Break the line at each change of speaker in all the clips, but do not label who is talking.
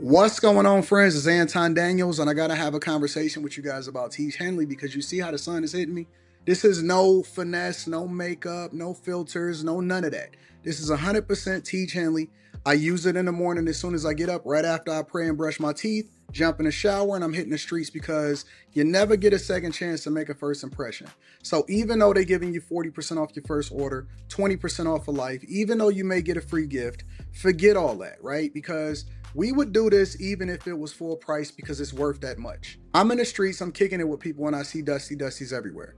What's going on, friends? It's Anton Daniels, and I gotta have a conversation with you guys about Teach Henley because you see how the sun is hitting me. This is no finesse, no makeup, no filters, no none of that. This is 100% Teach Henley. I use it in the morning as soon as I get up, right after I pray and brush my teeth, jump in the shower, and I'm hitting the streets because you never get a second chance to make a first impression. So even though they're giving you 40% off your first order, 20% off for life, even though you may get a free gift, forget all that, right? Because we would do this even if it was full price because it's worth that much. I'm in the streets, I'm kicking it with people and I see Dusties everywhere.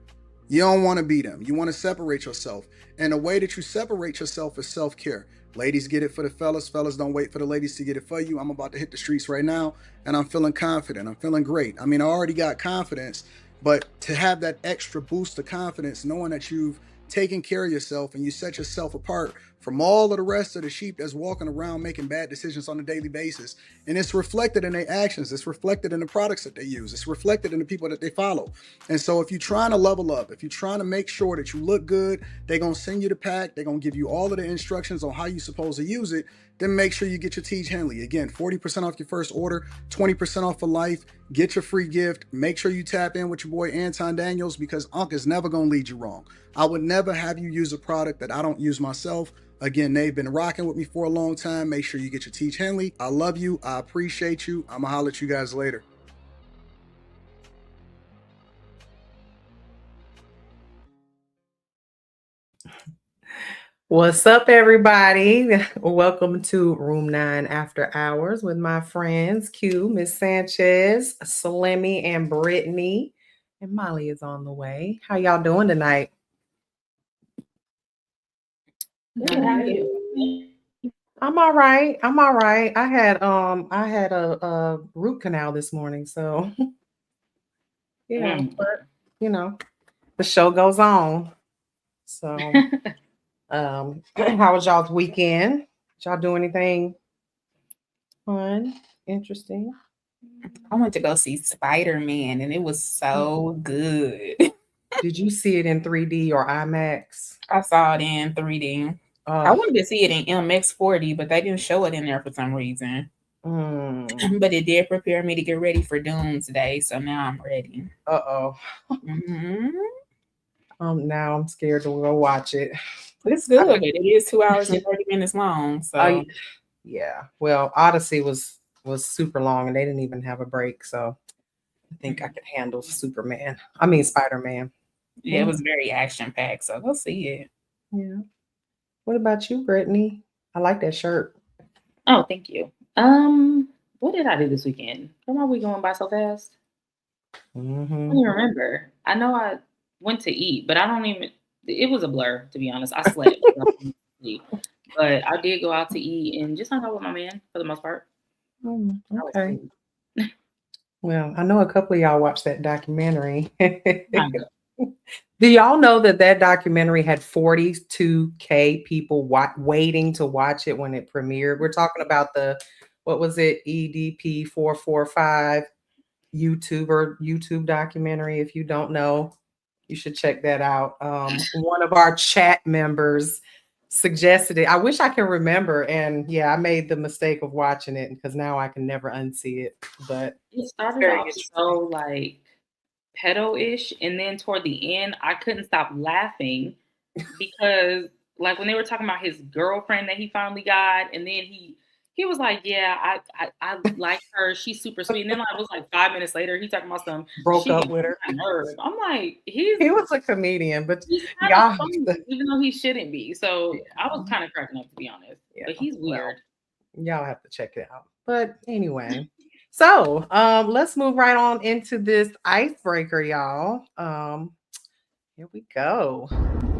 You don't want to be them. You want to separate yourself. And the way that you separate yourself is self-care. Ladies get it for the fellas. Fellas don't wait for the ladies to get it for you. I'm about to hit the streets right now and I'm feeling confident. I'm feeling great. I mean, I already got confidence, but to have that extra boost of confidence, knowing that you've taken care of yourself and you set yourself apart from all of the rest of the sheep that's walking around making bad decisions on a daily basis. And it's reflected in their actions. It's reflected in the products that they use. It's reflected in the people that they follow. And so if you're trying to level up, if you're trying to make sure that you look good, they're going to send you the pack. They're going to give you all of the instructions on how you're supposed to use it. Then make sure you get your Teach Henley. Again, 40% off your first order, 20% off for life. Get your free gift. Make sure you tap in with your boy Anton Daniels because Unc is never going to lead you wrong. I would never have you use a product that I don't use myself. Again, they've been rocking with me for a long time. Make sure you get your Teach Henley. I love you. I appreciate you. I'm going to holler at you guys later.
What's up, everybody? Welcome to Room 9 After Hours with my friends Q, Miss Sanchez, Slimmy, and Brittany. And Molly is on the way. How y'all doing tonight? I'm all right. I had a root canal this morning, so yeah, but you know, the show goes on. So how was y'all's weekend? Did y'all do anything fun, interesting?
I went to go see Spider-Man and it was so good.
Did you see it in 3D or IMAX?
I saw it in 3D. I wanted to see it in MX40, but they didn't show it in there for some reason. But it did prepare me to get ready for Doomsday, so now I'm ready.
Now I'm scared to go watch it.
It's good. It is 2 hours and 30 minutes long. So
yeah. Well, Odyssey was super long and they didn't even have a break. So I think I could handle Spider-Man.
Yeah, it was very action-packed. So go see it.
Yeah. What about you, Brittany? I like that shirt.
Oh, thank you. What did I do this weekend? Where are we going by so fast? I don't even remember. I know I went to eat, but I don't even. It was a blur, to be honest. I slept, but I did go out to eat and just hung out with my man for the most part.
Okay. Well, I know a couple of y'all watched that documentary. Do y'all know that documentary had 42K people waiting to watch it when it premiered? We're talking about what was it, EDP 445 YouTube documentary. If you don't know, you should check that out. One of our chat members suggested it. I wish I can remember. And yeah, I made the mistake of watching it because now I can never unsee it. But
it started off so like pedo-ish, and then toward the end I couldn't stop laughing because like when they were talking about his girlfriend that he finally got, and then he was like, yeah, I like her, she's super sweet, and then I was like 5 minutes later he talking about some
broke up with her.
I'm like, he
was a comedian, but
he's kind of funny, even though he shouldn't be. So yeah. I was kind of cracking up, to be honest. Yeah, but he's weird.
Y'all have to check it out. But anyway. So let's move right on into this icebreaker, y'all. Here we go.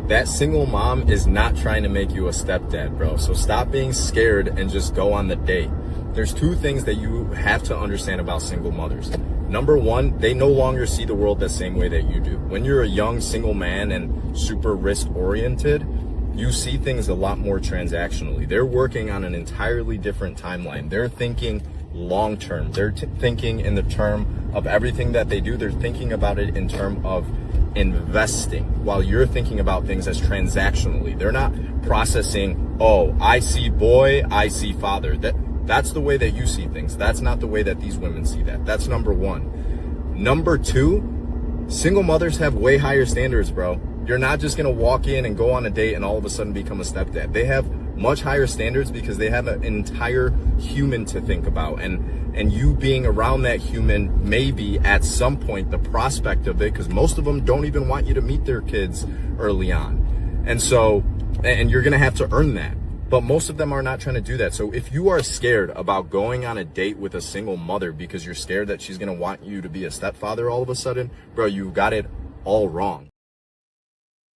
That single mom is not trying to make you a stepdad, bro. So stop being scared and just go on the date. There's two things that you have to understand about single mothers. Number one, they no longer see the world the same way that you do. When you're a young single man and super risk oriented, you see things a lot more transactionally. They're working on an entirely different timeline. They're thinking long term. They're thinking in the term of everything that they do. They're thinking about it in terms of investing, while you're thinking about things as transactionally. They're not processing, oh, I see boy, I see father. That That's the way that you see things. That's not the way that these women see that. That's number one. Number two, single mothers have way higher standards, bro. You're not just going to walk in and go on a date and all of a sudden become a stepdad. They have much higher standards because they have an entire human to think about. And you being around that human, maybe at some point, the prospect of it, because most of them don't even want you to meet their kids early on. And so, and you're going to have to earn that. But most of them are not trying to do that. So if you are scared about going on a date with a single mother because you're scared that she's going to want you to be a stepfather all of a sudden, bro, you got it all wrong.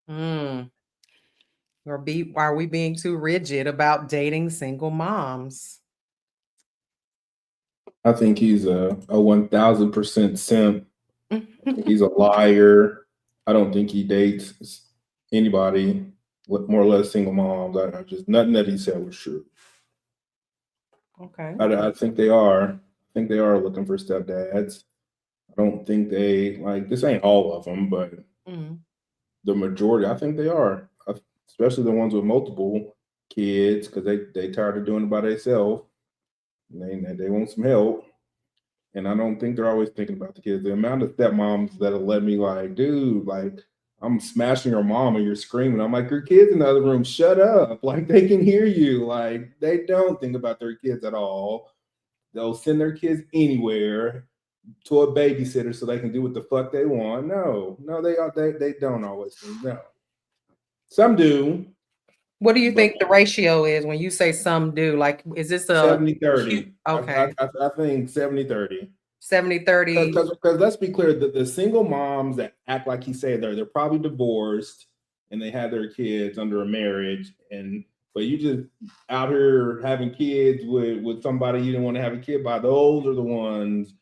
Are we being too rigid about dating single moms?
I think he's a 1000% simp. I think he's a liar. I don't think he dates anybody with more or less single moms. I just nothing that he said was true.
Okay.
I think they are. I think they are looking for stepdads. I don't think they like this. Ain't all of them, but the majority. I think they are, especially the ones with multiple kids, because they tired of doing it by themselves. They want some help. And I don't think they're always thinking about the kids. The amount of stepmoms that'll let me like, dude, like I'm smashing your mom and you're screaming. I'm like, your kids in the other room, shut up. Like they can hear you. Like they don't think about their kids at all. They'll send their kids anywhere to a babysitter so they can do what the fuck they want. No, they don't always think. No. Some do.
What do you think the ratio is when you say some do? Like, is this a
70-30?
Okay.
I think 70-30.
70-30.
Because let's be clear, the single moms that act like he said they're probably divorced and they have their kids under a marriage, but you just out here having kids with somebody you didn't want to have a kid by. Those are the ones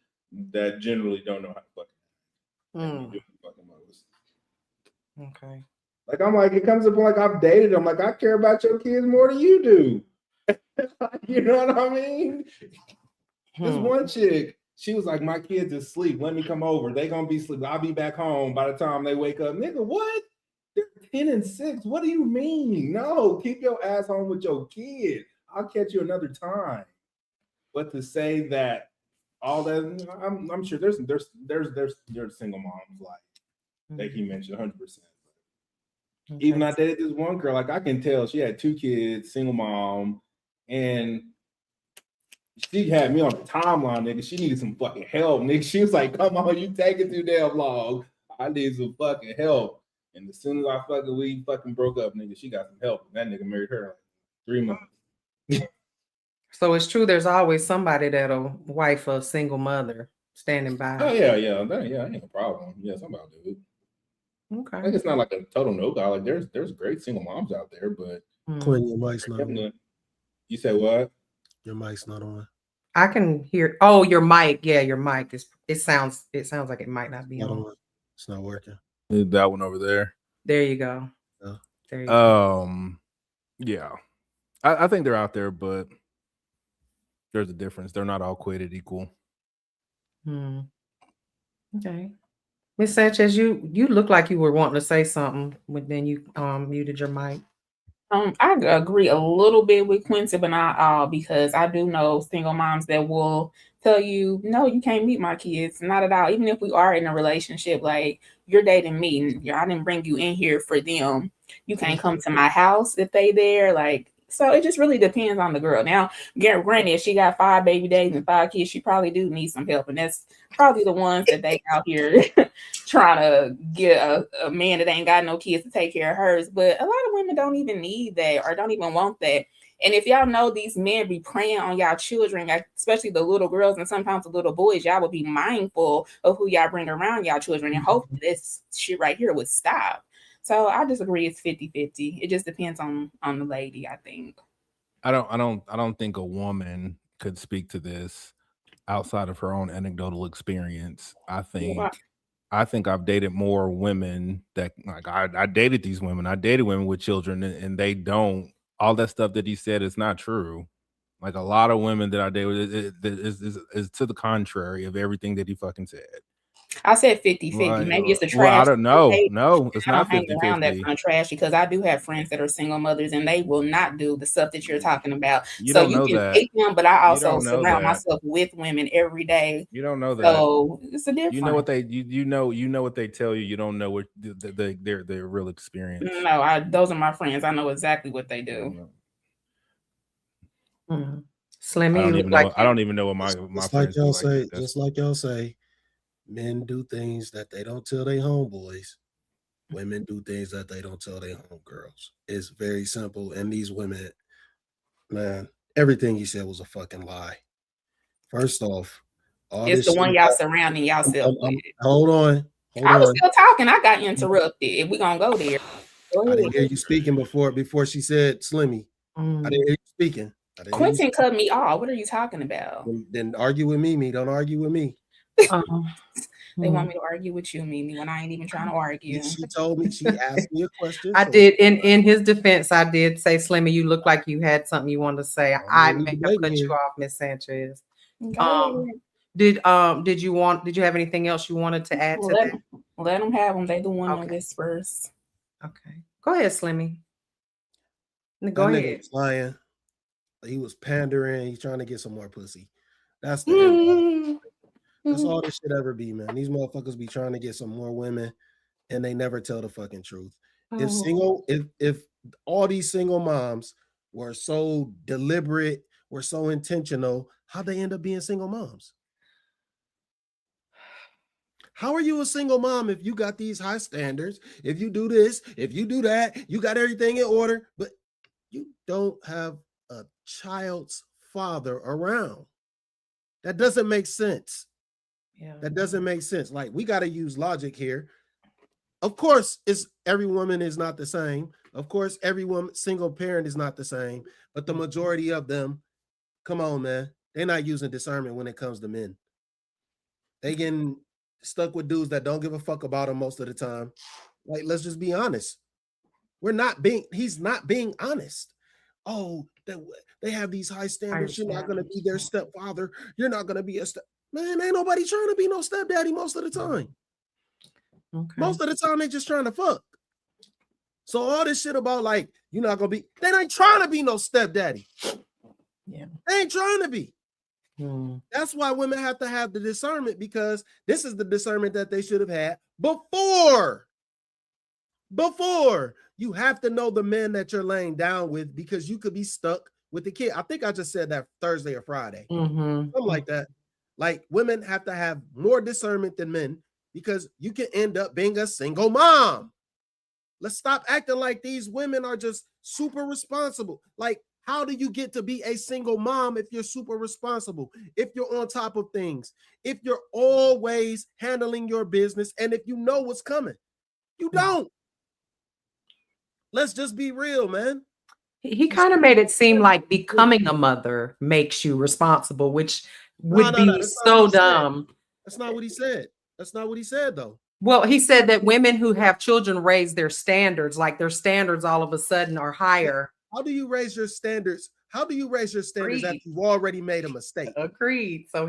that generally don't know how to fucking
Okay.
Like I'm like, it comes up like I've dated them. Like I care about your kids more than you do. You know what I mean? This one chick, she was like, my kids is asleep. Let me come over. They gonna be asleep. I'll be back home by the time they wake up. Nigga, what? They're 10 and 6. What do you mean? No, keep your ass home with your kid. I'll catch you another time. But to say that all that, I'm sure there's single moms like that he mentioned 100%. Okay. Even I dated this one girl, like I can tell she had 2 kids, single mom, and she had me on the timeline, nigga. She needed some fucking help, nigga. She was like, come on, you taking too damn long. I need some fucking help. And as soon as we broke up, nigga, she got some help. And that nigga married her in 3 months.
So it's true there's always somebody that'll wife a single mother standing by.
Oh, yeah. That ain't a problem. Yeah, somebody do it.
Okay.
Like it's not like a total no guy. Like there's great single moms out there, but
Quinn, your mic's not on.
You say what?
Your mic's not on.
I can hear. Oh, your mic. Yeah, your mic is. It sounds like it might not be on.
It's not working.
That one over there.
There you go.
Yeah.
There you go.
Yeah, I think they're out there, but there's a difference. They're not all created equal.
Okay. Ms. Sanchez, you look like you were wanting to say something, but then you muted your mic.
I agree a little bit with Quincy, but not all, because I do know single moms that will tell you, no, you can't meet my kids. Not at all. Even if we are in a relationship, like you're dating me, and I didn't bring you in here for them. You can't come to my house if they there. Like, so it just really depends on the girl. Now, granted, if she got 5 baby days and 5 kids, she probably do need some help. And that's probably the ones that they out here trying to get a man that ain't got no kids to take care of hers. But a lot of women don't even need that or don't even want that. And if y'all know these men be preying on y'all children, especially the little girls and sometimes the little boys, y'all will be mindful of who y'all bring around y'all children. And hopefully this shit right here would stop. So I disagree. It's 50-50. It just depends on the lady, I think.
I don't think a woman could speak to this outside of her own anecdotal experience. I think I've dated more women that like I dated these women. I dated women with children, and they don't. All that stuff that he said is not true. Like a lot of women that I dated is to the contrary of everything that he fucking said.
I said 50-50.
Right.
Maybe it's the trash.
Well, I don't know. No, it's
I
not
don't hang around that
50-50.
kind of trash because I do have friends that are single mothers and they will not do the stuff that you're talking about.
You
So
don't
you
know
can
that.
date them, but I
You
also
don't know
surround
that.
myself with women every day.
You don't know that.
So it's a difference.
You know what they you know what they tell you. You don't know what their real experience.
No, those are my friends. I know exactly what they do.
Slimmy,
I don't even know what my
Just
friends
like y'all
do.
say, just like y'all say, men do things that they don't tell their homeboys. Women do things that they don't tell their homegirls. It's very simple. And these women, man, everything you said was a fucking lie. First off,
it's the one y'all surrounding yourself with.
Hold on.
I was still talking. I got interrupted. We're gonna go there.
I didn't hear you speaking before she said Slimmy. I didn't hear you speaking.
Quentin cut me off. What are you talking about?
Then argue with Mimi. Don't argue with me.
They want me to argue with you, Mimi, when I ain't even trying to argue.
She told me, she asked me a question.
I did. In his defense, I did say, Slimmy, you look like you had something you wanted to say. I may have cut you off, Miss Sanchez. Did you have anything else you wanted to add to that?
Let them have them. They the one that whispers.
Okay. Go ahead, Slimmy. Go ahead.
Lying. He was pandering. He's trying to get some more pussy. That's the That's all this shit ever be, man. These motherfuckers be trying to get some more women and they never tell the fucking truth. If all these single moms were so deliberate, were so intentional, how'd they end up being single moms? How are you a single mom if you got these high standards? If you do this, if you do that, you got everything in order, but you don't have a child's father around. That doesn't make sense. Yeah. That doesn't make sense. Like, we got to use logic here. Of course, every woman is not the same. Of course, every woman, single parent is not the same, but the majority of them, come on, man, they're not using discernment when it comes to men. They getting stuck with dudes that don't give a fuck about them most of the time. Like, let's just be honest. He's not being honest. Oh, they have these high standards. You're not going to be their stepfather. You're not going to be man, ain't nobody trying to be no stepdaddy most of the time. Okay. Most of the time, they just trying to fuck. So all this shit about like, you're not going to be, they ain't trying to be no stepdaddy. Yeah. They ain't trying to be. That's why women have to have the discernment, because this is the discernment that they should have had before. You have to know the men that you're laying down with, because you could be stuck with the kid. I think I just said that Thursday or Friday. Something like that. Like, women have to have more discernment than men, because you can end up being a single mom. Let's stop acting like these women are just super responsible. Like, how do you get to be a single mom if you're super responsible, if you're on top of things, if you're always handling your business, and if you know what's coming? You don't. Let's just be real, man.
He kind of made it seem like becoming a mother makes you responsible, which would be so dumb.
That's not what he said. That's not what he said, though.
Well, he said that women who have children raise their standards, like their standards all of a sudden are higher.
How do you raise your standards? How do you raise your standards after you've already made a mistake?
Agreed. So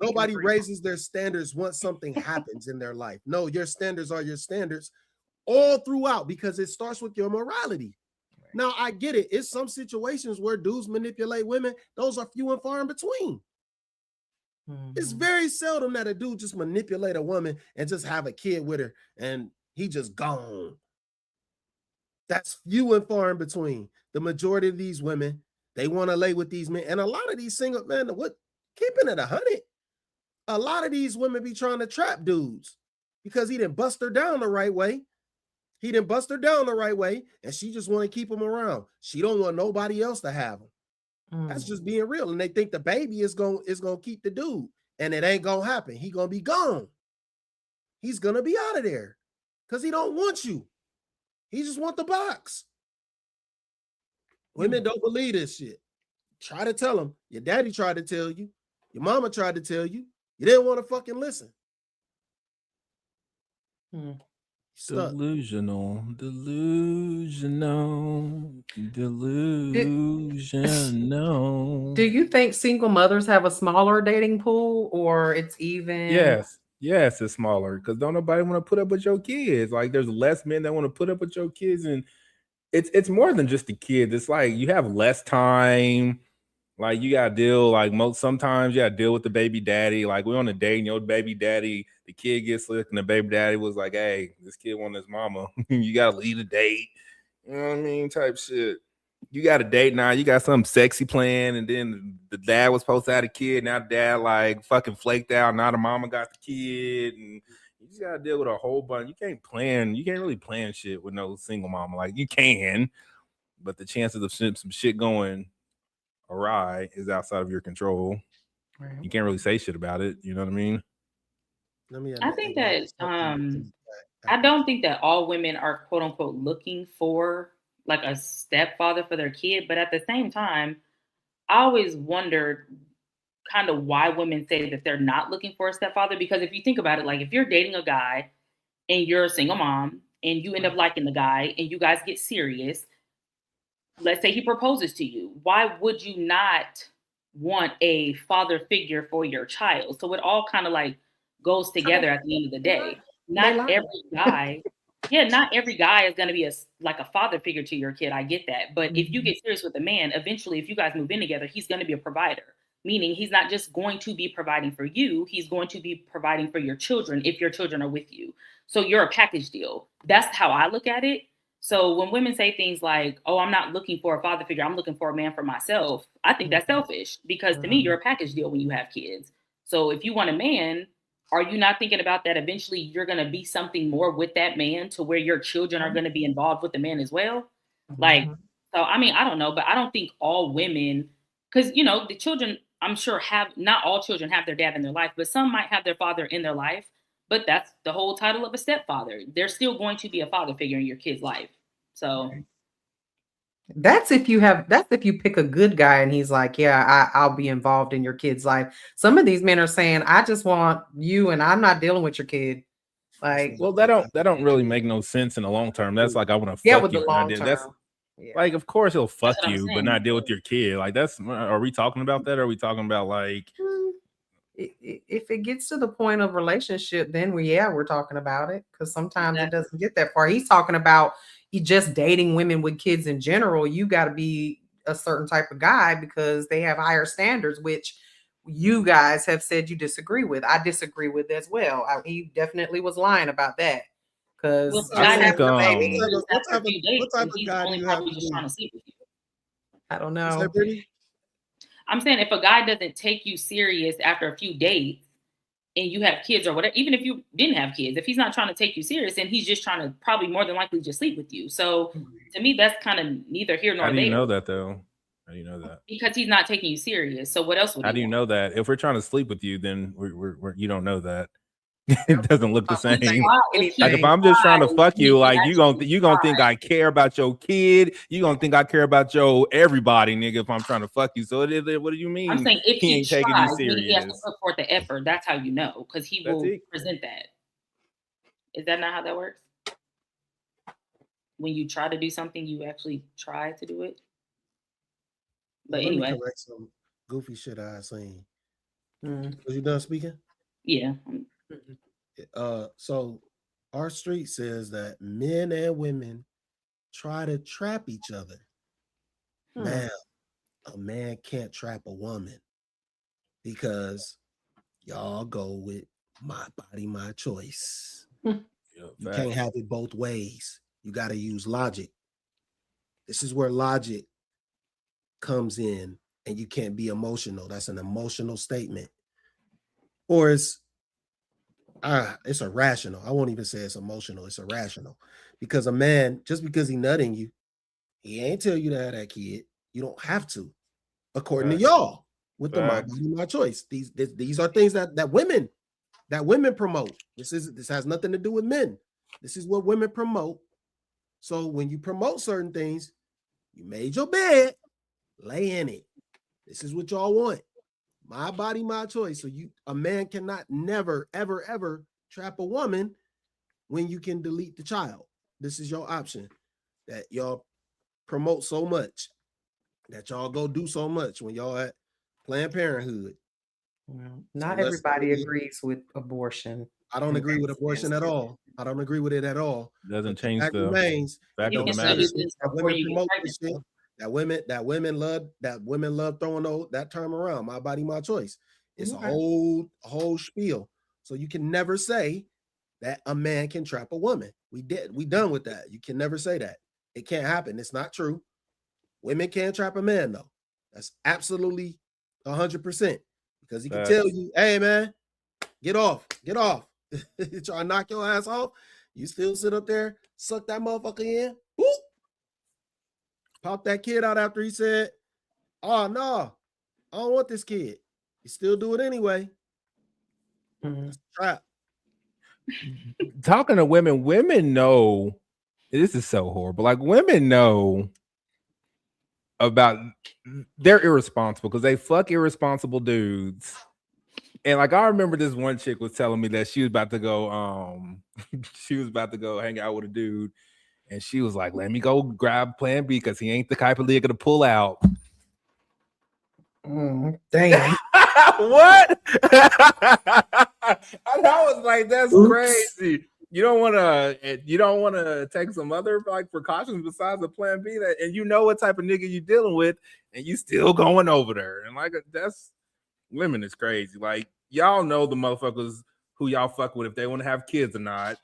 nobody raises their standards once something happens in their life. No, your standards are your standards all throughout, because it starts with your morality. Now, I get it. It's some situations where dudes manipulate women. Those are few and far in between. It's very seldom that a dude just manipulate a woman and just have a kid with her and he just gone. That's few and far in between. The majority of these women, they want to lay with these men. And a lot of these single men, keeping it 100, a lot of these women be trying to trap dudes because he didn't bust her down the right way. And she just want to keep him around. She don't want nobody else to have him. That's just being real. And they think the baby is gonna keep the dude, and it ain't gonna happen. He gonna be gone. He's gonna be out of there because he don't want you. He just want the box. Women don't believe this shit. Try to tell them. Your daddy tried to tell you. Your mama tried to tell you. You didn't want to fucking listen.
Delusional. Do
you think single mothers have a smaller dating pool, or it's even?
Yes. Yes, it's smaller because don't nobody want to put up with your kids. Like there's less men that want to put up with your kids, and it's more than just the kids. It's like you have less time. Like you gotta deal like sometimes you gotta deal with the baby daddy. Like we're on a date and your baby daddy, the kid gets sick and the baby daddy was like, hey, this kid want his mama. You gotta leave the date. You know what I mean? Type shit. You got a date now, you got something sexy planned, and then the dad was supposed to have a kid. Now the dad like fucking flaked out. Now the mama got the kid, and you just gotta deal with a whole bunch. You can't really plan shit with no single mama. Like you can, but the chances of some shit going awry is outside of your control. Right. You can't really say shit about it. You know what I mean?
I think that I don't think that all women are quote unquote looking for like a stepfather for their kid, but at the same time, I always wondered kind of why women say that they're not looking for a stepfather. Because if you think about it, like if you're dating a guy and you're a single mom and you end up liking the guy and you guys get serious, let's say he proposes to you, why would you not want a father figure for your child? So it all kind of like goes together at the end of the day. Not every guy, not every guy is going to be like a father figure to your kid. I get that. But if you get serious with a man, eventually, if you guys move in together, he's going to be a provider. Meaning he's not just going to be providing for you, he's going to be providing for your children if your children are with you. So you're a package deal. That's how I look at it. So when women say things like, oh, I'm not looking for a father figure, I'm looking for a man for myself, I think that's selfish because to me, you're a package deal when you have kids. So if you want a man, are you not thinking about that eventually you're going to be something more with that man to where your children are going to be involved with the man as well? Like, so, I mean, I don't know, but I don't think all women, because, you know, the children, I'm sure not all children have their dad in their life, but some might have their father in their life. But that's the whole title of a stepfather. They're still going to be a father figure in your kid's life. So
that's if you pick a good guy and he's like, yeah, I'll be involved in your kid's life. Some of these men are saying, I just want you and I'm not dealing with your kid. Like,
well, that don't really make no sense in the long term. That's like I want to fuck
with
you.
The long term.
That's like, of course he'll fuck you, but not deal with your kid. Like are we talking about that? Or are we talking about like
if it gets to the point of relationship, then we're talking about it, because sometimes it doesn't get that far. He's talking about you just dating women with kids in general. You got to be a certain type of guy because they have higher standards, which you guys have said you disagree with. I disagree with as well. He definitely was lying about that. Because
I think what type of guy do you have to be?
I don't know.
I'm saying if a guy doesn't take you serious after a few dates and you have kids or whatever, even if you didn't have kids, if he's not trying to take you serious, and he's just trying to probably more than likely just sleep with you. So to me, that's kind of neither here nor there.
How do you know that though? How do you know that?
Because he's not taking you serious. So what else would
How do you know that? If we're trying to sleep with you, then you don't know that. It doesn't look the same. Like if I'm just trying to fuck you, like you gonna think I care about your kid. You gonna think I care about your everybody, nigga. If I'm trying to fuck you, so what do you mean?
I'm saying if
he ain't taking you serious,
he has to put forth the effort. That's how you know, because he will present that. Is that not how that works? When you try to do something, you actually try to do it. But
Let
anyway,
me correct some goofy shit I seen. Was you done speaking?
Yeah.
So our street says that men and women try to trap each other. Now, a man can't trap a woman because y'all go with my body, my choice. You can't have it both ways. You got to use logic. This is where logic comes in, and you can't be emotional. That's an emotional statement. Or it's irrational. I won't even say it's emotional. It's irrational. Because a man, just because he nutting you, he ain't tell you to have that kid. You don't have to, according to y'all, with the my body, my choice. These are things that women promote. This has nothing to do with men. This is what women promote. So when you promote certain things, you made your bed, lay in it. This is what y'all want. My body, my choice. So a man cannot never, ever, ever trap a woman when you can delete the child. This is your option that y'all promote so much, that y'all go do so much when y'all at Planned Parenthood.
Well, not everybody agrees with abortion.
I don't agree with abortion at all. I don't agree with it at all.
Doesn't
But the
change
fact
the
remains,
fact
it
of the
don't
matter.
change that women promote this shit. That women love throwing that term around. My body, my choice. It's a whole spiel. So you can never say that a man can trap a woman. We done with that. You can never say that. It can't happen. It's not true. Women can't trap a man though. That's absolutely 100%. Because he can tell you, hey man, get off. Try to knock your ass off. You still sit up there, suck that motherfucker in. Boop. Pop that kid out after he said, oh no, I don't want this kid. You still do it anyway. That's a trap.
Talking to women know, this is so horrible. Like women know about, they're irresponsible because they fuck irresponsible dudes. And like I remember this one chick was telling me that she was about to go hang out with a dude, and she was like, let me go grab plan B because he ain't the type of nigga to pull out.
Damn.
What? And I was like, that's crazy. You don't want to take some other like precautions besides the plan B, that, and you know what type of nigga you dealing with, and you still going over there. And like that's, women is crazy. Like y'all know the motherfuckers who y'all fuck with if they want to have kids or not.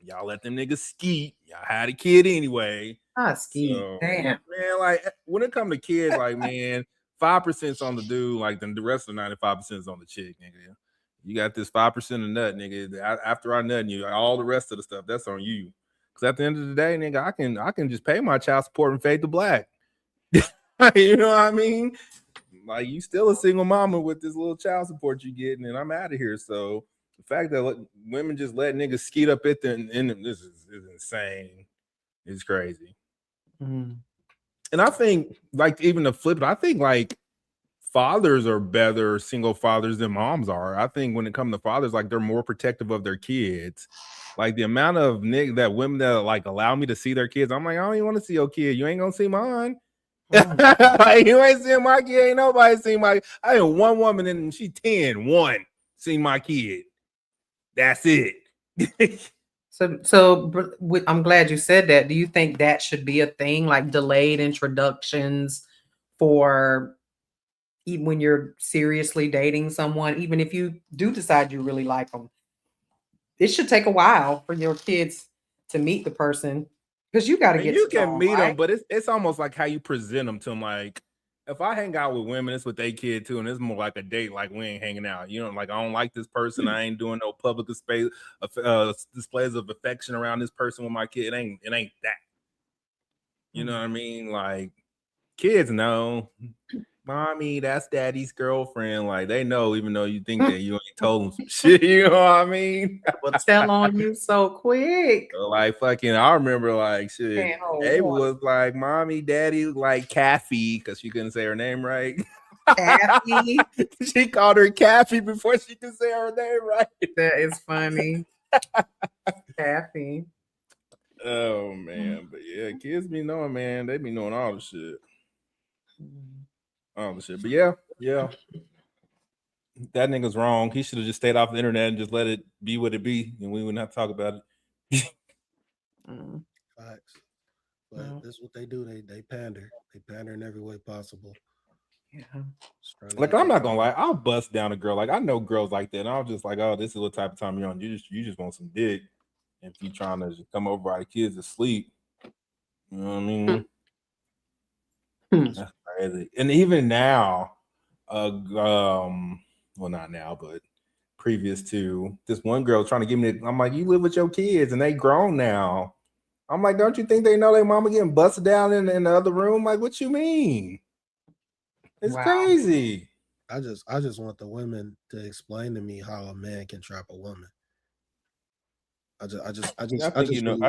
Y'all let them niggas skeet. Y'all had a kid anyway.
Skeet. So, damn.
Man, like when it comes to kids, like man, 5% on the dude, like then the rest of the 95% is on the chick, nigga. You got this 5% of nut, nigga. After I nut you, all the rest of the stuff, that's on you. Because at the end of the day, nigga, I can just pay my child support and fade to black. You know what I mean? Like you still a single mama with this little child support you getting, and I'm out of here. So the fact that women just let niggas skeet up at the end of this is insane. It's crazy. And I think like even the flip, I think like fathers are better single fathers than moms are. I think when it comes to fathers, like they're more protective of their kids. Like the amount of that women that like allow me to see their kids, I'm like, I don't even want to see your kid. You ain't gonna see mine. Like you ain't seen my kid. Ain't nobody seen my. I had one woman and she 10, one seen my kid. That's it.
So I'm glad you said that. Do you think that should be a thing, like delayed introductions for even when you're seriously dating someone, even if you do decide you really like them? It should take a while for your kids to meet the person because you got to get.
You can meet them, but it's almost like how you present them to them. Like if I hang out with women, it's with their kid too, and it's more like a date. Like we ain't hanging out. You know, like I don't like this person. I ain't doing no public displays of affection around this person with my kid. It ain't that. You know what I mean? Like kids know. Mommy, that's daddy's girlfriend. Like they know, even though you think that you ain't told them some shit. You know what I mean?
Will tell on you so quick.
So, like fucking, I remember like shit. Ava was like, "Mommy, daddy, like Kathy," because she couldn't say her name right.
Kathy.
She called her Kathy before she could say her name right.
That is funny. Kathy.
Oh man, but yeah, kids be knowing, man. They be knowing all the shit. All the shit. But yeah. That nigga's wrong. He should have just stayed off the internet and just let it be what it be, and we wouldn't have to talk about it.
Facts. But that's what they do. They pander. They pander in every way possible.
Yeah.
Like I'm not gonna lie, I'll bust down a girl. Like I know girls like that, and I'm just like, oh, this is what type of time you're on. You just want some dick. If you trying to just come over while the kids asleep, you know what I mean? That's crazy. And even now, well, not now, but previous to this one girl trying to give me, I'm like, you live with your kids and they grown now. I'm like, don't you think they know their mama getting busted down in the other room? Like, what you mean? It's crazy.
I just want the women to explain to me how a man can trap a woman. I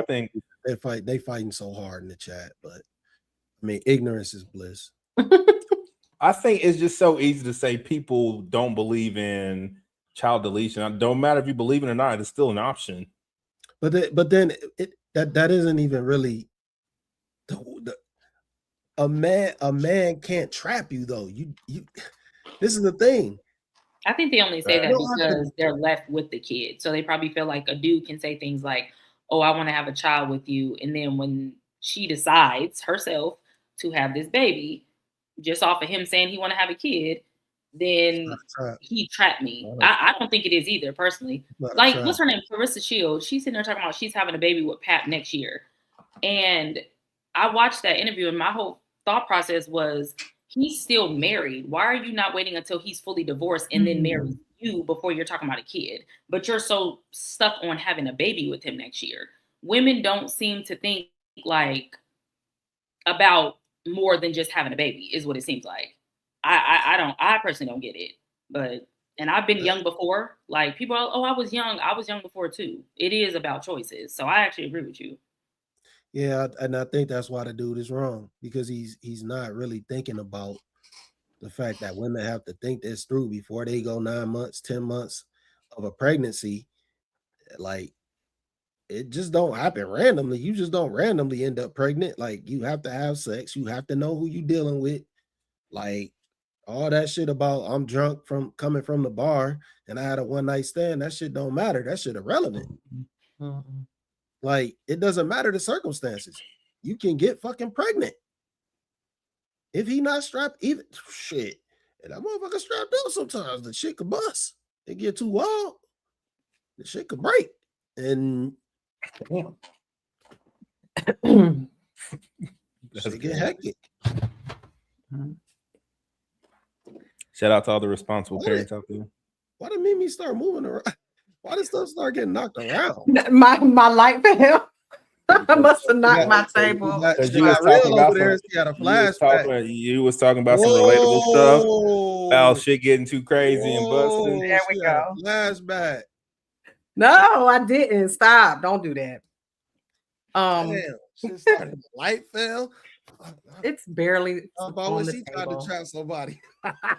think they fighting so hard in the chat, but I mean, ignorance is bliss.
I think it's just so easy to say people don't believe in child deletion. It don't matter if you believe it or not; it's still an option.
But then that isn't even really a man can't trap you though. You this is the thing.
I think they only say that because they're left with the kid. So they probably feel like a dude can say things like, oh, I want to have a child with you. And then when she decides herself to have this baby, just off of him saying he want to have a kid, then he trapped me. I don't think it is either, personally. Like, what's her name? Clarissa Shields. She's sitting there talking about she's having a baby with Pat next year. And I watched that interview and my whole thought process was, he's still married. Why are you not waiting until he's fully divorced and then marry you before you're talking about a kid? But you're so stuck on having a baby with him next year. Women don't seem to think like about more than just having a baby is what it seems like. I personally don't get it. But, and I've been young before. Like, people are, oh, I was young before too. It is about choices. So I actually agree with you.
Yeah, and I think that's why the dude is wrong, because he's not really thinking about the fact that women have to think this through before they go 9 months, 10 months of a pregnancy. Like, it just don't happen randomly. You just don't randomly end up pregnant. Like, you have to have sex. You have to know who you're dealing with. Like, all that shit about I'm drunk from coming from the bar and I had a one night stand, that shit don't matter. That shit irrelevant. Like, it doesn't matter the circumstances. You can get fucking pregnant. If he not strapped, even shit, and that motherfucker strapped up sometimes, the shit could bust. It get too wild, the shit could break. And shit get hectic.
Shout out to all the responsible parents out there.
Why did Mimi start moving around? Why did stuff start getting knocked around?
My light fell. I must have knocked my table.
You was talking about you was talking about some relatable stuff about shit getting too crazy and busting.
There we go.
Flashback.
No, I didn't. Stop. Don't do that.
Damn, shit started. The light fell.
It's barely.
Why was he trying to trap somebody?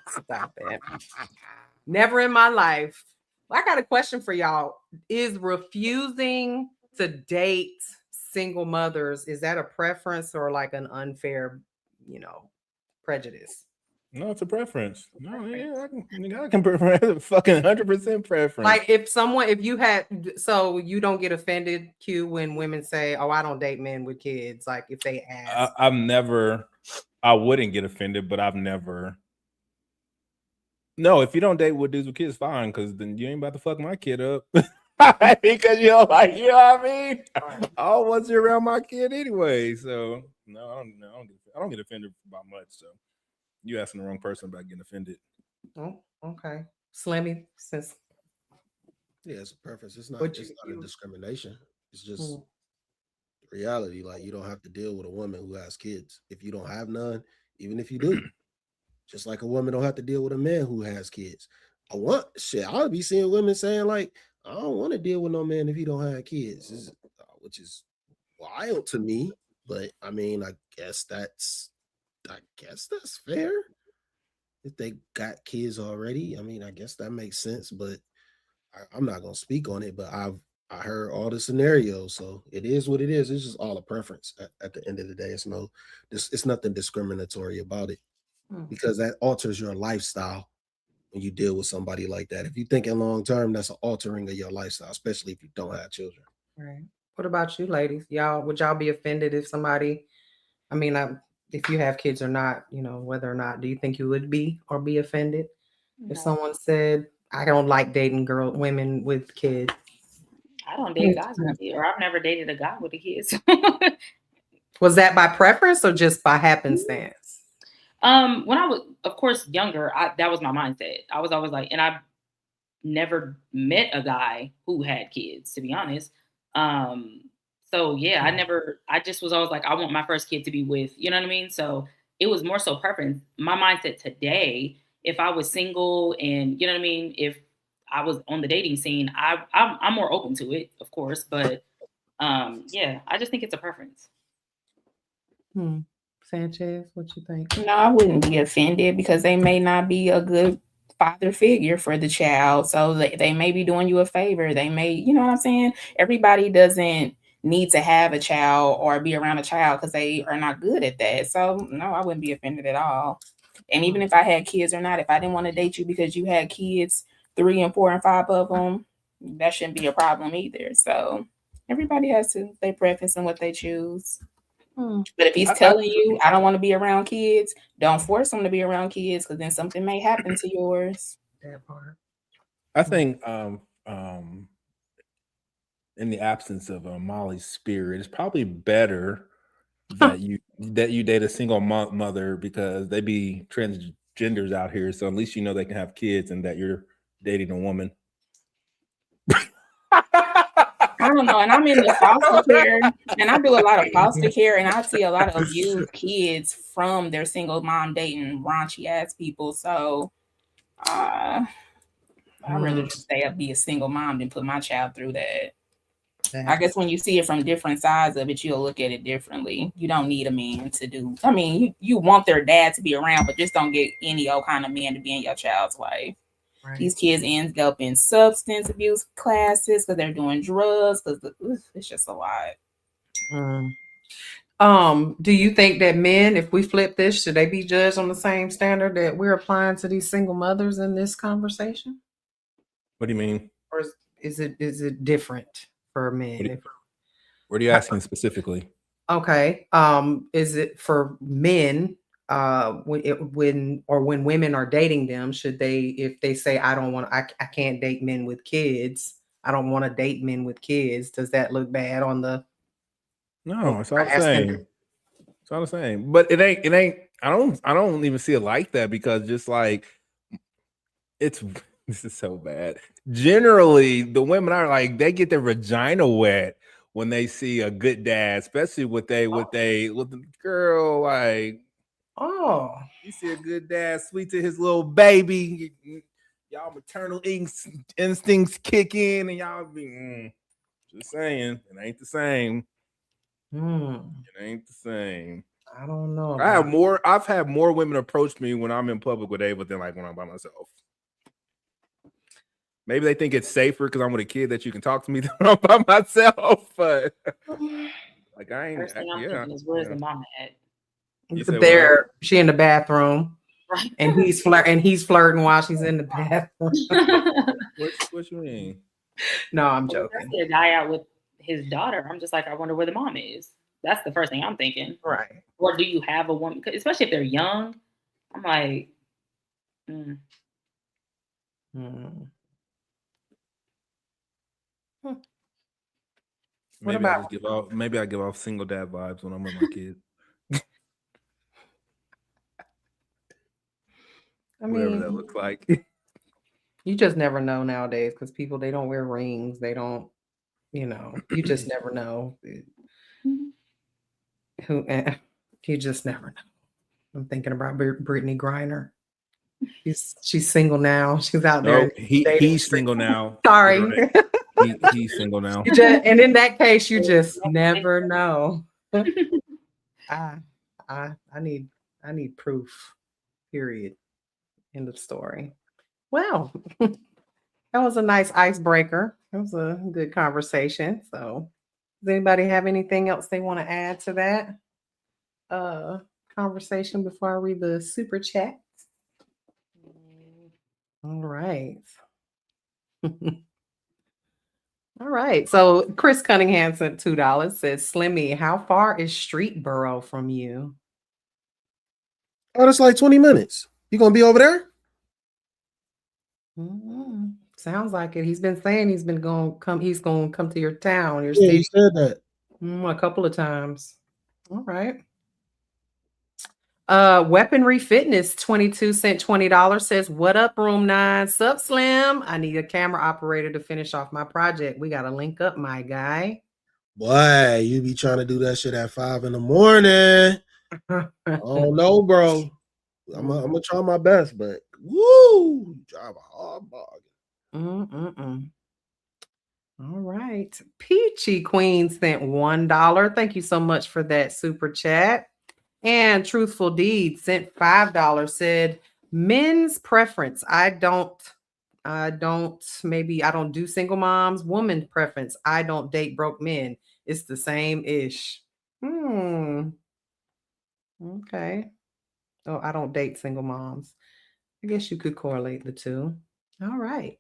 Stop it. Never in my life. I got a question for y'all. Is refusing to date single mothers, is that a preference or like an unfair, prejudice?
No, it's a preference. No, yeah, I can prefer fucking 100% preference.
Like, if you had, so you don't get offended, Q, when women say, "Oh, I don't date men with kids." Like, if they ask,
I wouldn't get offended, but I've never. No, if you don't date with dudes with kids, fine, because then you ain't about to fuck my kid up. Because you're like, you know what I mean? I want you around my kid anyway. So no, I don't get offended about much. So you asking the wrong person about getting offended.
Oh, okay. Slimmy, since
it's a preference. It's not a discrimination. It's just reality. Like, you don't have to deal with a woman who has kids if you don't have none, even if you do. Just like a woman don't have to deal with a man who has kids. I'll be seeing women saying like, I don't want to deal with no man if he don't have kids, which is wild to me. But I mean, I guess that's fair. If they got kids already, I mean, I guess that makes sense. But I'm not gonna speak on it. But I heard all the scenarios, so it is what it is. It's just all a preference. At the end of the day, it's nothing discriminatory about it, because that alters your lifestyle. When you deal with somebody like that, if you're thinking long term, that's an altering of your lifestyle, especially if you don't have children.
Right. What about you, ladies? Would y'all be offended if somebody, if you have kids or not, whether or not, do you think you would be offended if someone said, I don't like dating women with kids?
I don't date guys with kids, or I've never dated a guy with a kid.
Was that by preference or just by happenstance?
When I was, of course, younger, that was my mindset. I was always like, and I never met a guy who had kids, to be honest. So yeah, I just was always like, I want my first kid to be with, you know what I mean? So it was more so preference. My mindset today, if I was single and, you know what I mean? If I was on the dating scene, I'm more open to it, of course. But yeah, I just think it's a preference.
Sanchez, what you think?
No, I wouldn't be offended because they may not be a good father figure for the child. So they may be doing you a favor. They may, you know what I'm saying? Everybody doesn't need to have a child or be around a child because they are not good at that. So no, I wouldn't be offended at all. And even if I had kids or not, if I didn't want to date you because you had kids, 3 and 4 and 5 of them, that shouldn't be a problem either. So everybody has to their preference and what they choose. But if he's telling you, I don't want to be around kids, don't force him to be around kids, because then something may happen to yours.
That part.
I think in the absence of Molly's spirit, it's probably better that you date a single mother, because they be transgenders out here. So at least you know they can have kids, and that you're dating a woman.
I don't know. And I'm in the foster care, and I do a lot of foster care, and I see a lot of abused kids from their single mom dating raunchy ass people. So I'd rather just stay up, be a single mom than put my child through that. I guess when you see it from different sides of it, you'll look at it differently. You don't need a man to do. I mean, you want their dad to be around, but just don't get any old kind of man to be in your child's life. Right. These kids end up in substance abuse classes because they're doing drugs. Because it's just a lot.
Do you think that men, if we flip this, should they be judged on the same standard that we're applying to these single mothers in this conversation?
What do you mean?
Or is it different for men?
What are you asking specifically?
Okay. Is it for men? When women are dating them, should they, if they say, I can't date men with kids, I don't want to date men with kids, does that look bad on the?
No, it's all the same. It's all the same. But it ain't, I don't even see it like that, because just like this is so bad. Generally, the women are like, they get their vagina wet when they see a good dad, especially with the girl, like,
oh,
you see a good dad, sweet to his little baby, y'all maternal instincts kick in, and y'all be just saying, it ain't the same. It ain't the same.
I don't know.
I've had more women approach me when I'm in public with Ava than like when I'm by myself. Maybe they think it's safer because I'm with a kid that you can talk to me than when I'm by myself. But like, I ain't.
First thing I'm thinking is, where's the mama at?
There, she in the bathroom, right? And he's flirting while she's in the bathroom.
What you mean?
No, I'm joking.
I see a guy out with his daughter. I'm just like, I wonder where the mom is. That's the first thing I'm thinking.
Right.
Or do you have a woman? Especially if they're young. I'm like,
Maybe I give off single dad vibes when I'm with my kids. Whatever that looks like.
You just never know nowadays, because people, they don't wear rings. They don't, you just never know. You just never know. I'm thinking about Brittany Griner. She's single now. She's out there.
He's single now.
Sorry.
He's single now.
And in that case, you just never know. I need proof. Period. End of story. Well, that was a nice icebreaker. It was a good conversation. So, does anybody have anything else they want to add to that conversation before I read the super chat? All right. All right. So Chris Cunningham sent $2. Says, Slimmy, how far is Streetboro from you?
Oh, that's like 20 minutes. You gonna be over there?
Sounds like it. He's been saying he's gonna come to your town, your
city.
He
said that.
A couple of times. All right. Weaponry Fitness 22 cent $20 says, what up, room 9? Sup, Slim? I need a camera operator to finish off my project. We gotta link up, my guy.
Boy, you be trying to do that shit at 5 a.m. Oh no, bro. I'm gonna try my best, but woo, drive a hard bargain.
All right. Peachy Queen sent $1. Thank you so much for that super chat. And Truthful Deed sent $5. Said, men's preference. I don't do single moms. Woman preference. I don't date broke men. It's the same ish. Okay. Oh, I don't date single moms. I guess you could correlate the two. All right.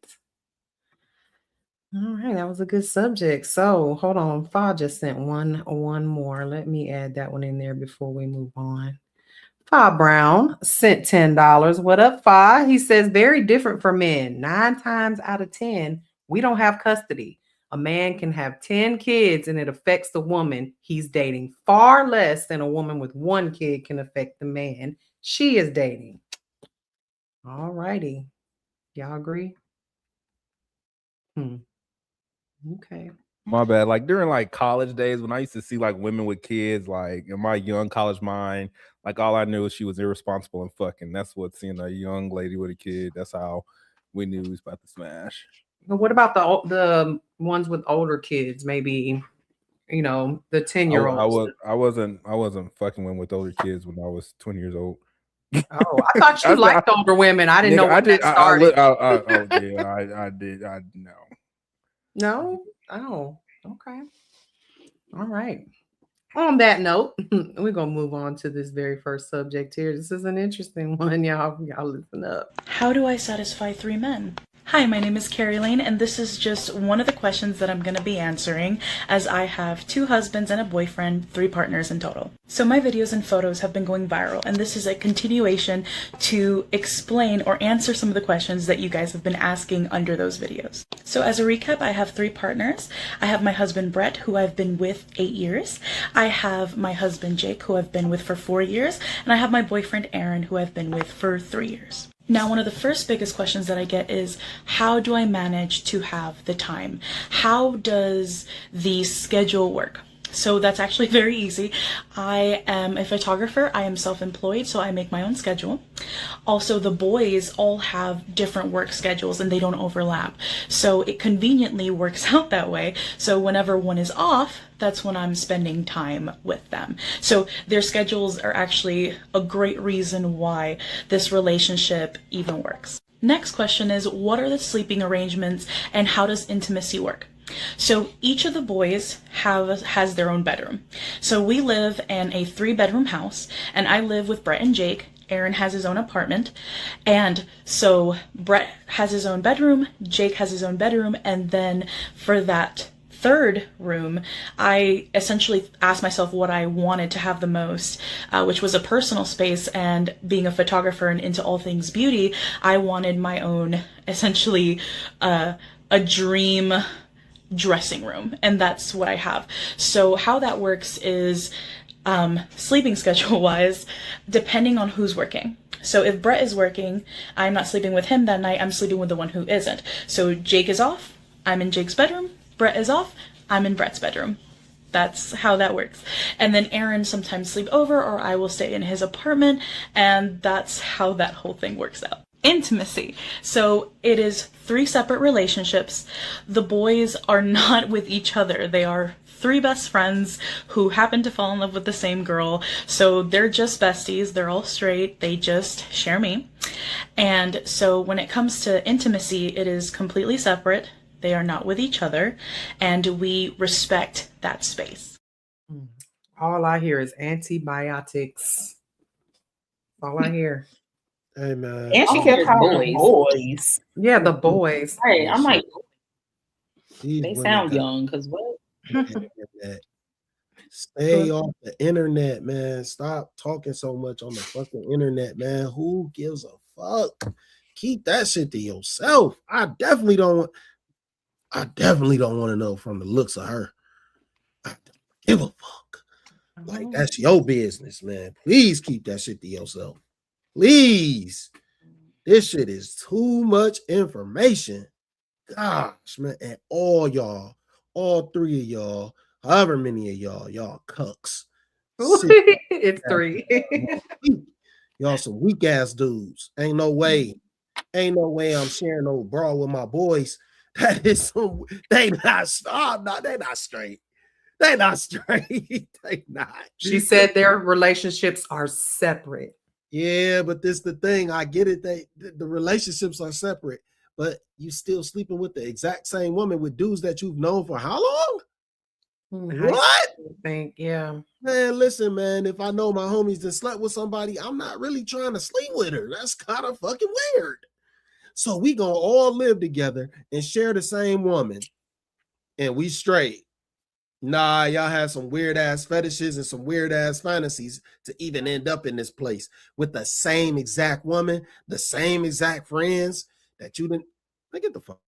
All right, that was a good subject. So hold on. Fa just sent one more. Let me add that one in there before we move on. Fa Brown sent $10. What up, Fa? He says, very different for men. 9 times out of 10, we don't have custody. A man can have 10 kids and it affects the woman he's dating far less than a woman with 1 kid can affect the man she is dating. All righty. Y'all agree? Okay.
My bad. Like during like college days when I used to see like women with kids, like in my young college mind, like all I knew was she was irresponsible and fucking. That's what seeing a young lady with a kid. That's how we knew he was about to smash.
But what about the ones with older kids? Maybe, you know, the 10-year-olds.
I wasn't fucking with older kids when I was 20 years old.
Oh, I thought you liked older women. I didn't know when that started.
I did. I know.
No? Oh, okay. All right. On that note, we're going to move on to this very first subject here. This is an interesting one, y'all. Y'all listen up.
How do I satisfy 3 men? Hi, my name is Carrie Lane, and this is just one of the questions that I'm going to be answering, as I have 2 husbands and a boyfriend, 3 partners in total. So my videos and photos have been going viral, and this is a continuation to explain or answer some of the questions that you guys have been asking under those videos. So as a recap, I have 3 partners. I have my husband Brett, who I've been with 8 years. I have my husband Jake, who I've been with for 4 years. And I have my boyfriend Aaron, who I've been with for 3 years. Now, one of the first biggest questions that I get is, how do I manage to have the time? How does the schedule work? So that's actually very easy. I am a photographer. I am self-employed, so I make my own schedule. Also, the boys all have different work schedules and they don't overlap. So it conveniently works out that way. So whenever one is off, that's when I'm spending time with them. So their schedules are actually a great reason why this relationship even works. Next question is, what are the sleeping arrangements and how does intimacy work? So each of the boys has their own bedroom. So we live in a 3-bedroom house, and I live with Brett and Jake. Aaron has his own apartment. And so Brett has his own bedroom, Jake has his own bedroom, and then for that 3rd room, I essentially asked myself what I wanted to have the most, which was a personal space. And being a photographer and into all things beauty, I wanted my own, essentially, a dream dressing room, and that's what I have. So how that works is sleeping schedule wise, depending on who's working. So if Brett is working, I'm not sleeping with him that night, I'm sleeping with the one who isn't. So Jake is off, I'm in Jake's bedroom. Brett is off, I'm in Brett's bedroom. That's how that works. And then Aaron sometimes sleep over, or I will stay in his apartment, and that's how that whole thing works out. Intimacy. So it is 3 separate relationships. The boys are not with each other. They are 3 best friends who happen to fall in love with the same girl. So they're just besties. They're all straight. They just share me. And so when it comes to intimacy, it is completely separate. They are not with each other, and we respect that space.
All I hear is antibiotics. All I hear.
Hey man.
And she kept calling boys.
Yeah, the boys.
Hey, I'm like,
These
they
women
sound
got
young, because what?
internet. Stay off the internet, man. Stop talking so much on the fucking internet, man. Who gives a fuck? Keep that shit to yourself. I definitely don't want to know from the looks of her. I don't give a fuck. Like, that's your business, man. Please keep that shit to yourself. Please. This shit is too much information. Gosh, man. And all 3 of y'all, however many of y'all cucks.
It's 3.
Y'all some weak ass dudes. Ain't no way I'm sharing no bra with my boys. That is some, they not straight. They not straight. They not.
She said their relationships are separate.
Yeah, but this the thing. I get it. The relationships are separate, but you still sleeping with the exact same woman with dudes that you've known for how long? What?
Think, yeah.
Man, listen, man. If I know my homies that slept with somebody, I'm not really trying to sleep with her. That's kind of fucking weird. So we gonna all live together and share the same woman, and we straight. Nah, y'all have some weird ass fetishes and some weird ass fantasies to even end up in this place with the same exact woman, the same exact friends that you didn't. Get the fuck.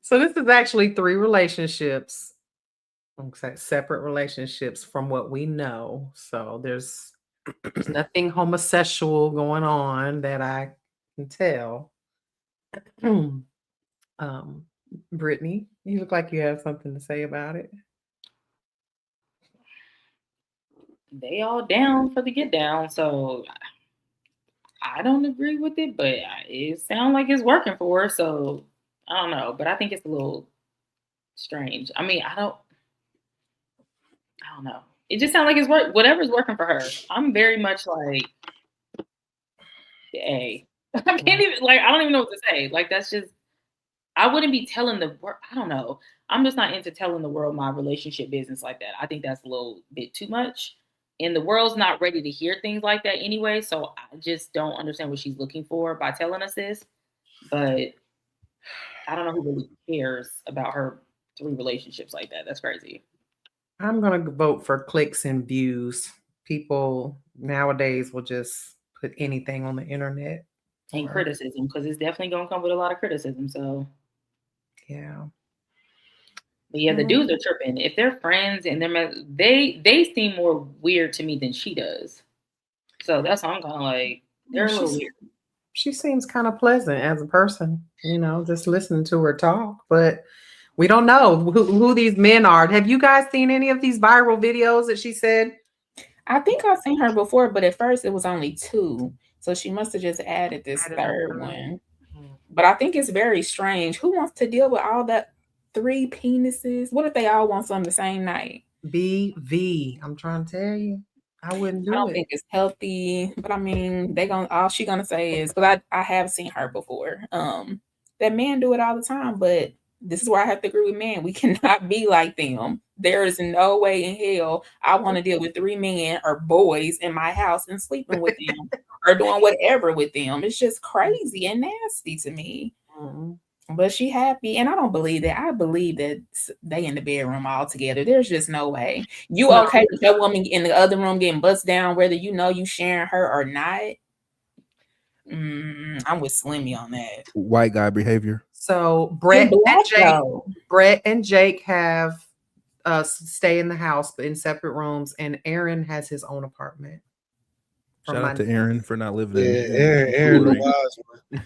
So this is actually 3 relationships. Okay, separate relationships from what we know. So there's nothing homosexual going on that I can tell. Brittany, you look like you have something to say about it.
They all down for the get down, so I don't agree with it, but it sounds like it's working for her. So I don't know, but I think it's a little strange. I mean, I don't know. It just sounds like it's whatever's working for her. I'm very much like, hey, I can't even I don't even know what to say. Like that's just, I wouldn't be telling the world. I don't know. I'm just not into telling the world my relationship business like that. I think that's a little bit too much. And the world's not ready to hear things like that anyway. So I just don't understand what she's looking for by telling us this. But I don't know who really cares about her 3 relationships like that. That's crazy.
I'm going to vote for clicks and views. People nowadays will just put anything on the internet.
And criticism, because it's definitely going to come with a lot of criticism. So,
yeah.
But yeah, the dudes are tripping. If they're friends and they seem more weird to me than she does. So that's why I'm kind of like, they're a little weird.
She seems kind of pleasant as a person, just listening to her talk. But we don't know who these men are. Have you guys seen any of these viral videos that she said?
I think I've seen her before, but at first it was only 2. So she must have just added this third one. But I think it's very strange. Who wants to deal with all that 3 penises? What if they all want some the same night?
BV. I'm trying to tell you. I wouldn't do it.
I don't think it's healthy, but I mean, all she gonna say is, because I have seen her before. That men do it all the time, but this is where I have to agree with men. We cannot be like them. There is no way in hell I want to deal with 3 men or boys in my house and sleeping with them or doing whatever with them. It's just crazy and nasty to me. But she happy, and I don't believe that. I believe that they in the bedroom all together. There's just no way. You okay with your woman in the other room getting bust down, whether you sharing her or not? I'm with Slimmy on that.
White guy behavior.
So Brett and Jake have stay in the house, but in separate rooms, and Aaron has his own apartment.
Shout out to Aaron for not living in.
Aaron the wise one.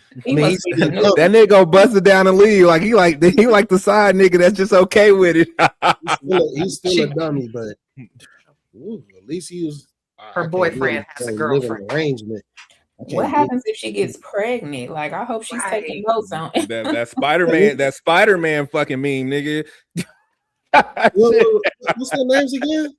That nigga busted down and leave. Like he like the side nigga that's just okay with it.
he's still a dummy, but at least he was.
Her boyfriend has a girlfriend.
Arrangement.
What happens if she gets pregnant? Like, I hope she's taking notes on it.
That Spider-Man, that Spider-Man fucking meme, nigga.
What's their names again?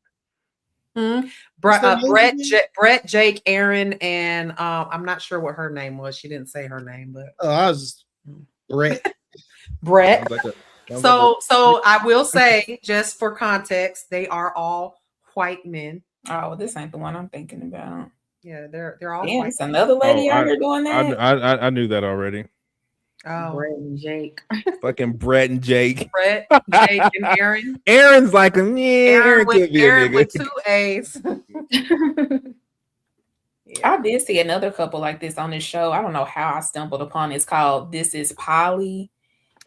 Brett, Jake, Aaron, and I'm not sure what her name was. She didn't say her name, but
I was Brett.
So I will say, just for context, they are all white men.
Oh, this ain't the one I'm thinking about.
Yeah, they're all
white. It's another lady out here doing that.
I knew that already.
Oh,
Brett and Jake.
Fucking Brett and Jake.
Brett, Jake, and Aaron.
Aaron's like Aaron could be a nigga
with 2 A's.
I did see another couple like this on this show. I don't know how I stumbled upon it. It's called This Is Polly.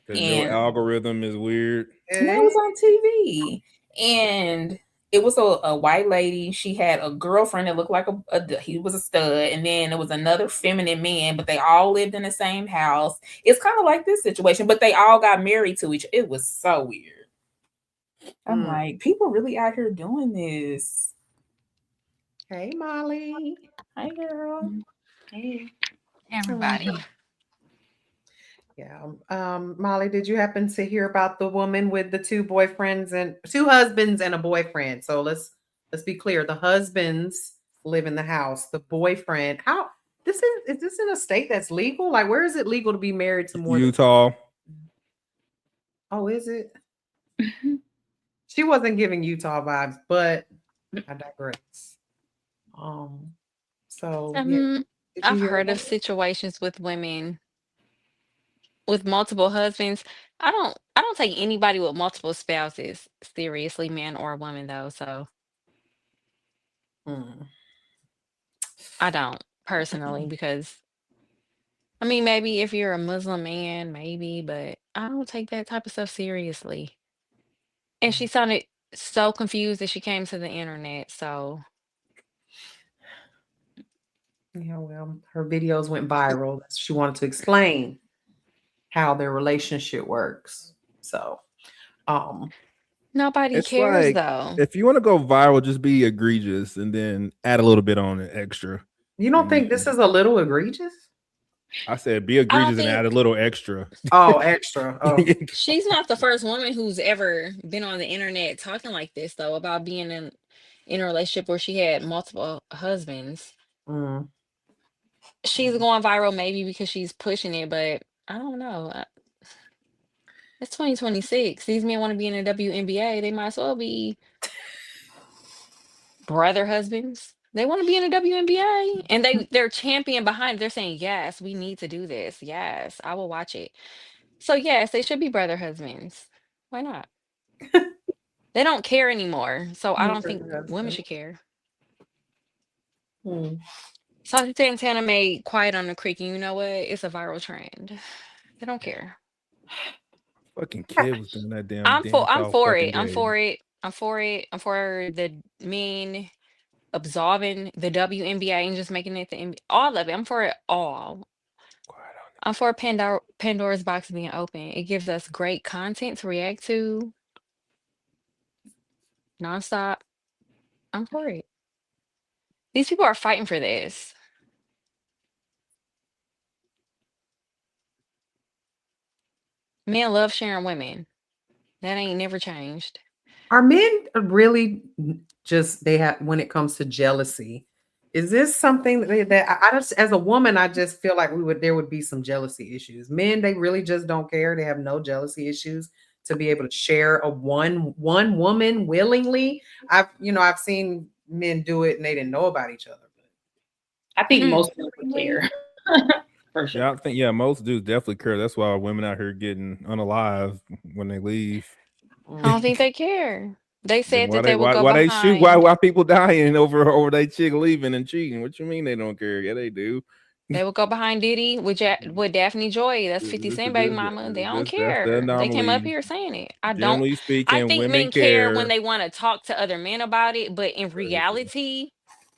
And your algorithm is weird.
And that was on TV. And it was a white lady. She had a girlfriend that looked like he was a stud. And then there was another feminine man, but they all lived in the same house. It's kind of like this situation, but they all got married to each other. It was so weird. I'm like, people really out here doing this.
Hey, Molly.
Hey, girl.
Hey,
everybody.
Yeah. Molly, did you happen to hear about the woman with the 2 boyfriends and 2 husbands and a boyfriend? So let's be clear. The husbands live in the house. The boyfriend, is this in a state that's legal? Like, where is it legal to be married to more
Utah.
Oh, is it? She wasn't giving Utah vibes, but I digress. So yeah.
I've heard of situations with women with multiple husbands. I don't take anybody with multiple spouses seriously, man or woman though. So I don't personally, because I mean, maybe if you're a Muslim man, maybe, but I don't take that type of stuff seriously. And she sounded so confused that she came to the internet. So
yeah, well, her videos went viral. She wanted to explain how their relationship works. So
nobody
It's
cares
like,
though.
if you want to go viral, just be egregious and then add a little bit on it extra.
You don't think this is a little egregious?
I said be egregious and add a little extra.
Oh, extra. Oh.
She's not the first woman who's ever been on the internet talking like this though, about being in a relationship where she had multiple husbands. She's going viral maybe because she's pushing it, but I don't know. It's 2026. These men want to be in the WNBA. They might as well be brother husbands. They want to be in the WNBA, and they're champion behind it. They're saying, yes, we need to do this. Yes, I will watch it. So yes, they should be brother husbands. Why not? They don't care anymore. So I don't think women should care. Saucy Santana made Quiet on the Creek, and you know what? It's a viral trend. They don't care.
Fucking kid was doing that damn.
I'm for it. I'm for the men absolving the WNBA and just making it the NBA. All of it. I'm for it all. I'm for Pandora's box being open. It gives us great content to react to nonstop. I'm for it. These people are fighting for this. Men love sharing women. That ain't never changed.
Are men really just when it comes to jealousy? Is this something that I just, as a woman, I just feel like there would be some jealousy issues. Men, they really just don't care. They have no jealousy issues to be able to share a one woman willingly. I've seen men do it and they didn't know about each other.
I think most people care. For sure.
Yeah, I think most dudes definitely care. That's why women out here getting unalive when they leave.
I don't think they care. They said that they would go
why
behind.
They shoot? Why people dying over they chick leaving and cheating? What you mean they don't care? Yeah, they do.
They would go behind Diddy with Daphne Joy. That's 50 Cent baby mama. They don't care. They came up here saying it. I think men care when they want to talk to other men about it, but in reality,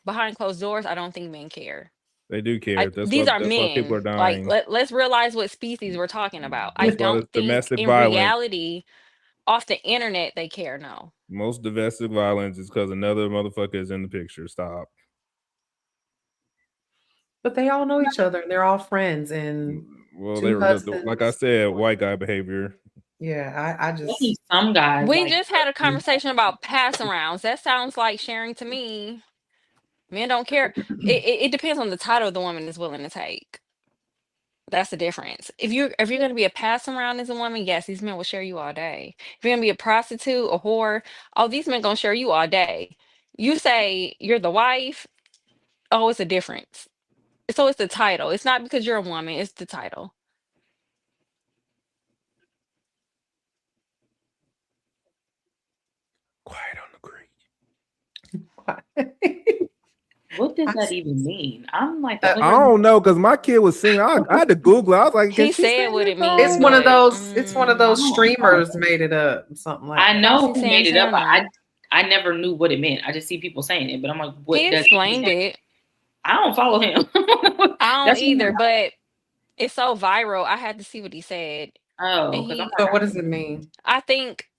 behind closed doors, I don't think men care.
They do care.
These are men.
People are dying.
Like, let's realize what species we're talking about. I don't think in
violence.
reality, off the internet, they care. No.
Most domestic violence is because another motherfucker is in the picture. Stop.
But they all know each other and they're all friends. And
like I said, white guy behavior.
Yeah, I just
some guys.
We just had a conversation about passing rounds. That sounds like sharing to me. Men don't care. It depends on the title the woman is willing to take. That's the difference. If you're going to be a passing around as a woman, yes, these men will share you all day. If you're going to be a prostitute, a whore, these men going to share you all day. You say you're the wife, it's a difference. So it's the title. It's not because you're a woman. It's the title.
Quiet on the
Creek. What does that even mean? I'm like,
I don't know, because my kid was singing. I had to Google it. I was like,
he said what it means.
It's one of those. It's one of those streamers made it up. Something like
I know who made it up. I never knew what it meant. I just see people saying it, but I'm like, what?
He explained it.
I don't follow him.
I don't either, but it's so viral. I had to see what he said.
So what does it mean?
I think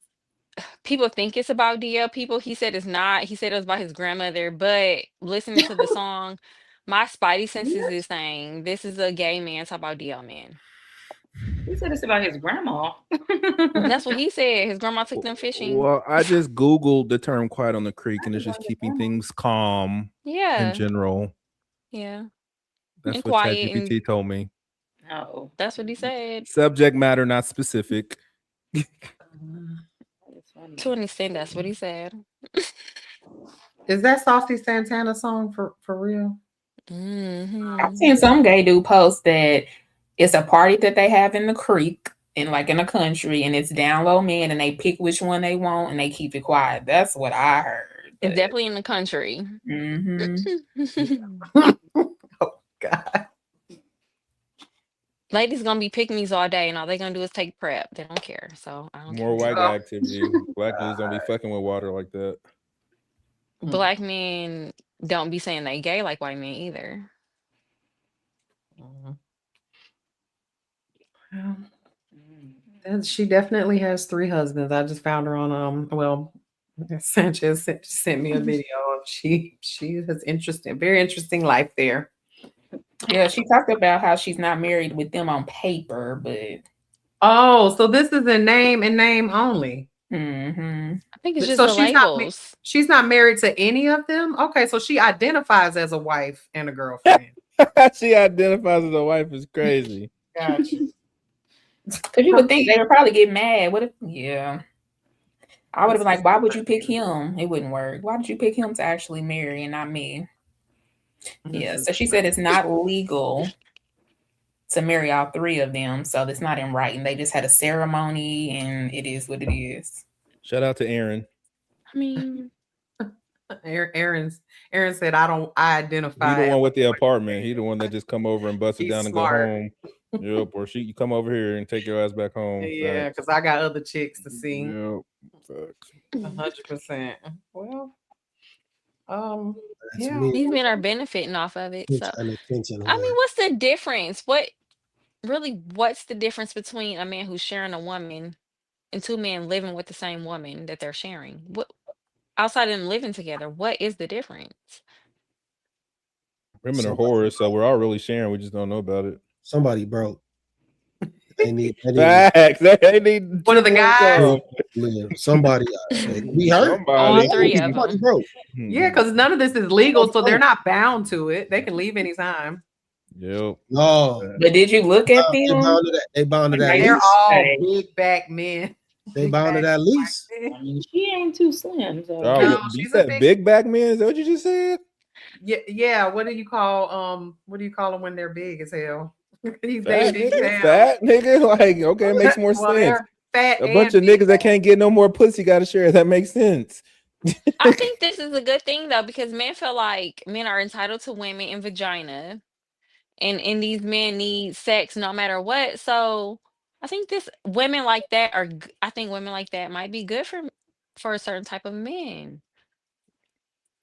people think it's about DL people. He said it's not. He said it was about his grandmother, but listening to the song, my spidey senses is saying this is a gay man talking about DL man.
He said it's about his grandma.
That's what he said. His grandma took them fishing.
Well, I just Googled the term quiet on the creek, and it's just keeping things calm.
Yeah.
In general.
Yeah.
That's
And
what
quiet
ChatGPT told me.
No,
That's what he said.
Subject matter, not specific.
To an extent, that's what he said.
Is that Saucy Santana song for real?
I've seen some gay dude post that it's a party that they have in the creek in the country, and it's down low men, and they pick which one they want and they keep it quiet. That's what I heard.
It's definitely in the country.
Oh God.
Ladies gonna be picking these all day, and all they gonna do is take prep. They don't care. So I don't
More
care.
white guy activity. Black dudes don't be fucking with water like that.
Black men don't be saying they gay like white men either.
And she definitely has 3 husbands. I just found her on Sanchez sent me a video of she has very interesting life there.
Yeah, she talked about how she's not married with them on paper, but
so this is a name and name only.
I think it's just
So
the labels.
She's not married to any of them. Okay, so she identifies as a wife and a girlfriend.
She identifies as a wife is crazy.
Gotcha.
Because you would think they would probably get mad. What if? Yeah, I would have been like, why would you pick him? It wouldn't work. Why did you pick him to actually marry and not me? Yeah, so she said it's not legal to marry all 3 of them, so it's not in writing. They just had a ceremony, and it is what it is.
Shout out to Aaron.
I mean,
Aaron said, I identify.
He the one with the apartment. He the one that just come over and bust it down and
smart.
go home. Yep. Or you come over here and take your ass back home.
Yeah, because I got other chicks to see.
Yep.
100%. Well, yeah.
These men are benefiting off of it. So, I mean, what's the difference? What's the difference between a man who's sharing a woman and 2 men living with the same woman that they're sharing? What outside of them living together, what is the difference?
Women are whores, so we're all really sharing. We just don't know about it.
Somebody broke. They need
facts. They need
one of the guys.
Somebody we heard
all 3 of them.
Broke.
Yeah, because none of this is legal, so they're not bound to it. They can leave anytime.
Yep.
No.
But did you look at them?
They bound to that
They're
lease.
all big back men.
They bound to that lease.
I mean, she ain't too slim. So.
No, you said big back men? Is that what you just said?
Yeah. What do you call them when they're big as hell? He's
fat nigga. Like, okay, it makes more sense.
Fat
a bunch of niggas that can't get no more pussy got to share. That makes sense.
I think this is a good thing though, because men feel like men are entitled to women and vagina, and these men need sex no matter what. So I think women like that might be good for a certain type of men.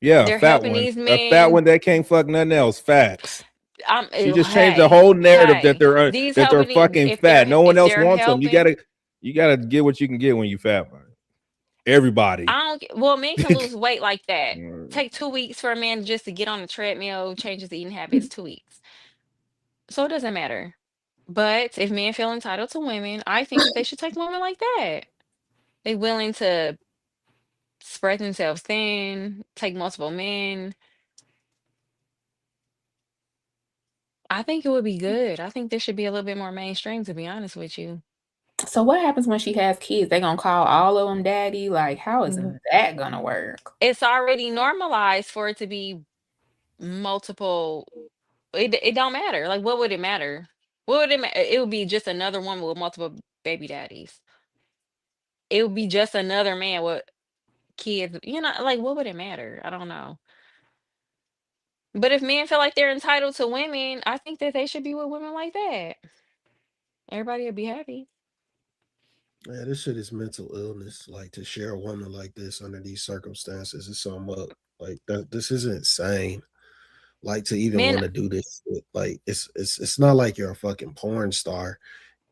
Yeah,
they're
fat
helping
one.
these men.
A fat one that can't fuck nothing else. Facts. She just changed the
Hey,
whole narrative that they're
these
that they're
helping-
fucking
if
fat.
they're-
No one
if
else
they're
wants them.
helping-
You gotta get what you can get when you fat, man. Everybody.
Men can lose weight like that. Take 2 weeks for a man just to get on the treadmill, change his eating habits. 2 weeks. So it doesn't matter. But if men feel entitled to women, I think that they should take women like that. They willing to spread themselves thin, take multiple men. I think it would be good. I think this should be a little bit more mainstream, to be honest with you.
So what happens when she has kids? They gonna call all of them daddy? Like, how is that gonna work?
It's already normalized for it to be multiple. It don't matter. Like, what would it matter? What would it matter? It would be just another woman with multiple baby daddies. It would be just another man with kids. Like, what would it matter? I don't know. But if men feel like they're entitled to women, I think that they should be with women like that. Everybody would be happy.
Yeah, this shit is mental illness. Like, to share a woman like this under these circumstances is something up. Like, this is insane. Like, to even want to do this shit. Like, it's not like you're a fucking porn star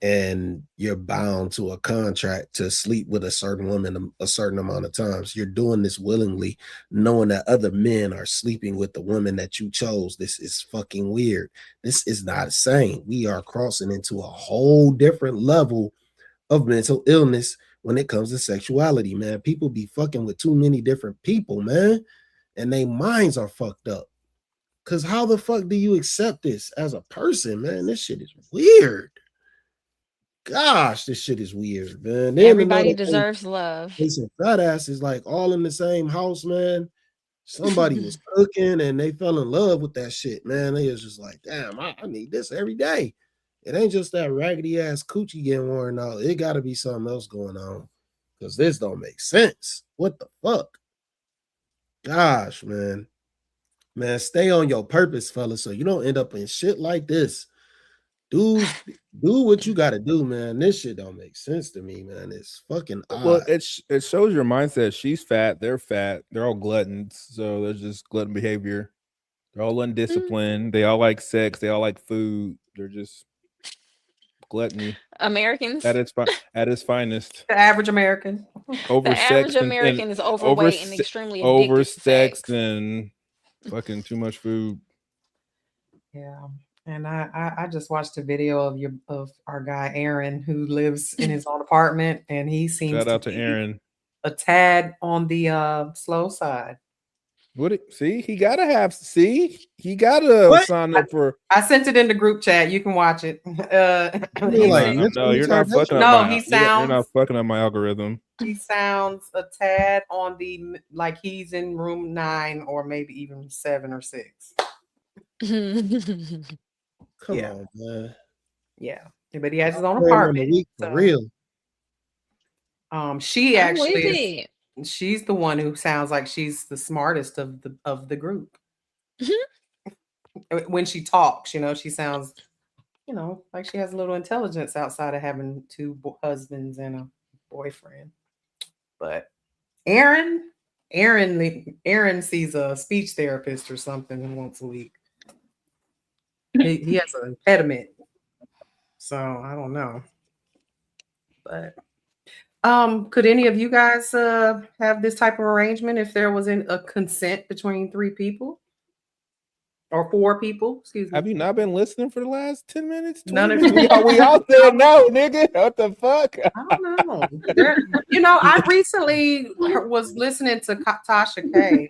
and you're bound to a contract to sleep with a certain woman a certain amount of times. You're doing this willingly, knowing that other men are sleeping with the woman that you chose. This is fucking weird. This is not sane. We are crossing into a whole different level of mental illness when it comes to sexuality, man. People be fucking with too many different people, man, and their minds are fucked up. Because how the fuck do you accept this as a person, man? This shit is weird. Gosh, this shit is weird, man. Then
Everybody deserves love.
They some fat asses like all in the same house, man. Somebody was cooking and they fell in love with that shit, man. They was just like, damn, I need this every day. It ain't just that raggedy ass coochie getting worn out. It got to be something else going on because this don't make sense. What the fuck? Gosh, man. Man, stay on your purpose, fella, so you don't end up in shit like this. Do what you got to do, man. This shit don't make sense to me, man. It's fucking odd.
Well, it shows your mindset. She's fat. They're all gluttons. So there's just glutton behavior. They're all undisciplined. They all like sex. They all like food. They're just gluttony.
Americans
at its finest.
The average American.
The average American is overweight and extremely oversexed
and fucking too much food.
Yeah. And I just watched a video of our guy Aaron, who lives in his own apartment, and he seems
shout out to Aaron.
A tad on the slow side.
He gotta sign up for.
I sent it in the group chat. You can watch it.
No, you're not fucking up. You're not fucking up my algorithm.
He sounds a tad on the like he's in room 9 or maybe even 7 or 6.
Come on, man.
Yeah, but he has his own apartment.
For real.
She actually she's the one who sounds like she's the smartest of the group. When she talks, she sounds, like she has a little intelligence outside of having 2 husbands and a boyfriend. But Aaron sees a speech therapist or something once a week. He has an impediment, so I don't know. But could any of you guys have this type of arrangement if there was a consent between 3 people or 4 people? Excuse me.
Have you not been listening for the last 10 minutes?
None of
you. We all said no, nigga. What the fuck?
I don't know. I recently was listening to Tasha K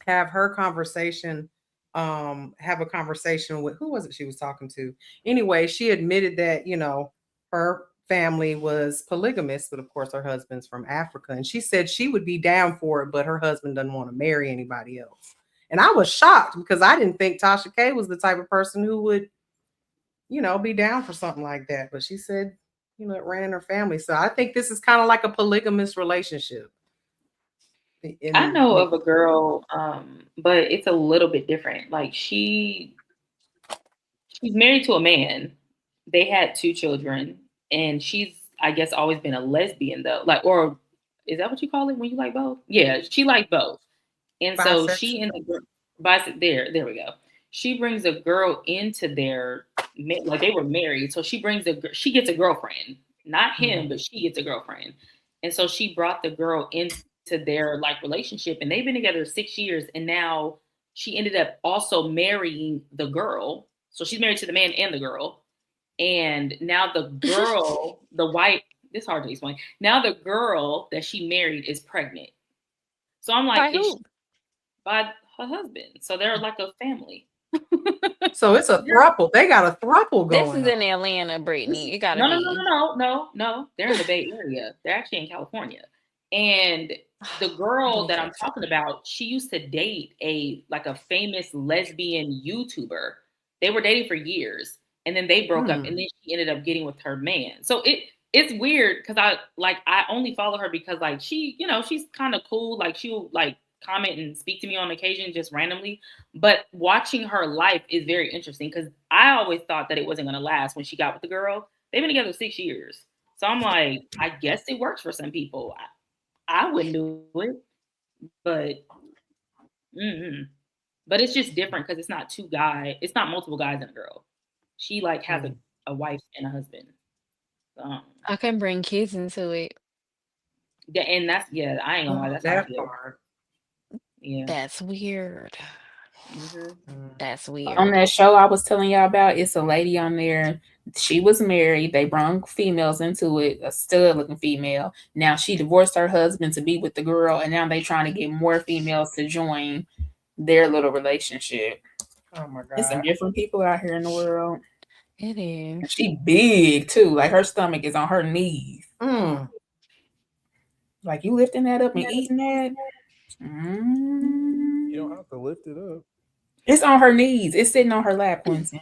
have a conversation with, who was it she was talking to? Anyway, she admitted that, her family was polygamous, but of course her husband's from Africa. And she said she would be down for it, but her husband doesn't want to marry anybody else. And I was shocked because I didn't think Tasha K was the type of person who would, be down for something like that. But she said, it ran in her family. So I think this is kind of like a polygamous relationship.
I know of a girl, but it's a little bit different. Like she's married to a man. They had 2 children, and she's, I guess, always been a lesbian though. Like, or is that what you call it when you like both? Yeah, she liked both. And so she in the there we go. She brings a girl into their, like they were married. So she gets a girlfriend, not him, but she gets a girlfriend. And so she brought the girl into their relationship, and they've been together 6 years. And now she ended up also marrying the girl. So she's married to the man and the girl. And now the girl, the wife, it's hard to explain. Now the girl that she married is pregnant. So I'm like,
by who?
By her husband. So they're like a family.
So it's a throuple. They got a throuple going.
This is in Atlanta, Brittany. It gotta
be. No. They're in the Bay Area. They're actually in California. And the girl that I'm talking about, she used to date a famous lesbian YouTuber. They were dating for years, and then they broke up, and then she ended up getting with her man. So it's weird because I only follow her because she, she's kind of cool. Like she'll comment and speak to me on occasion just randomly. But watching her life is very interesting because I always thought that it wasn't going to last when she got with the girl. They've been together 6 years. So I'm like, I guess it works for some people. I wouldn't do it, but it's just different because it's not 2 guys. It's not multiple guys and a girl. She has a wife and a husband.
I can bring kids into it.
Yeah, and that's I ain't gonna lie, that's hard. Yeah,
that's weird. That's weird.
On that show I was telling y'all about, it's a lady on there. She was married. They brought females into it, a stud-looking female. Now she divorced her husband to be with the girl, and now they trying to get more females to join their little relationship.
Oh my God.
There's some different people out here in the world.
It is.
She big too. Like her stomach is on her knees. Like you lifting that up and eating that.
You don't have to lift it up.
It's on her knees. It's sitting on her lap, Quincy.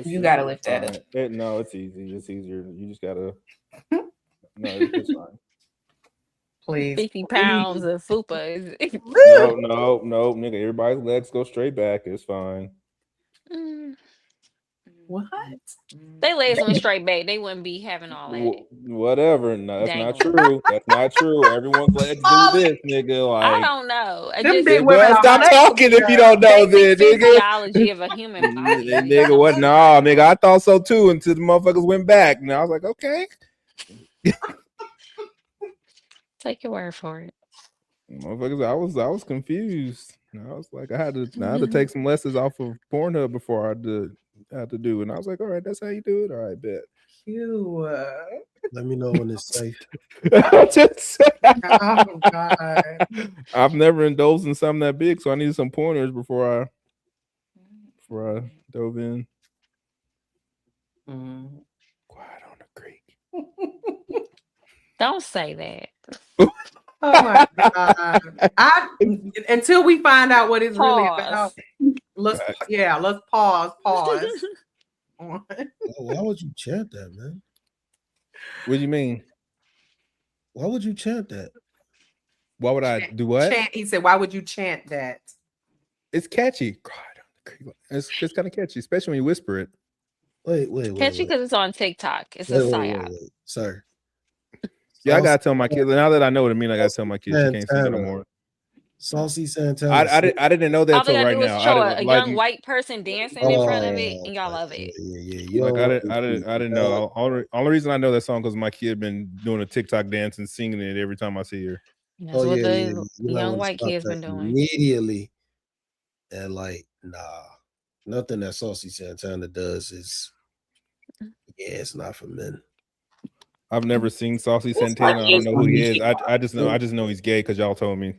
You gotta lift that up.
No, it's easy. It's easier. You just gotta. No, it's fine.
Please.
50 pounds of fupa.
No, nigga. Everybody's legs go straight back. It's fine.
What?
They legs went straight back. They wouldn't be having all that.
Whatever. No, that's not true. That's not true. Everyone's legs do this, nigga. Like,
I don't know.
Stop talking if you don't know this, nigga.
Physiology of a human body.
Nigga, what? No, nigga. I thought so too until the motherfuckers went back. And I was like, okay.
Take your word for it.
Motherfuckers, I was confused. I was like, I had to take some lessons off of Pornhub before I had to do it. And I was like, all right, that's how you do it. All right, bet.
Let me know when it's safe.
Oh God.
I've never indulged in something that big, so I needed some pointers before I dove in.
Quiet on the creek.
Don't say that.
Oh my God. Until we find out what it's really about. Let's pause.
Why would you chant that, man?
What do you mean?
Why would you chant that?
Why would I do what?
He said, why would you chant that?
It's catchy. It's kind of catchy, especially when you whisper it.
Wait.
Catchy because it's on TikTok. It's a psyop.
Sir.
Yeah, I gotta tell my kids. Now that I know what I mean, I gotta tell my kids you can't sing it no more.
Saucy Santana.
I didn't know that till right now.
Show a young white person dancing in front of it, and y'all love it.
Yeah.
Like I didn't know. Only reason I know that song because my kid been doing a TikTok dance and singing it every time I see her.
That's what the young white kids been doing
immediately. And nothing that Saucy Santana does is it's not for men.
I've never seen Saucy Santana. I don't know who he is. I just know he's gay because y'all told me.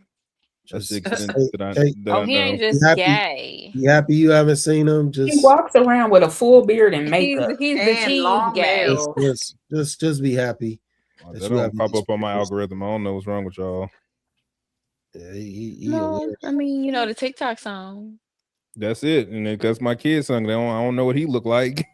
That's the extent that I
he ain't just gay.
You happy you haven't seen him?
He walks around with a full beard and makeup.
He's gay.
Just be happy.
That don't pop up on my algorithm. I don't know what's wrong with y'all.
Yeah,
I mean, the TikTok song.
That's it, and that's my kid's song. I don't know what he look like.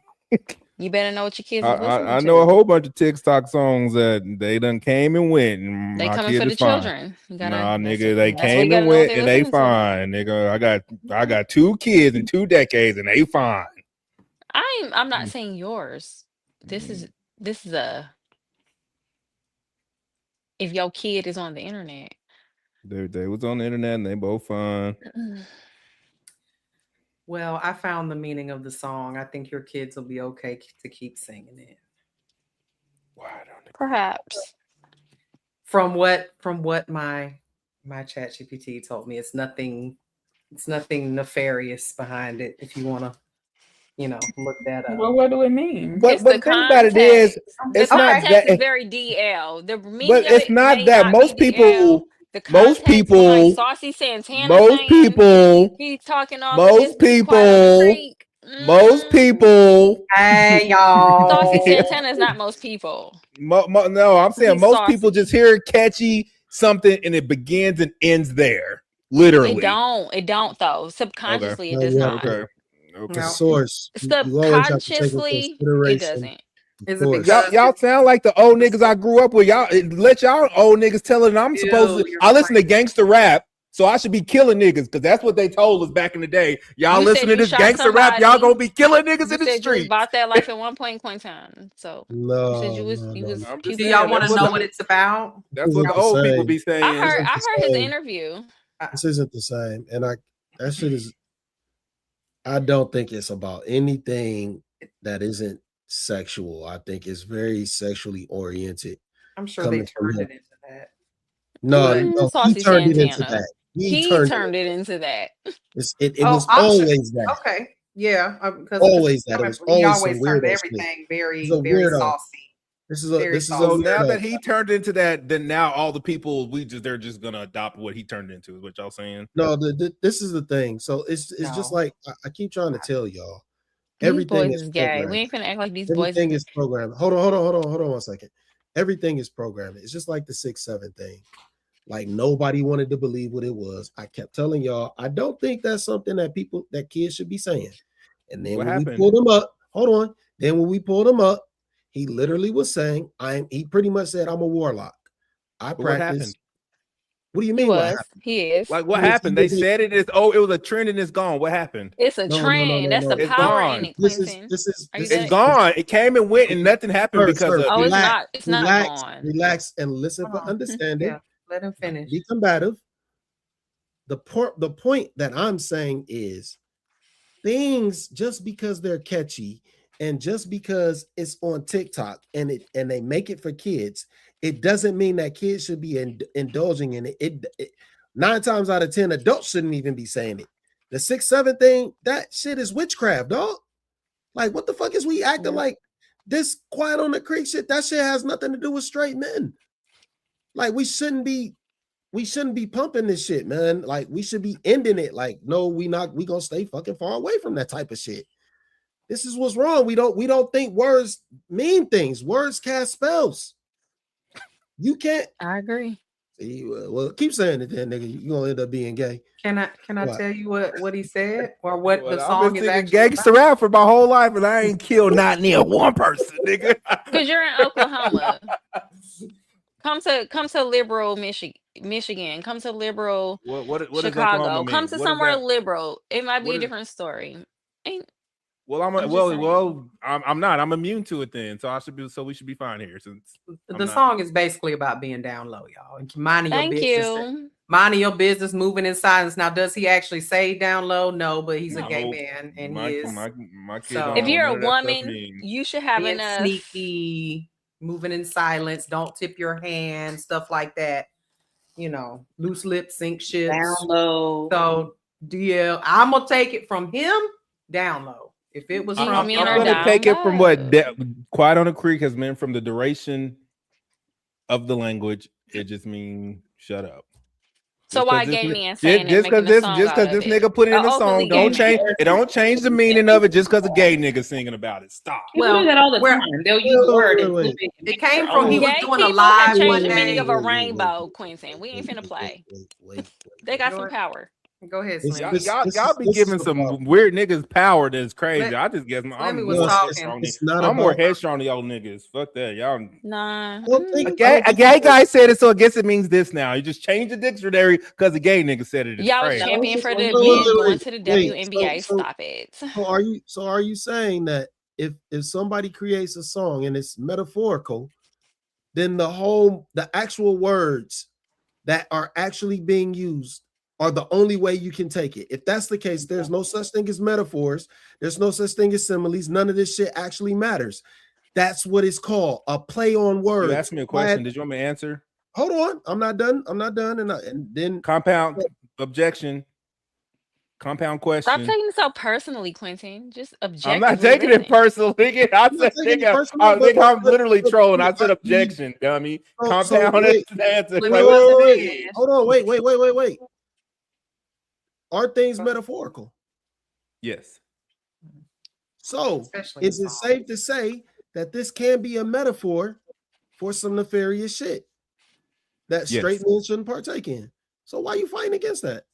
You better know what your kids are listening to.
I know a whole bunch of TikTok songs that they done came and went. And
they
my
coming
kid
for the
is fine.
children.
Nah, nigga, they came and went and they fine. Nigga, I got 2 kids in 2 decades and they fine.
I'm not saying yours. This is a if your kid is on the internet.
They was on the internet and they both fine.
Well, I found the meaning of the song. I think your kids will be okay to keep singing it.
Perhaps.
From what my ChatGPT told me, it's nothing nefarious behind it. If you want to, look that up.
Well, what do it mean?
But the thing about it is, it's not that.
It's very DL. The meaning
but it's not that most people.
Most people, like Saucy Santana. Most
people,
he's talking off.
Most people.
Hey y'all,
Saucy Santana is not most people.
No, I'm saying most people just hear catchy something and it begins and ends there. Literally,
it don't though. Subconsciously, it does not.
Okay.
The source.
Subconsciously, it doesn't.
Is it because
y'all sound like the old niggas I grew up with? Y'all let y'all old niggas tell it. I'm supposed to. I listen to gangster rap, so I should be killing niggas because that's what they told us back in the day. Y'all listen to this gangster rap, y'all gonna be killing niggas in the street.
You bought that life at one point in time. So
no,
you said you was.
Do y'all want to know what it's about?
That's what the old people be saying.
I heard his interview.
This isn't the same, and that shit is. I don't think it's about anything that isn't sexual. I think it's very sexually oriented.
I'm sure they turned it into that.
No, he turned it into that.
He turned it into that.
It was always that.
Okay, yeah, because
always that. It was
he
always
turned everything very, very saucy.
So now that he turned into that, then now all the people they're just gonna adopt what he turned into. Is what y'all saying?
No, this is the thing. So it's just like I keep trying to tell y'all.
These
Everything
boys is gay.
programmed.
We ain't finna act like these
Everything
boys
is programmed. Hold on 1 second. Everything is programmed. It's just like the 6'7" thing. Like nobody wanted to believe what it was. I kept telling y'all, I don't think that's something that kids should be saying. And then when we pulled him up, Then when we pulled him up, he literally was saying, he pretty much said, I'm a warlock. I practice. What do you mean?
He is.
Like what happened? They said it is. Oh, it was a trend and it's gone. What happened?
It's a trend. That's the power in it, Quentin.
It's gone. It came and went, and nothing happened because of.
Oh, it's not gone.
Relax and listen for understanding.
Yeah, let him finish.
Be combative. The point that I'm saying is, things just because they're catchy and just because it's on TikTok and they make it for kids, it doesn't mean that kids should be indulging in it. It 9 times out of 10, adults shouldn't even be saying it. The 6'7" thing, that shit is witchcraft, dog. Like, what the fuck is we acting like this Quiet on the Creek shit? That shit has nothing to do with straight men. Like, we shouldn't be pumping this shit, man. Like, we should be ending it. Like, no, we gonna stay fucking far away from that type of shit. This is what's wrong. We don't think words mean things. Words cast spells. You can't.
I agree.
See, well, keep saying it then, nigga. You're gonna end up being gay.
Can I tell you what he said or what the song
I've been
is
singing
actually
gangster rap for my whole life, and I ain't killed not near one person, nigga.
Because you're in Oklahoma. Come to liberal Michigan. Come to liberal Chicago. Come to somewhere liberal. It might be a different story.
I'm not. I'm immune to it then, so we should be fine here. Since
the song is basically about being down low, y'all, and minding your business.
You.
Minding your business, moving in silence. Now, does he actually say down low? No, but he's a gay man, and he is.
So
if you're a woman, you should have enough.
Sneaky, moving in silence. Don't tip your hand, stuff like that. You know, loose lips sink ships.
Down low.
So, I'm gonna take it from him down low. If it was
I'm gonna take it from what Quiet on the Creek has meant from the duration of the language. It just means shut up.
So why gay man saying
just because this nigga put it in the song don't change the meaning of it just because a gay nigga singing about it. Stop.
Well, do that all the time. They'll use the word.
It came from he was doing a live
change the meaning of a rainbow, Quentin. We ain't finna play. They got some power.
Go ahead, Slim.
Y'all be giving some weird niggas power that's crazy. I just guess I'm more headstrong to y'all niggas. Fuck that, y'all.
Nah.
A gay guy said it, so I guess it means this now. You just change the dictionary because a gay nigga said it.
Y'all was champion for the men going to the WNBA. Stop it.
So are you saying that if somebody creates a song and it's metaphorical, then the actual words that are actually being used are the only way you can take it? If that's the case, there's no such thing as metaphors. There's no such thing as similes. None of this shit actually matters. That's what it's called, a play on words.
You asked me a question. Did you want me to answer?
Hold on. I'm not done. And then
compound objection. Compound question.
Stop taking it so personally, Quentin. Just objectively.
I'm not taking it personally. I'm literally trolling. I said objection, dummy. Compound answer.
Hold on. Wait. Are things metaphorical?
Yes.
So, is it safe to say that this can be a metaphor for some nefarious shit that straight men shouldn't partake in? So, why are you fighting against that?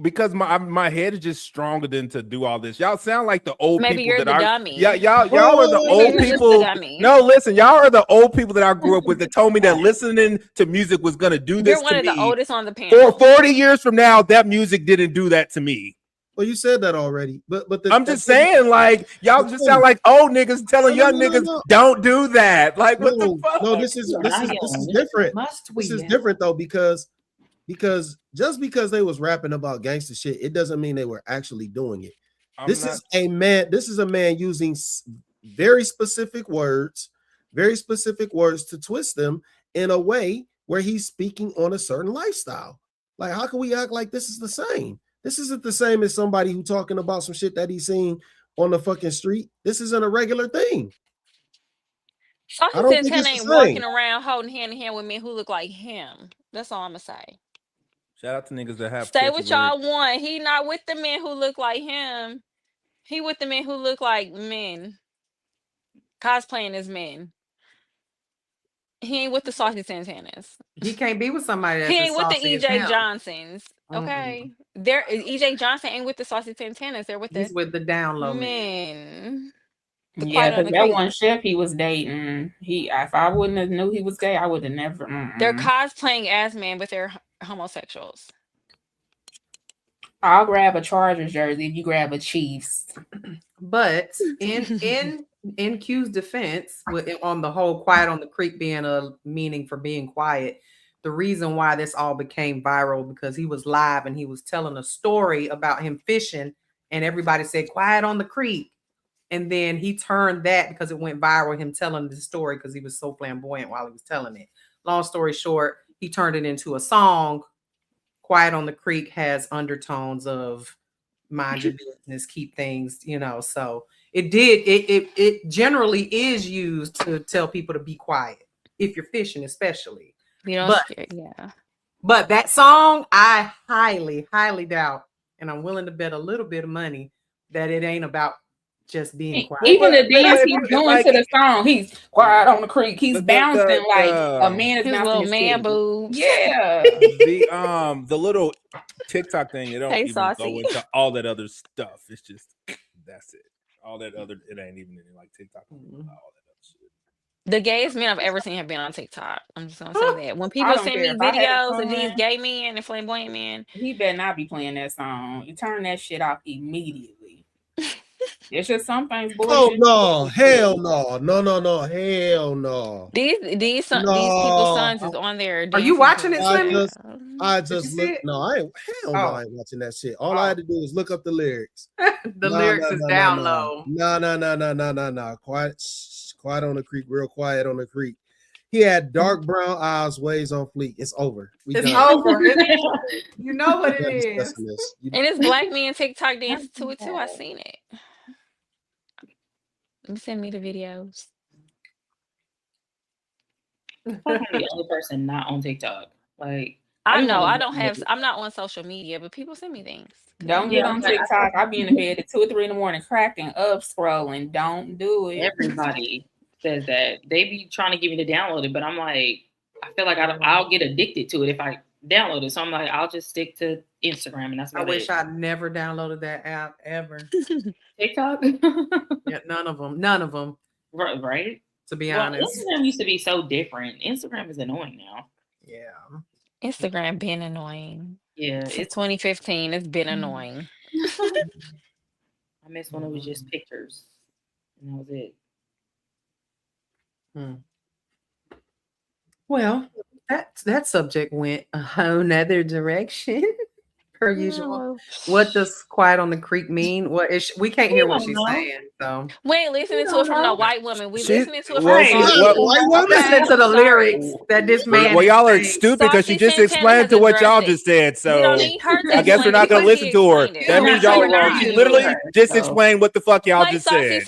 Because my head is just stronger than to do all this. Y'all sound like the old
Maybe
people
you're
that
the dummy.
Yeah, y'all are the old people. No, listen, y'all are the old people that I grew up with that told me that listening to music was gonna do this.
You're one
to
of
me.
The oldest on the panel.
For 40 years from now, that music didn't do that to me.
Well, you said that already, but
I'm just saying, like, y'all just sound like old niggas telling young niggas don't do that. Like, what the fuck?
No, this is different. This is different though, because just because they was rapping about gangster shit, it doesn't mean they were actually doing it. This is a man using very specific words to twist them in a way where he's speaking on a certain lifestyle. Like, how can we act like this is the same? This isn't the same as somebody who talking about some shit that he's seen on the fucking street. This isn't a regular thing. I don't think
Santana
it's
ain't
the same.
walking around holding hand in hand with men who look like him. That's all I'm gonna say.
Shout out to niggas that have
Say
catchy
what y'all
lyrics.
want. He not with the men who look like him. He with the men who look like men, cosplaying as men. He ain't with the Saucy Santanas.
He can't be with somebody
He
that's as
ain't with the
saucy as
EJ
him.
Johnsons. Okay, there EJ Johnson ain't with the Saucy Santanas. They're with
He's
the
with the down low man.
men. The
Yeah,
Quiet on
because
the
that
Creek.
one chef he was dating, if I wouldn't have knew he was gay, I would have never.
They're cosplaying as men, but they're homosexuals.
I'll grab a Chargers jersey if you grab a Chiefs.
But in Q's defense, on the whole quiet on the creek being a meaning for being quiet, the reason why this all became viral because he was live and he was telling a story about him fishing, and everybody said quiet on the creek. And then he turned that because it went viral, him telling the story because he was so flamboyant while he was telling it. Long story short, he turned it into a song. Quiet on the Creek has undertones of mind your business, keep things, so it generally is used to tell people to be quiet if you're fishing, especially. But that song, I highly, highly doubt, and I'm willing to bet a little bit of money that it ain't about just being quiet.
Even the dance he's doing to the song, he's quiet on the creek. He's bouncing like a man is
his
bouncing
little
his
man
titty.
boobs.
Yeah.
The little TikTok thing, they don't
Hey,
even
Saucy.
go into all that other stuff. It's just that's it. All that other, it ain't even in like TikTok. All that other shit.
The gayest men I've ever seen have been on TikTok. I'm just gonna say that. When people
don't
send
care
me
if I have
videos of
fun.
these gay men and flamboyant men,
He better not be playing that song. You turn that shit off immediately. It's just some things bullshit.
Oh no, hell no, hell no.
These people's sons is on there.
Are you watching it, Slimmy?
I just look. No, I ain't. Hell no, I ain't watching that shit. All I had to do was look up the lyrics.
The lyrics is down low.
No. Quiet on the creek, real quiet on the creek. He had dark brown eyes, waves on fleek. It's over.
It's over. You know what it is.
And it's black men TikTok dance to it too. I seen it. Send me the videos.
I'm the only person not on TikTok. Like
I know I'm not on social media, but people send me things.
Don't get on TikTok. I'll be in the bed at 2 or 3 in the morning, cracking up, scrolling. Don't do it.
Everybody says that. They be trying to get me to download it, but I'm like, I feel like I'll get addicted to it if I download it. So I'm like, I'll just stick to Instagram, and that's about
I wish I'd never downloaded that app ever.
TikTok?
Yeah, none of them.
Right?
To be honest.
Instagram used to be so different. Instagram is annoying now.
Yeah.
Instagram been annoying.
Yeah.
Since 2015, it's been annoying.
I miss when it was just pictures. And that was it.
Well, that subject went a whole nother direction. Per usual. What does quiet on the creek mean? We can't hear what she's saying. So
we ain't listening to it from no white woman. We listening to it from
white woman.
Listening to the lyrics that this man.
Well, y'all are stupid because she just explained to what y'all just said. So I guess we're not gonna listen to her. That means y'all are wrong. She literally just explained what the fuck y'all just said.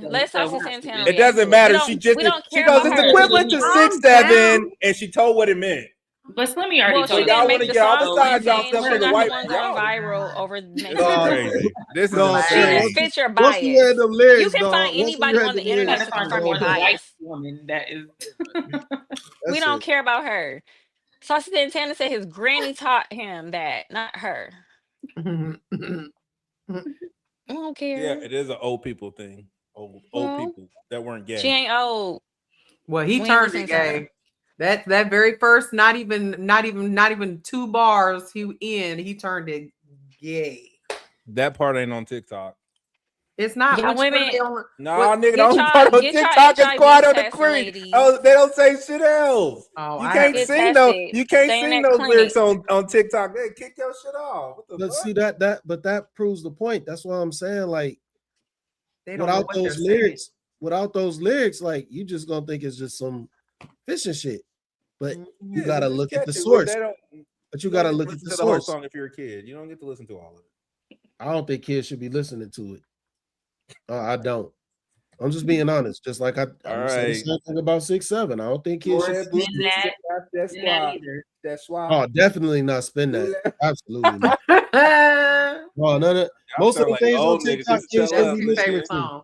Let's Saucy Santana.
It doesn't matter. She goes, it's equivalent to 6'7", and she told what it meant.
But Slimmy already told
y'all want to get all the sides
y'all
off for the white
one going viral over next
crazy. This is
just fit your bias. You can find anybody on the internet to confirm your bias.
Woman, that is.
We don't care about her. Saucy Santana said his granny taught him that, not her. I don't care.
Yeah, it is an old people thing. Old people that weren't gay.
She ain't old.
Well, he turned it gay. That very first, not even 2 bars he turned it gay.
That part ain't on TikTok.
It's not.
Yeah, women.
No, nigga, the only part on TikTok is quiet on the creek. Oh, they don't say shit else.
Oh,
you can't sing those. You can't sing those lyrics on TikTok. They kick your shit off. What the
fuck? See but that proves the point. That's what I'm saying. Like, without those lyrics, like you just gonna think it's just some fishing shit. But you gotta look at the source. But you gotta look at the source.
Song if you're a kid, you don't get to listen to all of it.
I don't think kids should be listening to it. I don't. I'm just being honest. Just like I'm saying the same thing about 6'7". I don't think kids should spend
That's why. That's why.
Oh, definitely not spend that. Absolutely not. Well, none of most of the things on TikTok kids should be listening to.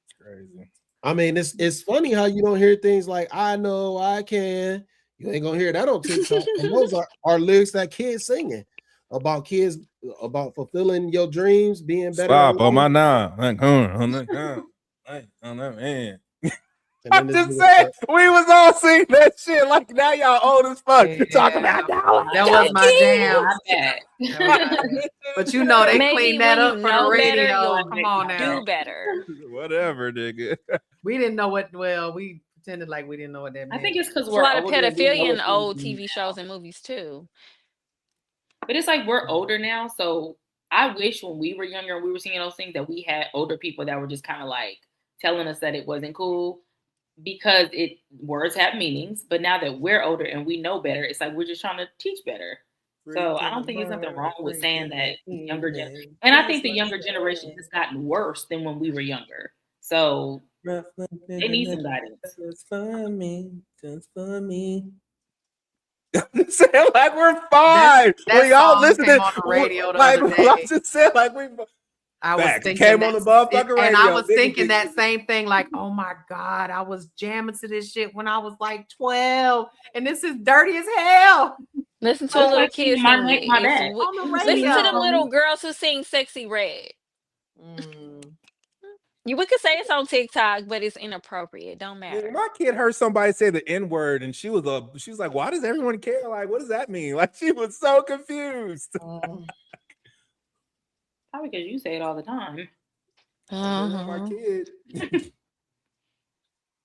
It's crazy.
I mean, it's funny how you don't hear things like "I know I can." You ain't gonna hear that on TikTok. And those are lyrics that kids singing about kids about fulfilling your dreams, being better.
Stop on my now. On that man.
I just said we was all singing that shit. Like now y'all old as fuck. Talking about
that was my jam. But you know they cleaned that up for the radio. Come on now.
Do better.
Whatever, nigga.
We didn't know what. Well, we pretended like we didn't know what that meant.
I think it's because
we're a lot of pedophilia in old TV shows and movies too.
But it's like we're older now, so I wish when we were younger and we were seeing those things that we had older people that were just kind of like telling us that it wasn't cool, because words have meanings. But now that we're older and we know better, it's like we're just trying to teach better. So I don't think there's nothing wrong with saying that younger generation. And I think the younger generation has gotten worse than when we were younger. So they need some guidance.
Just for me. Saying like we're fine. We all listening
on the radio the
like
other day.
I just said like we.
I was thinking
came on the motherfucking radio,
and I was thinking that same thing. Like, oh my god, I was jamming to this shit when I was like 12, and this is dirty as hell.
Listen to little kids.
On the radio.
Listen to them little girls who sing "Sexy Red." We could say it's on TikTok, but it's inappropriate. Don't matter.
Yeah, my kid heard somebody say the N-word, and she was like, "Why does everyone care? Like, what does that mean?" Like, she was so confused.
Probably because you say it all the time.
My kid.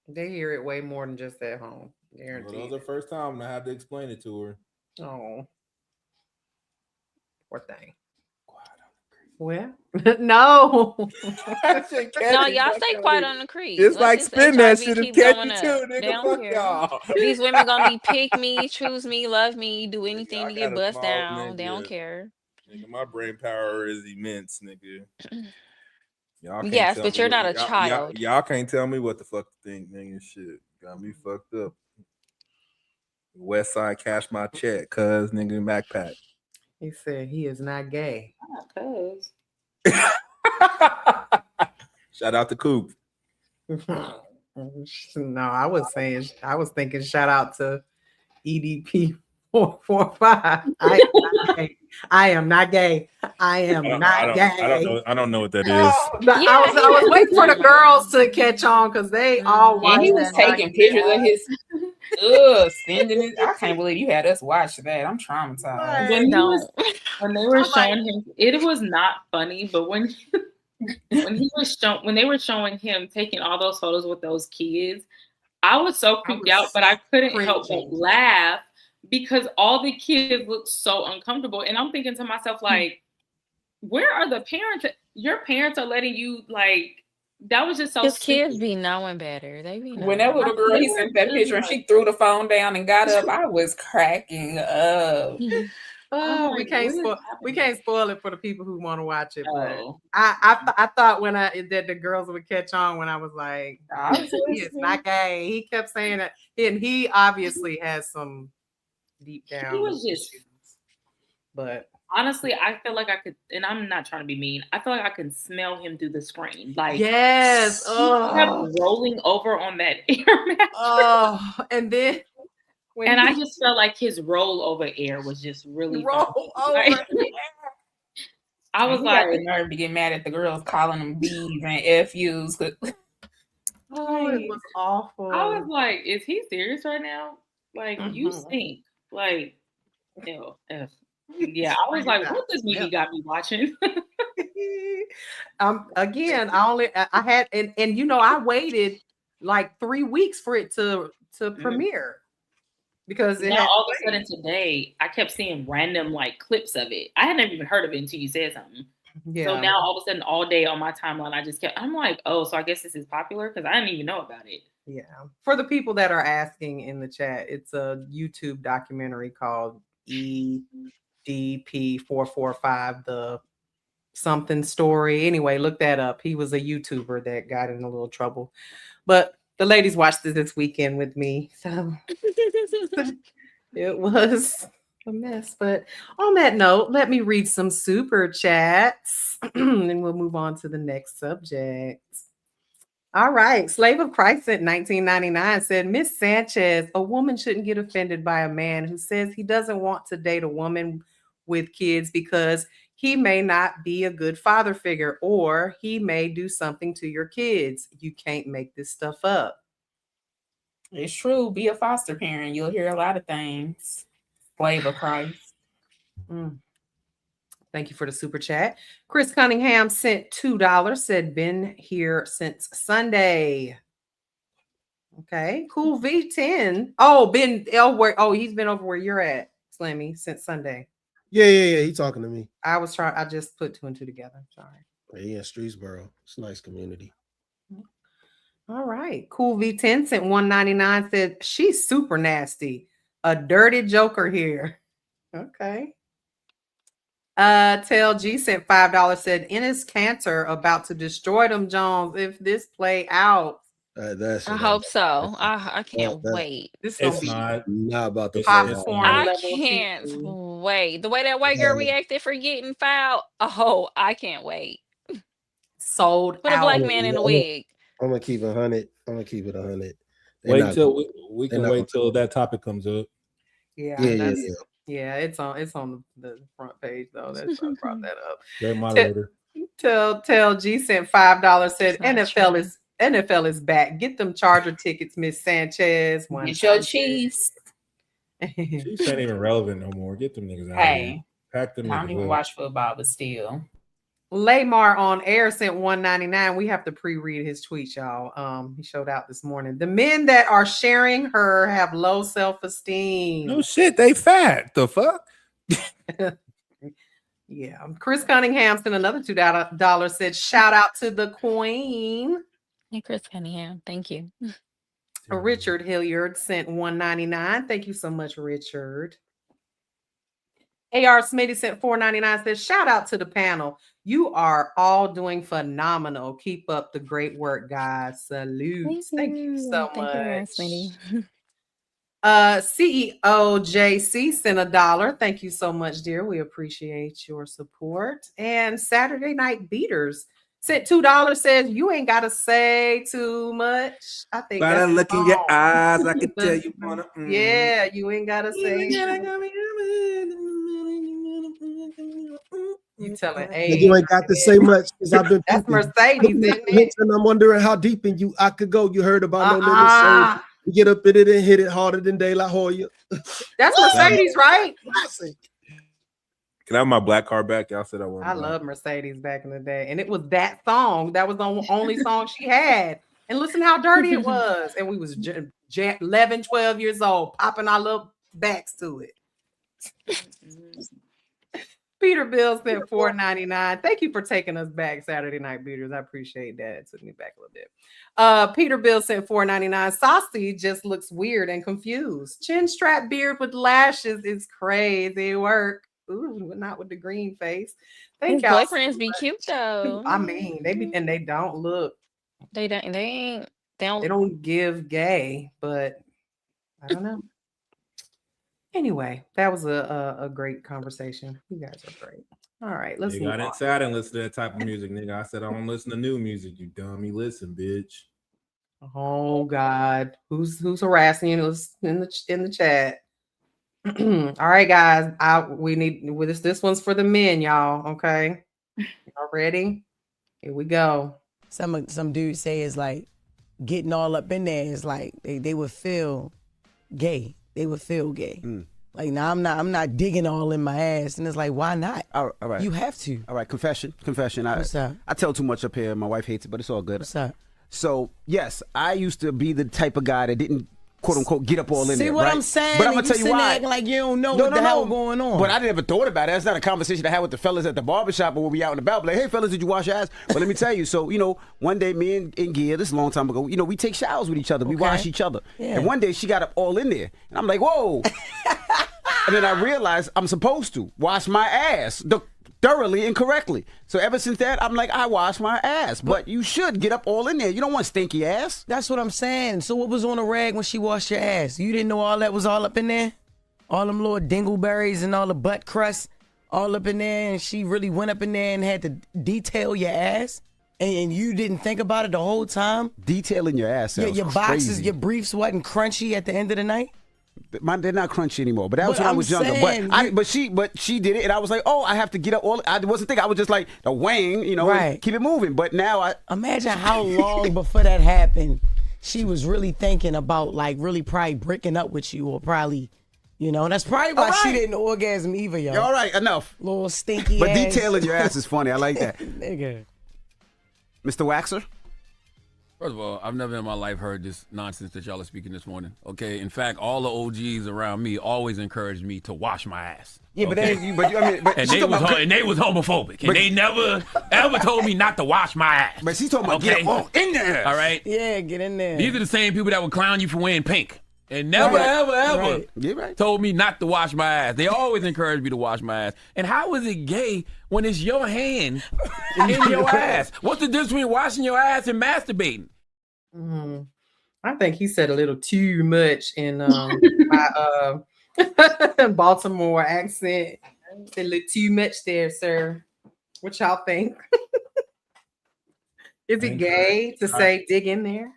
They hear it way more than just at home. Guaranteed.
Well, that was the first time I had to explain it to her.
Oh, poor thing. Well, no.
No, y'all stay quiet on the creek.
It's like spin that shit and catch you too, nigga.
They don't care.
Y'all.
These women gonna be pick me, choose me, love me, do anything to get bust down.
Nigga.
They don't care.
Nigga, my brain power is immense, nigga.
Yes, but you're not a child.
Y'all can't tell me what the fuck to think, nigga. Shit got me fucked up. West Side cash my check, cuz nigga backpack.
He said he is not gay.
Cuz.
Shout out to Coop.
No, I was thinking shout out to EDP 445. I am not gay. I am not gay.
I don't know what that is.
I was waiting for the girls to catch on because they all watched.
And he was taking pictures of his sending it. I can't believe you had us watch that. I'm traumatized.
When they were showing him, it was not funny, but when they were showing him taking all those photos with those kids, I was so creeped out, but I couldn't help but laugh because all the kids looked so uncomfortable. And I'm thinking to myself, like, where are the parents? Your parents are letting you, like, that was just so
His kids be knowing better. They be knowing.
When that little girl, he sent that picture and she threw the phone down and got up, I was cracking up.
Oh, we can't spoil it for the people who want to watch it. But I thought that the girls would catch on when I was like, he is not gay. He kept saying that, and he obviously has some deep down.
He was just,
but
honestly, I feel like I could, and I'm not trying to be mean. I feel like I can smell him through the screen. Like,
yes,
he kept rolling over on that air mattress.
Oh, and then.
I just felt like his rollover air was just really
roll over.
Like, I was like,
the nerve to get mad at the girls calling them B's and FUs.
Oh, it was awful.
I was like, is he serious right now? Like, you stink. Like, ew. Yeah, I was like, what this movie got me watching?
Again, I had and you know, I waited like 3 weeks for it to premiere. Because
now all of a sudden today, I kept seeing random like clips of it. I hadn't even heard of it until you said something. Yeah. So now all of a sudden, all day on my timeline, I'm like, oh, so I guess this is popular because I didn't even know about it.
Yeah. For the people that are asking in the chat, it's a YouTube documentary called EDP 445, the something story. Anyway, look that up. He was a YouTuber that got in a little trouble. But the ladies watched this weekend with me. So it was a mess. But on that note, let me read some super chats and we'll move on to the next subject. All right. Slave of Christ in 1999 said, Miss Sanchez, a woman shouldn't get offended by a man who says he doesn't want to date a woman with kids because he may not be a good father figure or he may do something to your kids. You can't make this stuff up.
It's true. Be a foster parent. You'll hear a lot of things. Slave of Christ.
Thank you for the super chat. Chris Cunningham sent $2, said been here since Sunday. Okay, cool. V10. Oh, been elsewhere. Oh, he's been over where you're at, Slimmy, since Sunday.
Yeah. He talking to me.
I just put 2 and 2 together. Sorry.
Yeah, Streetsboro. It's a nice community.
All right. Cool V10 sent $1.99, said she's super nasty. A dirty joker here. Okay. Tell G sent $5, said Enes Kanter about to destroy them Jones if this play out.
I hope so. I can't wait.
This
It's
is
not
about the
popcorn.
I can't wait. The way that white girl reacted for getting fouled. Oh, I can't wait.
Sold
Put a black man in a wig.
I'm gonna keep 100. I'm gonna keep it 100.
Wait till we can wait till that topic comes up.
Yeah. It's on the front page though. That's why I brought that up.
Great moderator.
Tell G sent $5, said NFL is back. Get them Charger tickets, Miss Sanchez.
Get your Chiefs.
Chiefs ain't even relevant no more. Get them niggas out.
Hey,
pack them.
I don't even watch football, but still.
Laymar on air sent $1.99. We have to pre-read his tweet, y'all. He showed out this morning. The men that are sharing her have low self-esteem.
No shit, they fat. The fuck?
Yeah. Chris Cunningham sent another $2, said shout out to the queen.
Hey, Chris Cunningham. Thank you.
Richard Hilliard sent $1.99. Thank you so much, Richard. AR Smitty sent $4.99, says shout out to the panel. You are all doing phenomenal. Keep up the great work, guys. Salute. Thank you so much. CEO JC sent $1. Thank you so much, dear. We appreciate your support. And Saturday Night Beaters sent $2, says you ain't gotta say too much. I think
by the look in your eyes, I can tell you wanna.
Yeah, you ain't gotta say. You telling
you ain't got to say much because I've been.
That's Mercedes, isn't it?
And I'm wondering how deep in you I could go. You heard about no limit. So you get up in it and hit it harder than De La Hoya.
That's Mercedes, right?
Classic.
Can I have my black car back? Y'all said I wanted.
I love Mercedes back in the day, and it was that song that was the only song she had. And listen how dirty it was. And we was 11, 12 years old, popping our little backs to it. Peter Bill sent $4.99. Thank you for taking us back, Saturday Night Beaters. I appreciate that. It took me back a little bit. Peter Bill sent $4.99. Saucy just looks weird and confused. Chin strap beard with lashes is crazy work. Ooh, not with the green face.
His boyfriends be cute though.
I mean, they don't look.
They
don't give gay, but I don't know. Anyway, that was a great conversation. You guys are great. All right, let's
got inside and listen to that type of music, nigga. I said I don't listen to new music. You dummy, listen, bitch.
Oh God, who's harassing you in the chat? All right, guys. We need this one's for the men, y'all. Okay, y'all ready? Here we go.
Some dudes say it's like getting all up in there is like they would feel gay. They would feel gay. Like now I'm not digging all in my ass, and it's like, why not?
All right.
You have to.
All right, confession.
What's up?
I tell too much up here. My wife hates it, but it's all good.
What's up?
So yes, I used to be the type of guy that didn't quote unquote get up all in there.
See what
right?
I'm saying?
But I'm gonna tell you why.
Acting like you don't know what the hell going on.
But I never thought about it. That's not a conversation I had with the fellas at the barbershop or when we out and about. Like, hey fellas, did you wash your ass? But let me tell you. So one day me and Gia, this is a long time ago. We take showers with each other. We wash each other. Yeah. And one day she got up all in there, and I'm like, whoa. And then I realized I'm supposed to wash my ass. The thoroughly and correctly. So ever since that, I'm like, I wash my ass. But you should get up all in there. You don't want stinky ass.
That's what I'm saying. So what was on the rag when she washed your ass? You didn't know all that was all up in there? All them little dingleberries and all the butt crust all up in there, and she really went up in there and had to detail your ass? And you didn't think about it the whole time?
Detailing your ass.
Yeah, your boxes, your briefs wasn't crunchy at the end of the night?
They're not crunchy anymore, but that was when I was younger. But she did it, and I was like, oh, I have to get up. I wasn't thinking. I was just like the wang,
right.
Keep it moving. But now I
imagine how long before that happened, she was really thinking about like really probably breaking up with you, or probably, that's probably why she didn't orgasm either, yo.
All right, enough.
Little stinky.
But
ass.
detailing your ass is funny. I like that,
nigga.
Mr. Waxer.
First of all, I've never in my life heard this nonsense that y'all are speaking this morning. Okay, in fact, all the OGs around me always encouraged me to wash my ass.
Yeah,
okay? And they was homophobic, and they never ever told me not to wash my ass.
But she's talking about get up in there.
All right.
Yeah, get in there.
These are the same people that would clown you for wearing pink, and never ever told me not to wash my ass. They always encouraged me to wash my ass. And how is it gay when it's your hand in your ass? What's the difference between washing your ass and masturbating?
I think he said a little too much in my Baltimore accent. A little too much there, sir. What y'all think? Is it gay to say dig in there?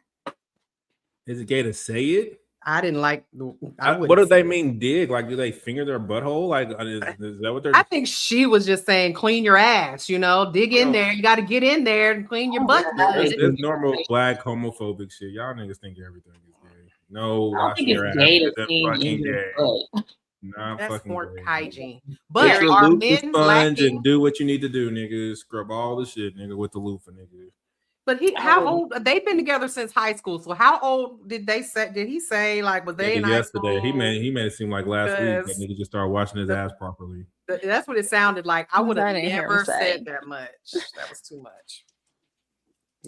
Is it gay to say it?
I didn't like.
What do they mean dig? Like, do they finger their butthole? Like, is that what they're?
I think she was just saying clean your ass. Dig in there. You got to get in there and clean your butt.
It's normal black homophobic shit. Y'all niggas think everything is gay. No, washing your ass. That's fucking gay.
That's more
gay.
hygiene. But are men
sponge
lacking?
And do what you need to do, niggas. Scrub all the shit, nigga, with the loofah, nigga.
But how old? They've been together since high school. So how old did they say? Did he say like was they in high
yesterday?
School?
He made it seem like last week that nigga just started washing his ass properly.
That's what it sounded like. I would have never said that much. That was too much.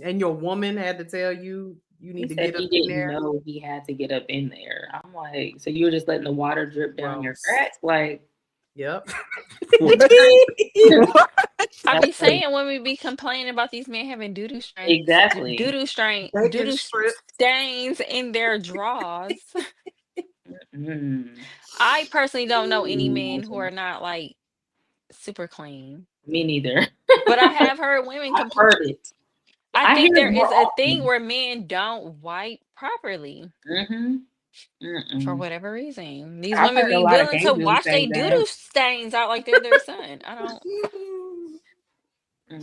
And your woman had to tell you need to get up in there.
He didn't know he had to get up in there. I'm like, so you were just letting the water drip down your cracks, like.
Yep.
I be saying when we be complaining about these men having doo-doo stains.
Exactly.
Doo-doo stains in their drawers. I personally don't know any men who are not like super clean.
Me neither.
But I have heard women complain.
I've heard it.
I think there is a thing where men don't wipe properly. For whatever reason. These women be willing to wash their doo-doo stains out like they're their son. I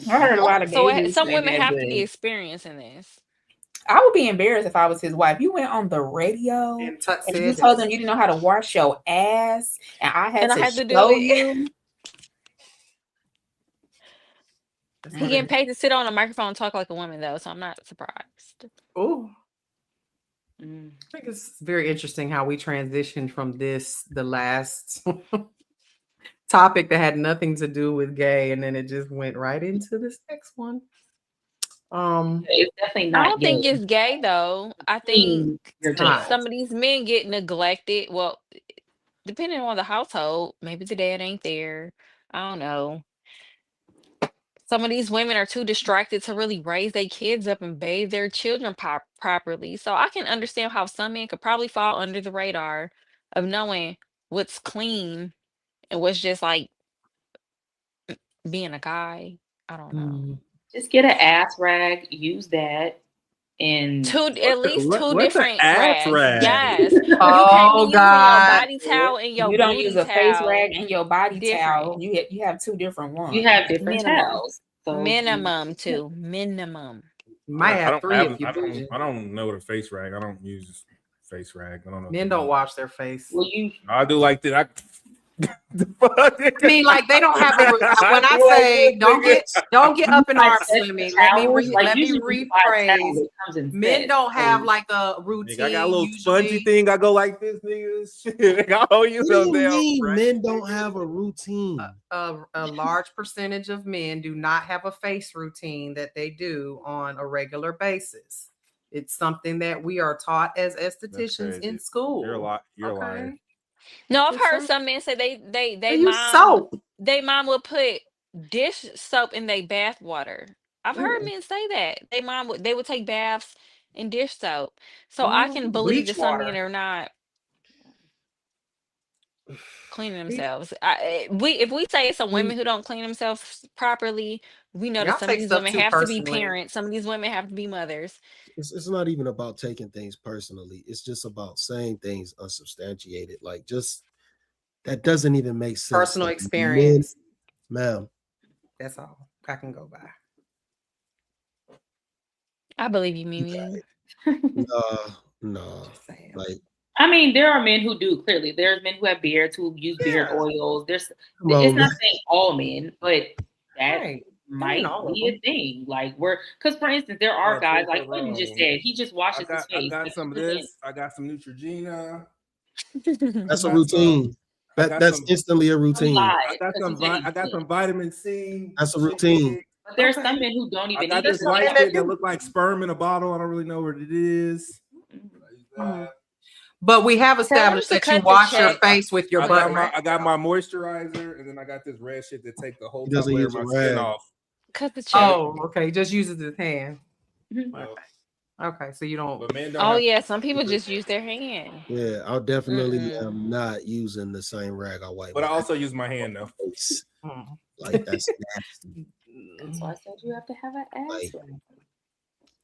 heard a lot of
so some women have to be experiencing this.
I would be embarrassed if I was his wife. You went on the radio and you told them you didn't know how to wash your ass, and I had to show you.
He getting paid to sit on a microphone and talk like a woman, though, so I'm not surprised.
Oh. I think it's very interesting how we transitioned from the last topic that had nothing to do with gay, and then it just went right into this next one.
It's definitely not.
I don't think it's gay though. I think some of these men get neglected. Well, depending on the household, maybe the dad ain't there. I don't know. Some of these women are too distracted to really raise their kids up and bathe their children properly. So I can understand how some men could probably fall under the radar of knowing what's clean and what's just like being a guy. I don't know.
Just get an ass rag, use that. And
at least two different
ass
rags. Yes.
Oh,
you can't be using your
God.
body towel and your
You don't
booty
use a face
towel.
rag and your body
Different.
towel. You have two different ones.
You have different
Minimum.
towels. So
Minimum too. Minimum.
Might have three if you
I don't know what a face rag. I don't use face rag. I don't know.
Men don't wash their face.
Well,
I do like that.
I mean, like they don't have. When I say don't get up in arms swimming. Let me rephrase. Men don't have like a routine.
I got a little spongy thing. I go like this, niggas. Shit, I owe you some damn.
Men don't have a routine.
A large percentage of men do not have a face routine that they do on a regular basis. It's something that we are taught as estheticians in school.
You're a liar.
No, I've heard some men say they
use soap.
They mom will put dish soap in their bath water. I've heard men say that they would take baths in dish soap. So I can believe
Bleach
that some men
water.
are not cleaning themselves. If we say some women who don't clean themselves properly, we know that
Y'all
some of
take
these
stuff
women
too
have to be
personally.
parents. Some of these women have to be mothers.
It's not even about taking things personally. It's just about saying things unsubstantiated. Like, just that doesn't even make sense.
Personal
Like,
experience.
Ma'am.
That's all I can go by.
I believe you, Mimi.
No. Like,
I mean, there are men who do, clearly. There's men who have beards, who use beard oils. It's
on,
not
man.
saying all men, but that might
all of
be a
them.
thing. Like, because for instance, there are guys, like Quentin just said, he just washes his face.
I got
Like,
some of this. I got some Neutrogena.
That's a routine. That's instantly a routine.
I got some vitamin C.
That's a routine.
But there's some men who don't even
I got
need
this white shit that look like sperm in a bottle. I don't really know what it is.
But we have established that you wash your face with your butt.
I got my moisturizer, and then I got this red shit that take the whole
He
top
doesn't
layer
use
of
a
my skin
rag.
off.
Oh, okay. Just uses his hand. Okay, so you don't.
But men don't
Oh
have
yeah, some people just use their hand.
Yeah, I definitely am not using the same rag I wipe.
But I also use my hand though.
Like, that's nasty.
That's why I said you have to have an ass ring.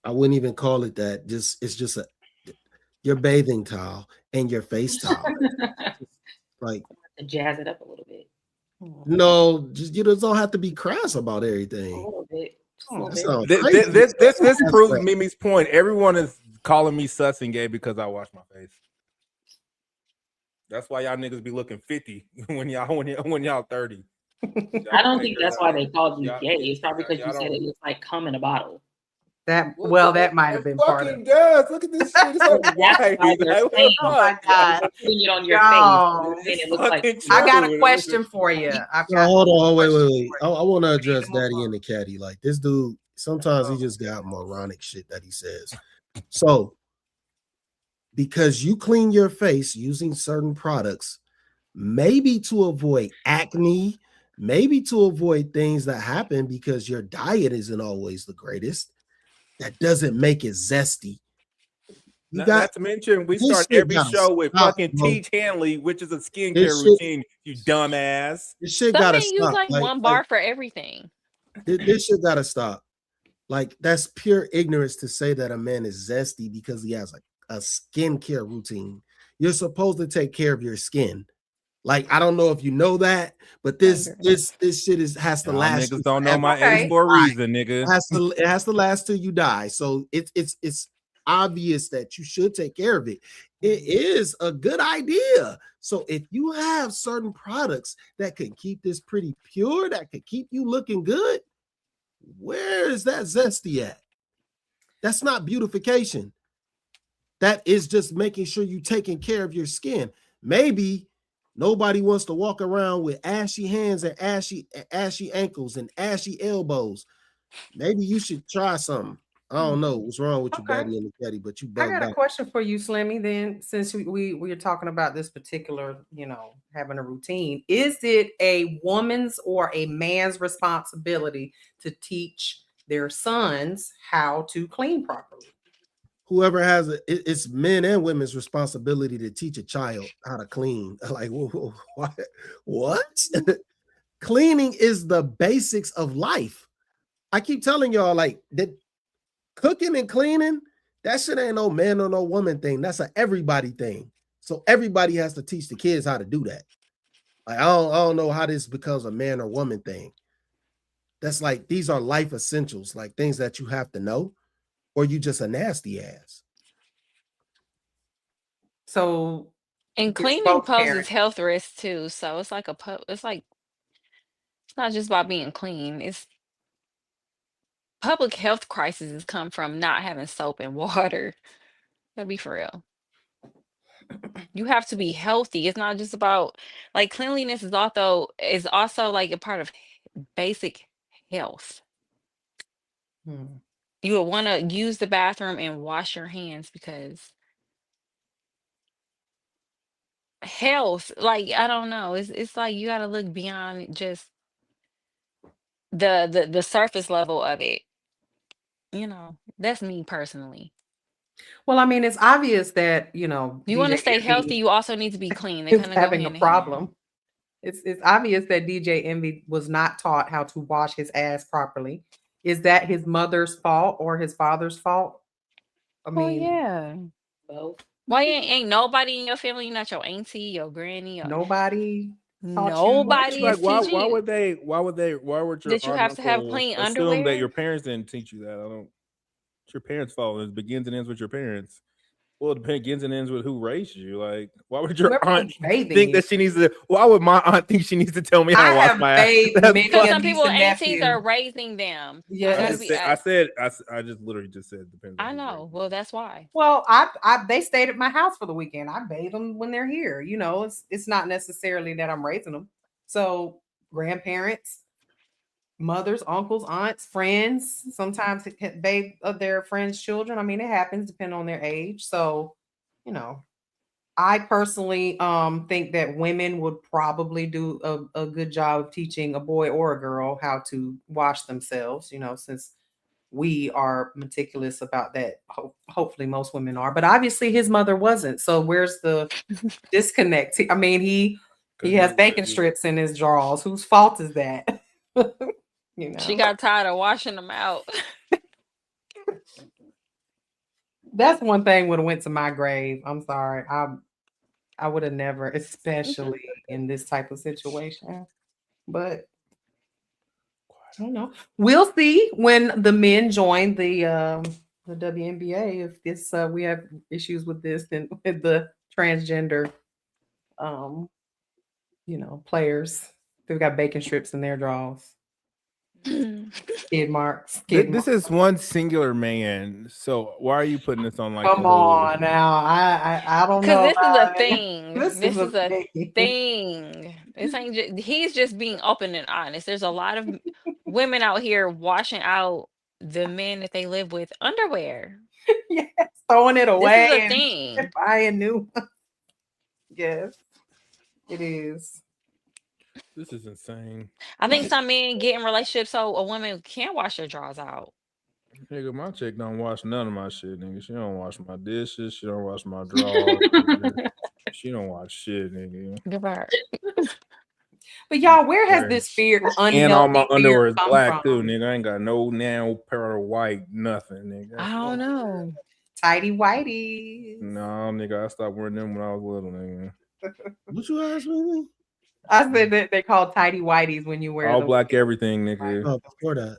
I wouldn't even call it that. It's just your bathing towel and your face towel. Like,
to jazz it up a little bit.
No, just you just don't have to be crass about everything.
A little bit.
This proves Mimi's point. Everyone is calling me sus and gay because I wash my face. That's why y'all niggas be looking 50 when y'all 30.
I don't think that's why they called you gay. It's probably because you said it looks like cum in a bottle.
That might have been part of it.
Does. Look at this shit. It's so white.
Oh my God.
Putting it on your face. It looks like
I got a question for you.
Hold on, wait. I want to address Daddy and the Caddy. Like, this dude, sometimes he just got moronic shit that he says. So, because you clean your face using certain products, maybe to avoid acne, maybe to avoid things that happen because your diet isn't always the greatest, that doesn't make it zesty.
Not to mention, we start every show with fucking Teach Hanley, which is a skincare routine, you dumbass.
This shit
Some
gotta
men use
stop.
like one bar for everything.
This shit gotta stop. Like, that's pure ignorance to say that a man is zesty because he has a skincare routine. You're supposed to take care of your skin. Like, I don't know if you know that, but this shit has to last.
Niggas don't know my age for a reason, nigga.
It has to last till you die. So it's obvious that you should take care of it. It is a good idea. So if you have certain products that can keep this pretty pure, that could keep you looking good, where is that zesty at? That's not beautification. That is just making sure you're taking care of your skin. Maybe nobody wants to walk around with ashy hands and ashy ankles and ashy elbows. Maybe you should try something. I don't know what's wrong with you, Daddy and the Caddy, but you bugged
I got
out.
a question for you, Slimmy. Then, since we are talking about this particular, having a routine, is it a woman's or a man's responsibility to teach their sons how to clean properly?
Whoever has it's men and women's responsibility to teach a child how to clean. Like, what? Cleaning is the basics of life. I keep telling y'all, like, that cooking and cleaning, that shit ain't no man or no woman thing. That's an everybody thing. So everybody has to teach the kids how to do that. Like, I don't know how this becomes a man or woman thing. That's like, these are life essentials, like things that you have to know, or you just a nasty ass.
So,
and cleaning poses health risks too. So it's like it's not just about being clean. It's public health crises come from not having soap and water. That'd be for real. You have to be healthy. It's not just about, like, cleanliness is also like a part of basic health. You would want to use the bathroom and wash your hands because health, like, I don't know. It's like you got to look beyond just the surface level of it. That's me personally.
Well, I mean, it's obvious that,
You want to stay healthy, you also need to be clean. They kind of go
having a
hand in
problem.
hand.
It's obvious that DJ Envy was not taught how to wash his ass properly. Is that his mother's fault or his father's fault? I mean,
yeah.
Both.
Why ain't nobody in your family? Not your auntie, your granny,
nobody.
Nobody is
like,
teaching
why
you
would your
that you
aunt
have
and
to have
uncle
clean
assume
underwear?
that your parents didn't teach you that? It's your parents' fault. It begins and ends with your parents. Well, it begins and ends with who raised you. Like, why would your aunt think that she needs to? Why would my aunt think she needs to tell me how to wash my ass?
Because some people aunties are raising them.
Yeah,
I just literally just said depends.
I know. Well, that's why.
Well, they stayed at my house for the weekend. I bathe them when they're here. It's not necessarily that I'm raising them. So grandparents, mothers, uncles, aunts, friends, sometimes bathe their friends' children. I mean, it happens depending on their age. So, I personally think that women would probably do a good job of teaching a boy or a girl how to wash themselves, since we are meticulous about that. Hopefully most women are, but obviously his mother wasn't. So where's the disconnect? I mean, he has bacon strips in his drawers. Whose fault is that?
She got tired of washing them out.
That's one thing would have went to my grave. I'm sorry. I would have never, especially in this type of situation. But I don't know. We'll see when the men join the WNBA if this we have issues with this and with the transgender players. They've got bacon strips in their drawers. Skid marks.
This is one singular man. So why are you putting this on like?
Come on now. I don't know.
Because this is a thing.
This is a
thing. This ain't he's just being open and honest. There's a lot of women out here washing out the men that they live with underwear.
Yes, throwing it away.
This is a thing.
Buying new. Yes, it is.
This is insane.
I think some men get in relationships so a woman can't wash their drawers out.
Nigga, my chick don't wash none of my shit, nigga. She don't wash my dishes. She don't wash my drawers. She don't wash shit, nigga.
Goodbye.
But y'all, where has this fear of unhealthy
and all my underwear is
come
black
from?
too, nigga. I ain't got no now pair of white, nothing, nigga.
I don't know.
Tidy whitey.
No, nigga, I stopped wearing them when I was little, nigga. What you asked me?
I said that they called tidy whiteys when you wear
all black everything, nigga.
Oh, before that.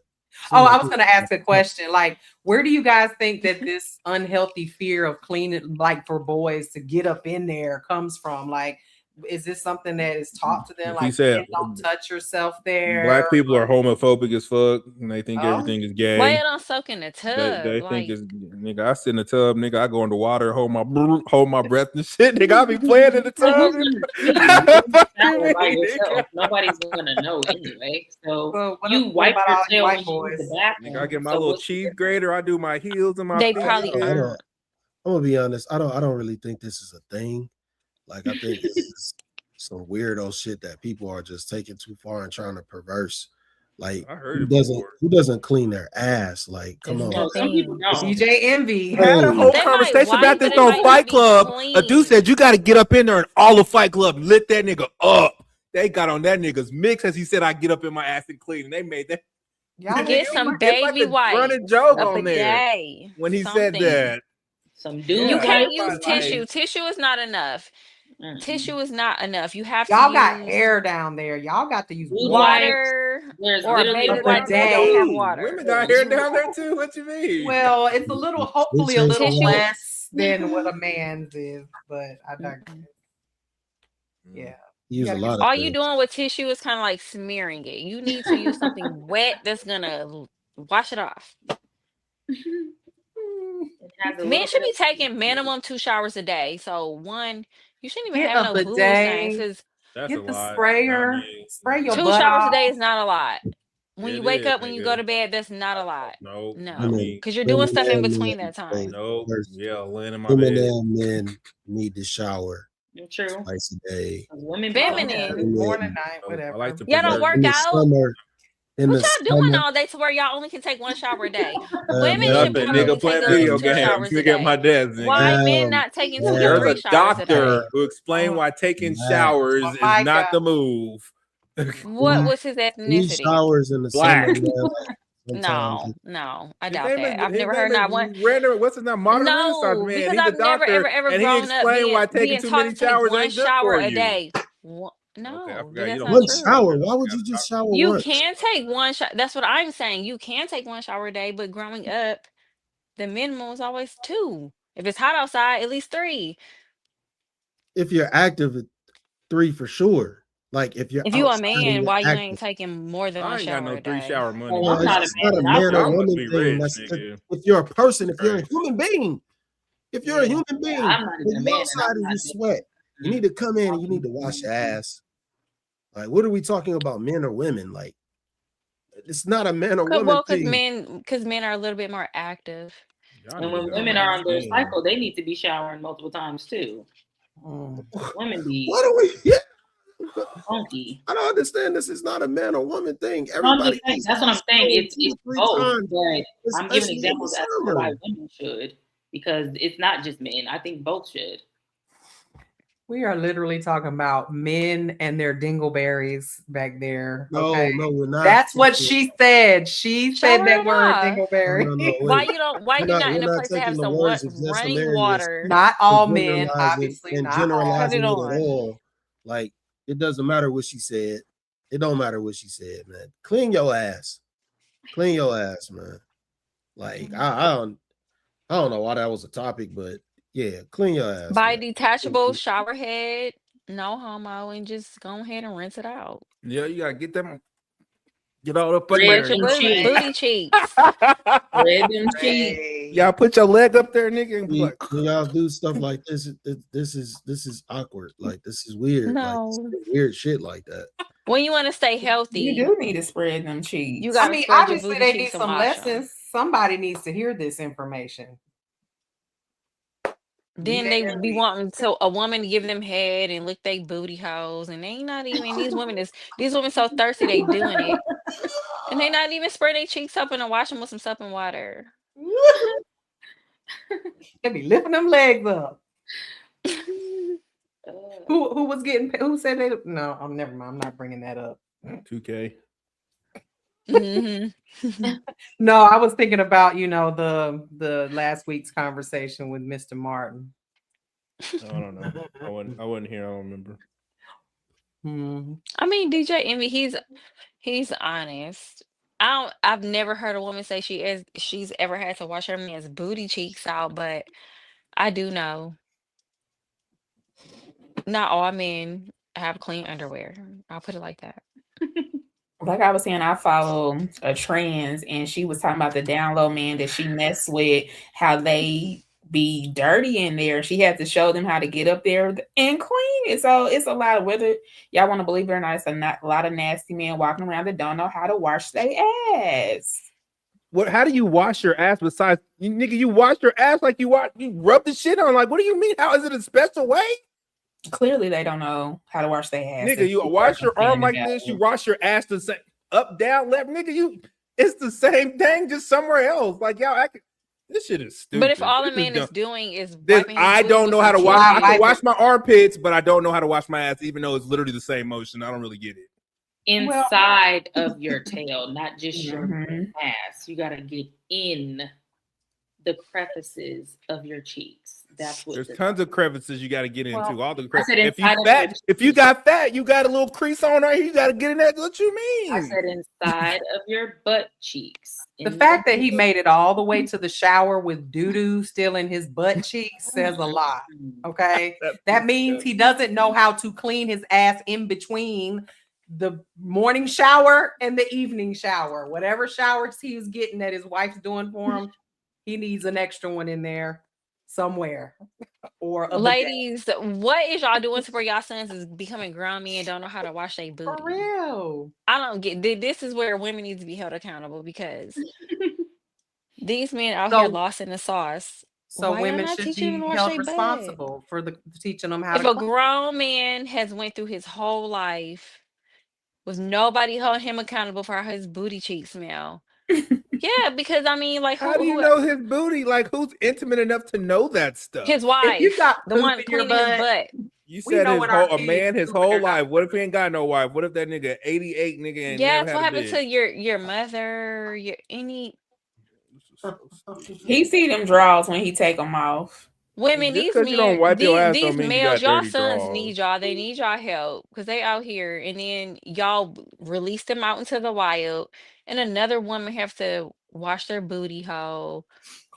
Oh, I was going to ask a question. Like, where do you guys think that this unhealthy fear of cleaning, like for boys to get up in there, comes from? Like, is this something that is taught to them? Like,
he said,
don't touch yourself there.
Black people are homophobic as fuck, and they think everything is gay.
Why you don't soak in the tub?
They think it's nigga. I sit in the tub, nigga. I go in the water, hold my breath and shit, nigga. I be playing in the tub.
Nobody's gonna know anyway. So you wipe yourself when you use the bathroom.
Nigga, I get my little cheese grater. I do my heels and my.
They
feet.
probably
I'm gonna be honest. I don't really think this is a thing. Like, I think this is some weirdo shit that people are just taking too far and trying to perverse. Like, who doesn't clean their ass? Like, come on.
DJ Envy.
I had a whole conversation about this on Fight Club. A dude said you got to get up in there and all the Fight Club lit that nigga up. They got on that nigga's mix as he said, I get up in my ass and clean. And they made that.
Y'all get some baby wipes.
Running joke on there when he said that.
Some dude.
You can't use tissue. Tissue is not enough. Tissue is not enough. You have
y'all
to
got
use
hair down there. Y'all got to use
water or a baby wipe that don't have water.
Women got hair down there too. What you mean?
Well, it's a little, hopefully, a little less than what a man's is, but I digress. Yeah.
Use a lot of
all you doing with tissue is kind of like smearing it. You need to use something wet that's gonna wash it off. Men should be taking minimum 2 showers a day. So one, you shouldn't even have no boo things.
Get the sprayer, spray your
2
butt
showers
off.
a day is not a lot. When you wake up, when you go to bed, that's not a lot. No, because you're doing stuff in between that time.
No, laying in my
women
bed.
and men need to shower.
True.
Twice a day.
Women,
feminine,
morning, night, whatever.
I like to
y'all don't work out.
Summer, in
What
the
y'all doing
summer.
all day to where y'all only can take 1 shower a day? Women
Nothing,
should probably
nigga,
take
playing
at least
video
2
games.
showers a
Look at my
day.
desk, nigga.
Why men not taking 2 to
There's
3
a
showers a
doctor
day?
who explained why taking showers is not the move.
What was his
3
ethnicity?
showers in the
Black.
summer. Sometimes
No, I
His
doubt
name
that. I've
is
never heard not one.
what's his name? Modern Renaissance
No,
man.
because
He's a
I've never
doctor,
ever
and he
grown up
explained why taking
being
too
taught
many
to take
showers
1
ain't good
shower
for
a
you.
day.
Okay, I
No,
forgot you
that's
don't
not
one
true.
shower. Why would you just shower
You
once?
can take 1 shower. That's what I'm saying. You can take 1 shower a day, but growing up, the minimum was always 2. If it's hot outside, at least 3.
If you're active, 3 for sure. Like if you're
If you a
outside and
man,
you're
why you
active.
ain't taking more than
I
1
ain't got
shower
no
a
3
day?
shower money.
Well,
I'm not
it's
a
not a
man.
man or
Y'all must
woman
be
thing.
rich,
That's
nigga.
if you're a person, if you're a
Crazy.
human being, if you're a human being,
I'm not even
when
a
you
man, and
outside
I'm
and
not
you sweat, you need to come in and you need to wash your ass. Like, what are we talking about, men or women? Like, it's not a man or woman
Because
thing.
men are a little bit more active.
And when women are on their cycle, they need to be showering multiple times too. Women be
What are we? Yeah.
funky.
I don't understand. This is not a man or woman thing.
No, I'm
Everybody.
just saying, that's what I'm saying. It's
2 to 3
both,
times,
but I'm giving
especially in the
examples as to why
summer.
women should, because it's not just men. I think both should.
We are literally talking about men and their dingleberries back there.
No,
okay?
no, we're not.
That's what she said. She said
Shower
that
them
word,
off.
dingleberry.
Why you not in a place to have some running water?
Not all men, obviously
and
not
generalizing
all.
it at all. Like, it doesn't matter what she said. It don't matter what she said, man. Clean your ass. Clean your ass, man. Like, I don't know why that was a topic, but yeah, clean your ass.
Buy
man.
detachable shower head, no homo, and just go ahead and rinse it out.
Yeah, you gotta get all up in
Spread
there.
your booty cheeks.
Spread them cheeks.
Y'all put your leg up there, nigga, and be like,
when y'all do stuff like this, this is awkward. Like, this is weird.
No.
Like, weird shit like that.
When you want to stay healthy,
You do need to spread them cheeks.
You got to spread your
obviously
booty
they
cheeks
need
and
some
wash 'em.
lessons. Somebody needs to hear this information.
Then they be wanting a woman to give them head and lick their booty holes, and they not even these women so thirsty they doing it, and they not even spraying their cheeks up and wash them with some soap and water.
They be lifting them legs up. Who was getting? Who said they? No, I'm never mind. I'm not bringing that up.
2K.
No, I was thinking about the last week's conversation with Mr. Martin.
I don't know. I wasn't here. I don't remember.
I mean, DJ Envy, he's honest. I've never heard a woman say she's ever had to wash her man's booty cheeks out, but I do know not all men have clean underwear. I'll put it like that.
Like I was saying, I follow a trans, and she was talking about the down low man that she messed with, how they be dirty in there. She had to show them how to get up there and clean it. So it's a lot of, whether y'all want to believe it or not, it's a lot of nasty men walking around that don't know how to wash their ass.
What? How do you wash your ass besides nigga? You wash your ass like you rub the shit on. Like, what do you mean? How is it a special way?
Clearly, they don't know how to wash their ass.
Nigga, you wash your arm like this. You wash your ass the same up, down, left. Nigga, it's the same thing, just somewhere else. Like y'all, this shit is stupid.
But if all
this
a man is doing is
I don't know how to wash. I can wash my armpits, but I don't know how to wash my ass, even though it's literally the same motion. I don't really get it.
Inside of your tail, not just your ass. You gotta get in the crevices of your cheeks. That's what.
There's tons of crevices you got to get into. All the
crevices.
If you got fat, you got a little crease on right here. You got to get in there. What you mean?
I said inside of your butt cheeks.
The fact that he made it all the way to the shower with doo-doo still in his butt cheeks says a lot. Okay, that means he doesn't know how to clean his ass in between the morning shower and the evening shower. Whatever showers he was getting that his wife's doing for him, he needs an extra one in there somewhere. Or
ladies, what is y'all doing to where y'all sons is becoming grown men and don't know how to wash their booty?
For real.
I don't get this is where women need to be held accountable, because these men out here lost in the sauce.
So women should be held responsible for teaching them how to.
If a grown man has went through his whole life Was nobody holding him accountable for how his booty cheeks smell. Yeah, because I mean, like,
How do you know his booty? Like, who's intimate enough to know that stuff?
His wife,
If you got
the one cleaning his butt.
You said his whole life. What if he ain't got no wife? What if that nigga 88 nigga ain't never had
What
a
happened
bitch?
to your mother?
He see them draws when he take them off.
Women,
Just
these
because you don't wipe your ass
these
don't mean you
males,
got
y'all
dirty
sons
drawers.
need y'all. They need y'all help because they out here, and then y'all release them out into the wild, and another woman have to wash their booty hole,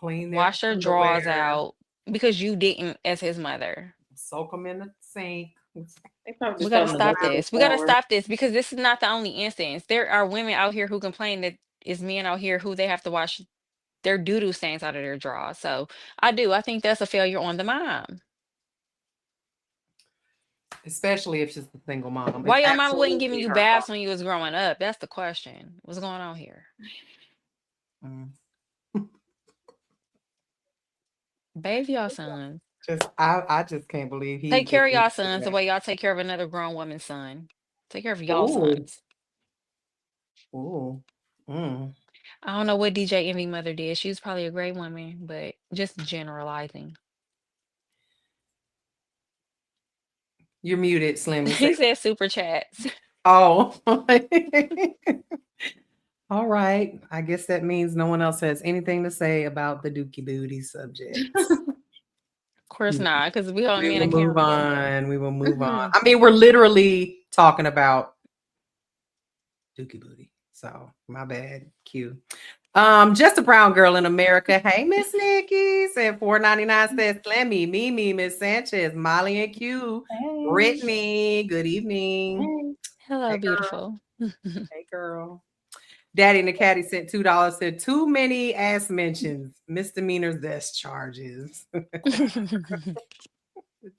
wash their drawers out because you didn't as his mother.
Soak them in the sink.
We gotta stop this. We gotta stop this because this is not the only instance. There are women out here who complain that it's men out here who they have to wash their doo-doo stains out of their drawers. So I think that's a failure on the mom.
Especially if she's a single mom.
Why your mama wasn't giving you baths when you was growing up? That's the question. What's going on here? Bathe y'all sons.
I just can't believe he
take care of y'all sons the way y'all take care of another grown woman's son. Take care of y'all sons.
Ooh.
I don't know what DJ Envy mother did. She was probably a great woman, but just generalizing.
You're muted, Slim.
He said super chats.
Oh. All right. I guess that means no one else has anything to say about the dookie booty subject.
Of course not, because we hold men accountable.
Move on. We will move on. I mean, we're literally talking about dookie booty. So my bad. Q. Just a brown girl in America. Hey, Miss Nikki said $4.99 says Slimmy, Mimi, Miss Sanchez, Molly and Q, Brittany. Good evening.
Hello, hey, beautiful.
Hey, girl. Daddy and the Caddy sent $2. Said too many ass mentions, misdemeanors, death charges. The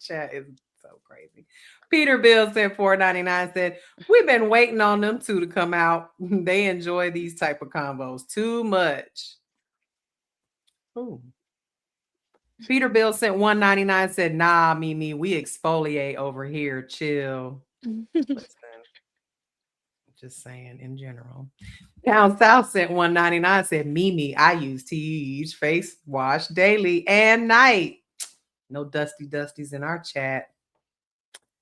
chat is so crazy. Peter Bill said $4.99 said we've been waiting on them two to come out. They enjoy these type of combos too much. Ooh. Peter Bill sent $1.99 said nah, Mimi, we exfoliate over here. Chill. Listen, just saying in general. Down South sent $1.99 said Mimi, I use Teej face wash daily and night. No dusties in our chat.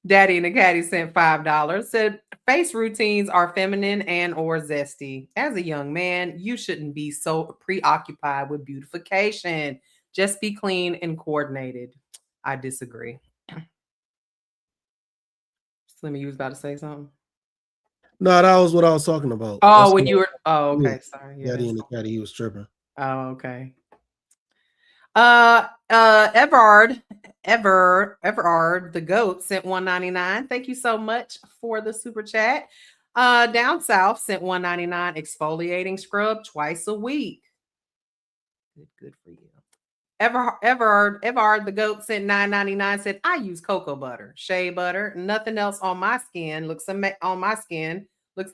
Daddy and the Caddy sent $5. Said face routines are feminine and or zesty. As a young man, you shouldn't be so preoccupied with beautification. Just be clean and coordinated. I disagree. Slimmy, you was about to say something?
No, that was what I was talking about.
Oh, that's when you were. Oh, okay. Yeah. Sorry.
Daddy and the Caddy, he was tripping.
Oh, okay. Everard, the goat sent $1.99. Thank you so much for the super chat. Down South sent $1.99 exfoliating scrub twice a week. Good for you. Everard, the goat sent $9.99. Said I use cocoa butter, shea butter. Nothing else on my skin looks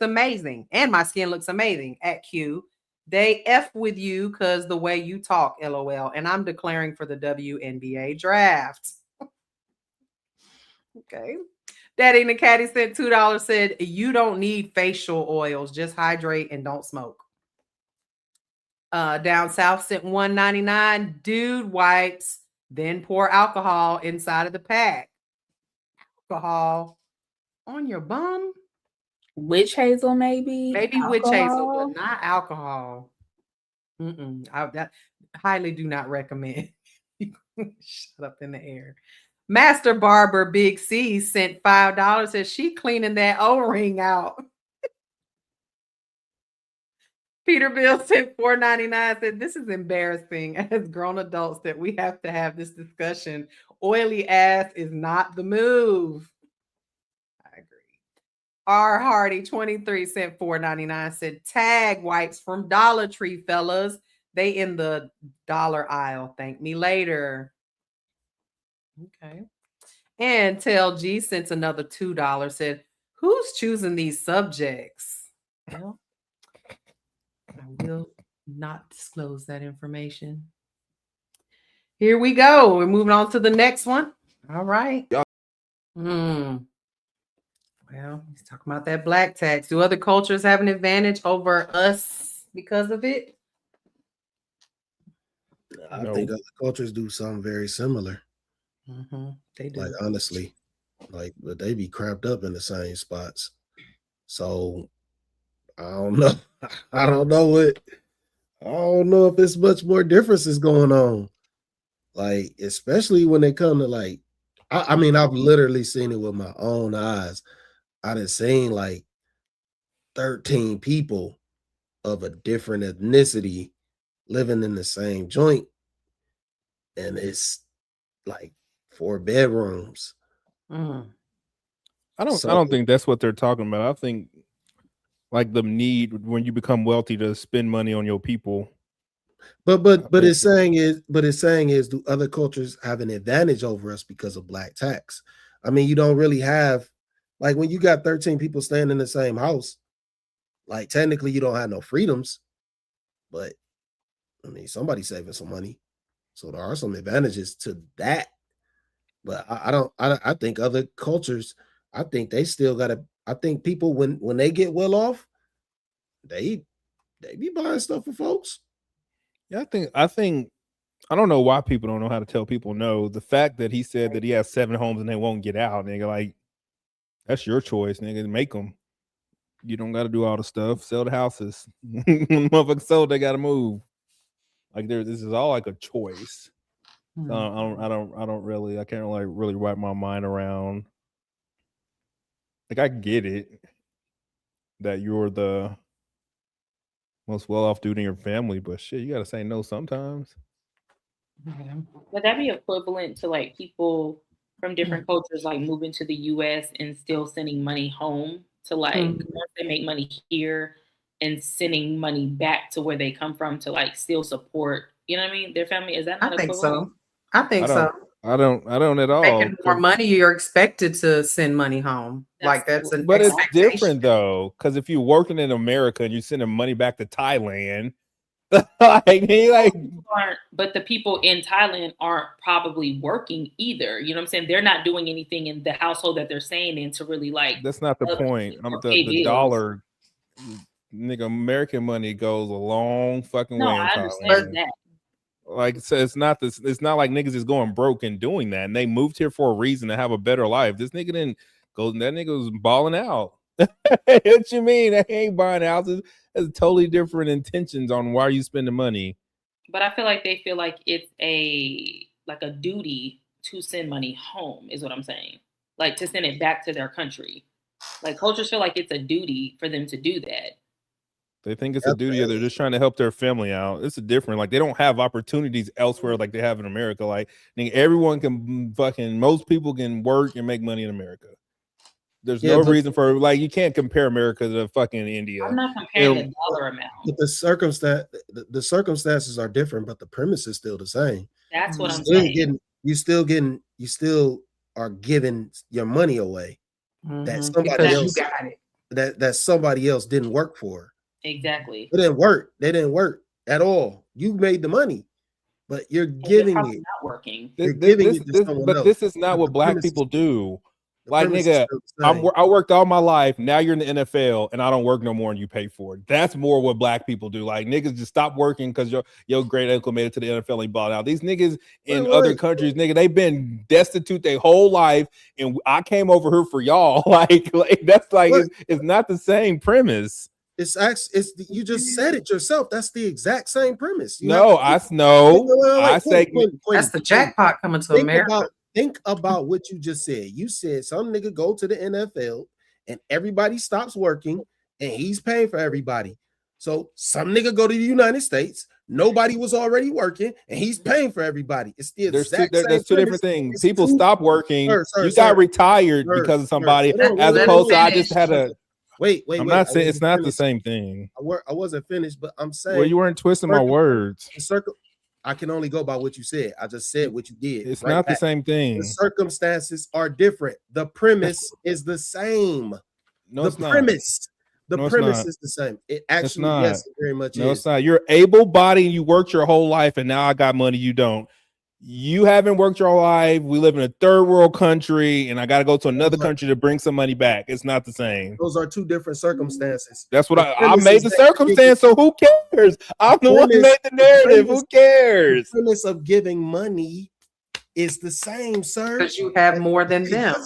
amazing, and my skin looks amazing. At Q. They F with you because the way you talk, LOL. And I'm declaring for the WNBA draft. Okay. Daddy and the Caddy sent $2. Said you don't need facial oils. Just hydrate and don't smoke. Down South sent $1.99. Dude wipes, then pour alcohol inside of the pack. Alcohol on your bum?
Witch hazel, maybe
witch hazel, but not alcohol. I highly do not recommend. Shut up in the air. Master Barber Big C sent $5. Says she cleaning that O-ring out. Peter Bill sent $4.99. Said this is embarrassing as grown adults that we have to have this discussion. Oily ass is not the move. R. Hardy 23 sent $4.99. Said tag wipes from Dollar Tree, fellas. They in the dollar aisle. Thank me later. Okay. And Tell G sent another $2. Said who's choosing these subjects? Well, I will not disclose that information. Here we go. We're moving on to the next one. All right. Well, he's talking about that black tax. Do other cultures have an advantage over us because of it?
I think other cultures do something very similar.
They do.
Like, honestly, but they be cramped up in the same spots. So I don't know. I don't know if there's much more differences going on. Like, especially when they come to like, I mean, I've literally seen it with my own eyes. I done seen like 13 people of a different ethnicity living in the same joint, and it's like 4 bedrooms.
I don't think that's what they're talking about. I think like the need when you become wealthy to spend money on your people.
But it's saying is do other cultures have an advantage over us because of black tax? I mean, you don't really have, like, when you got 13 people staying in the same house, like, technically you don't have no freedoms, but I mean, somebody's saving some money, so there are some advantages to that. But I think other cultures, I think they still gotta. I think people when they get well off, they be buying stuff for folks.
Yeah, I think I don't know why people don't know how to tell people no. The fact that he said that he has 7 homes and they won't get out, nigga, like, that's your choice, nigga. Make them. You don't got to do all the stuff. Sell the houses. Motherfuckers sold, they got to move. Like, this is all like a choice. So I can't like really wrap my mind around. Like, I get it that you're the most well-off dude in your family, but shit, you got to say no sometimes.
Would that be equivalent to like people from different cultures like moving to the US and still sending money home to like once they make money here and sending money back to where they come from to like still support, you know what I mean, their family? Is that not equivalent?
I think so.
I don't at all.
Making more money, you're expected to send money home. Like that's an
but it's different though, because if you're working in America and you're sending money back to Thailand,
but the people in Thailand aren't probably working either. You know what I'm saying? They're not doing anything in the household that they're staying in to really like.
That's not the point. The dollar, nigga, American money goes a long fucking way in
I
Thailand.
understand that.
Like, so it's not like niggas is going broke and doing that, and they moved here for a reason to have a better life. This nigga didn't go. That nigga was balling out. What you mean? They ain't buying houses. There's totally different intentions on why you spend the money.
But I feel like they feel like it's a duty to send money home, is what I'm saying. Like to send it back to their country. Like cultures feel like it's a duty for them to do that.
They think it's a duty, or they're just trying to help their family out. It's a different, like, they don't have opportunities elsewhere like they have in America. Like, everyone can most people can work and make money in America. There's no reason for, like, you can't compare America to fucking India.
I'm not comparing the dollar amount.
But the circumstances are different, but the premise is still the same.
That's what I'm saying.
You still are giving your money away that somebody else got it. That somebody else didn't work for.
Exactly.
It didn't work. They didn't work at all. You made the money, but you're giving it.
Not working.
This is not what black people do. Like, nigga, I worked all my life. Now you're in the NFL, and I don't work no more, and you pay for it. That's more what black people do. Like, niggas just stop working because your great uncle made it to the NFL and he bought out. These niggas in other countries, nigga, they've been destitute their whole life, and I came over here for y'all. Like that's like it's not the same premise.
It's you just said it yourself. That's the exact same premise.
I say
that's the jackpot coming to America.
Think about what you just said. You said some nigga go to the NFL and everybody stops working and he's paying for everybody. So some nigga go to the United States, nobody was already working, and he's paying for everybody. It's the exact same.
There's two different things. People stop working. You got retired because of somebody, as opposed to I just had a.
Wait.
I'm not saying it's not the same thing.
I wasn't finished, but I'm saying.
Well, you weren't twisting my words.
I can only go by what you said. I just said what you did.
It's not the same thing.
The circumstances are different. The premise is the same.
No, it's not.
The premise is the same. It actually, yes, it very much is.
No, it's not. You're able-bodied and you worked your whole life, and now I got money, you don't.
you haven't worked your life. We live in a third world country, and I got to go to another country to bring some money back. It's not the same.
Those are two different circumstances.
That's what I made the circumstance. So who cares? I'm the one who made the narrative. Who cares?
The premise of giving money is the same, sir.
Because you have more than them.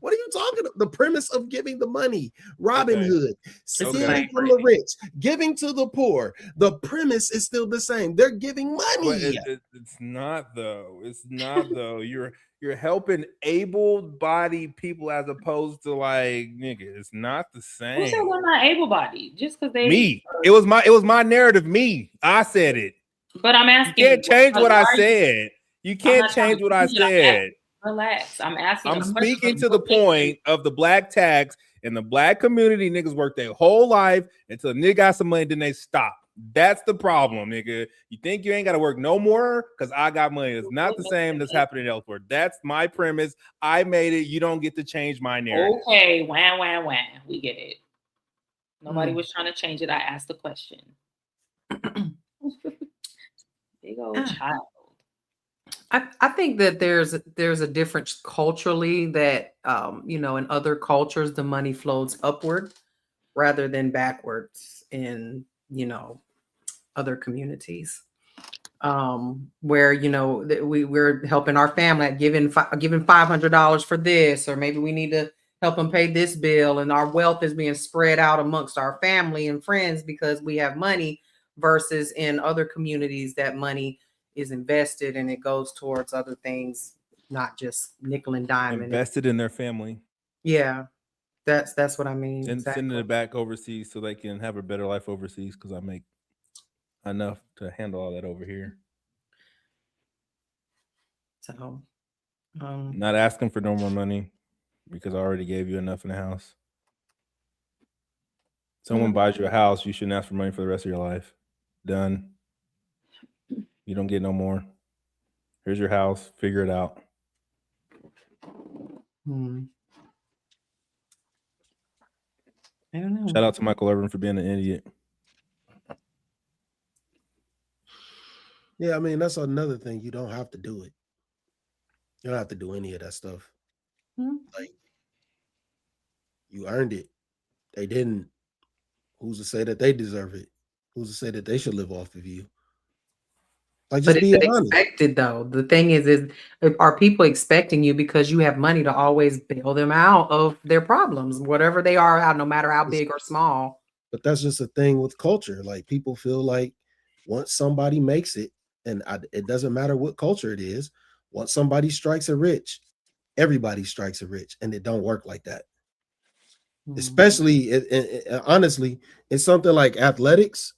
What are you talking about? The premise of giving the money, Robin Hood, stealing from the rich, giving to the poor. The premise is still the same. They're giving money.
It's not though. It's not though. You're helping able-bodied people as opposed to like nigga. It's not the same.
Who said we're not able-bodied? Just because they
me. It was my narrative. Me. I said it.
But I'm asking.
You can't change what I said. You can't change what I said.
Relax. I'm asking.
I'm speaking to the point of the black tax and the black community. Niggas work their whole life until nigga got some money, then they stop. That's the problem, nigga. You think you ain't got to work no more because I got money. It's not the same that's happening elsewhere. That's my premise. I made it. You don't get to change my narrative.
Okay, wham. We get it. Nobody was trying to change it. I asked the question. Big old child.
I think that there's a difference culturally that in other cultures the money flows upward rather than backwards in other communities where we're helping our family, giving $500 for this, or maybe we need to help them pay this bill, and our wealth is being spread out amongst our family and friends because we have money, versus in other communities that money is invested and it goes towards other things, not just nickel and dime.
Invested in their family.
Yeah, that's what I mean.
And sending it back overseas so they can have a better life overseas because I make enough to handle all that over here.
So,
not asking for no more money because I already gave you enough in the house. Someone buys you a house, you shouldn't ask for money for the rest of your life. Done. You don't get no more. Here's your house. Figure it out.
I don't know.
Shout out to Michael Irvin for being an idiot.
Yeah, I mean, that's another thing. You don't have to do it. You don't have to do any of that stuff. Like, you earned it. They didn't. Who's to say that they deserve it? Who's to say that they should live off of you? Like, just be honest.
Expected though. The thing is are people expecting you because you have money to always bail them out of their problems, whatever they are, no matter how big or small?
But that's just a thing with culture. Like, people feel like once somebody makes it, and it doesn't matter what culture it is, once somebody strikes it rich, everybody strikes it rich, and it don't work like that. Especially, honestly, it's something like athletics.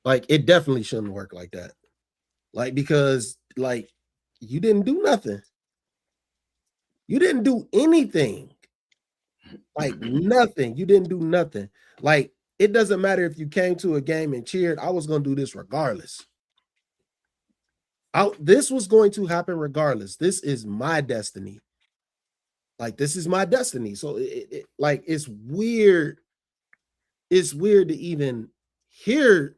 Like, it definitely shouldn't work like that. Like, because like you didn't do nothing. You didn't do anything. Like, nothing. You didn't do nothing. Like, it doesn't matter if you came to a game and cheered. I was going to do this regardless. This was going to happen regardless. This is my destiny. Like, this is my destiny. So it's weird. It's weird to even hear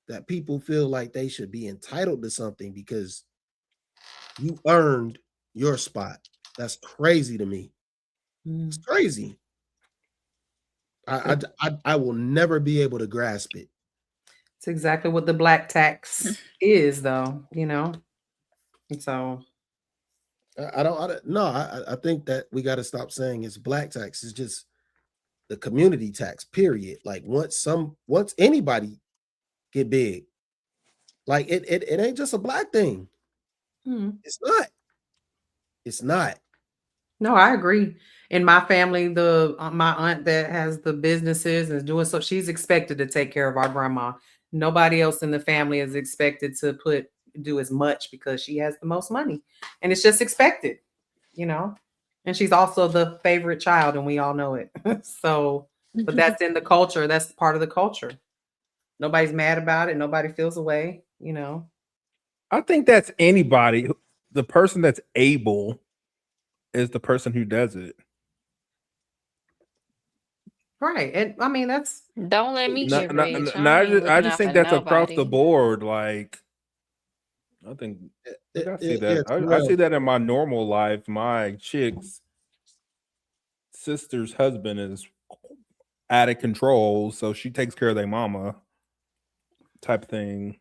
that people feel like they should be entitled to something because you earned your spot. That's crazy to me. It's crazy. I will never be able to grasp it.
It's exactly what the black tax is, though, And so
I think that we got to stop saying it's black tax. It's just the community tax, period. Like, once anybody get big, like it ain't just a black thing. It's not.
No, I agree. In my family, my aunt that has the businesses and is doing so, she's expected to take care of our grandma. Nobody else in the family is expected to do as much because she has the most money, and it's just expected, And she's also the favorite child, and we all know it. So, but that's in the culture. That's part of the culture. Nobody's mad about it. Nobody feels away,
I think that's anybody. The person that's able is the person who does it.
Right. And I mean, that's...
Don't let me get rich.
I just think that's across the board. Like, I think
I see that. I see that in my normal life. My chick's sister's husband is out of control, so she takes care of their mama type thing.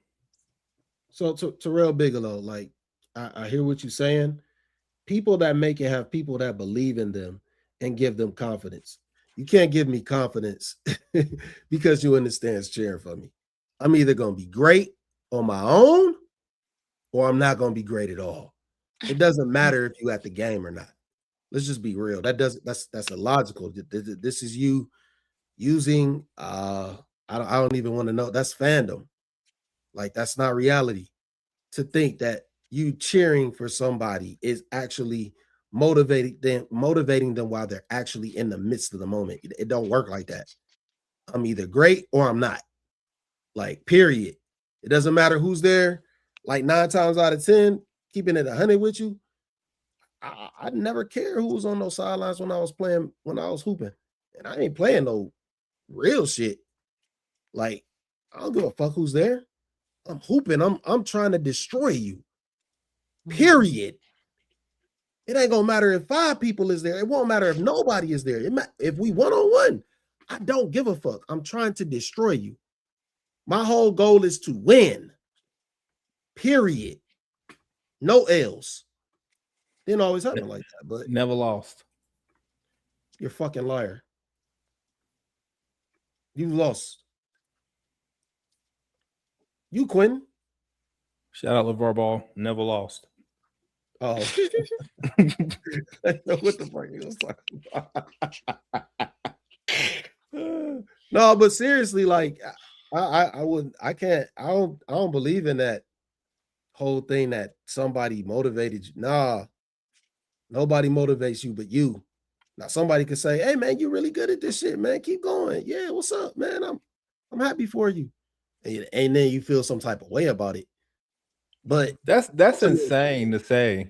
So Terrell Bigelow, like I hear what you're saying. People that make it have people that believe in them and give them confidence. You can't give me confidence because you understand cheering for me. I'm either going to be great on my own or I'm not going to be great at all. It doesn't matter if you at the game or not. Let's just be real. That's illogical. This is you using I don't even want to know. That's fandom. Like, that's not reality. To think that you cheering for somebody is actually motivating them while they're actually in the midst of the moment. It don't work like that. I'm either great or I'm not. Like, period. It doesn't matter who's there. Like 9 times out of 10, keeping it 100 with you, I never care who was on those sidelines when I was hooping. And I ain't playing no real shit. Like, I don't give a fuck who's there. I'm hooping. I'm trying to destroy you. Period. It ain't gonna matter if 5 people is there. It won't matter if nobody is there. If we one-on-one, I don't give a fuck. I'm trying to destroy you. My whole goal is to win. Period. No L's. Didn't always happen like that, but
never lost.
You're a fucking liar. You lost. You, Quinn.
Shout out LeVar Ball. Never lost.
Oh. I know what the fuck he was talking about. No, but seriously, like I don't believe in that whole thing that somebody motivated you. Nah, nobody motivates you but you. Now somebody could say, hey man, you're really good at this shit, man. Keep going. Yeah, what's up, man? I'm happy for you. And then you feel some type of way about it. But
that's insane to say.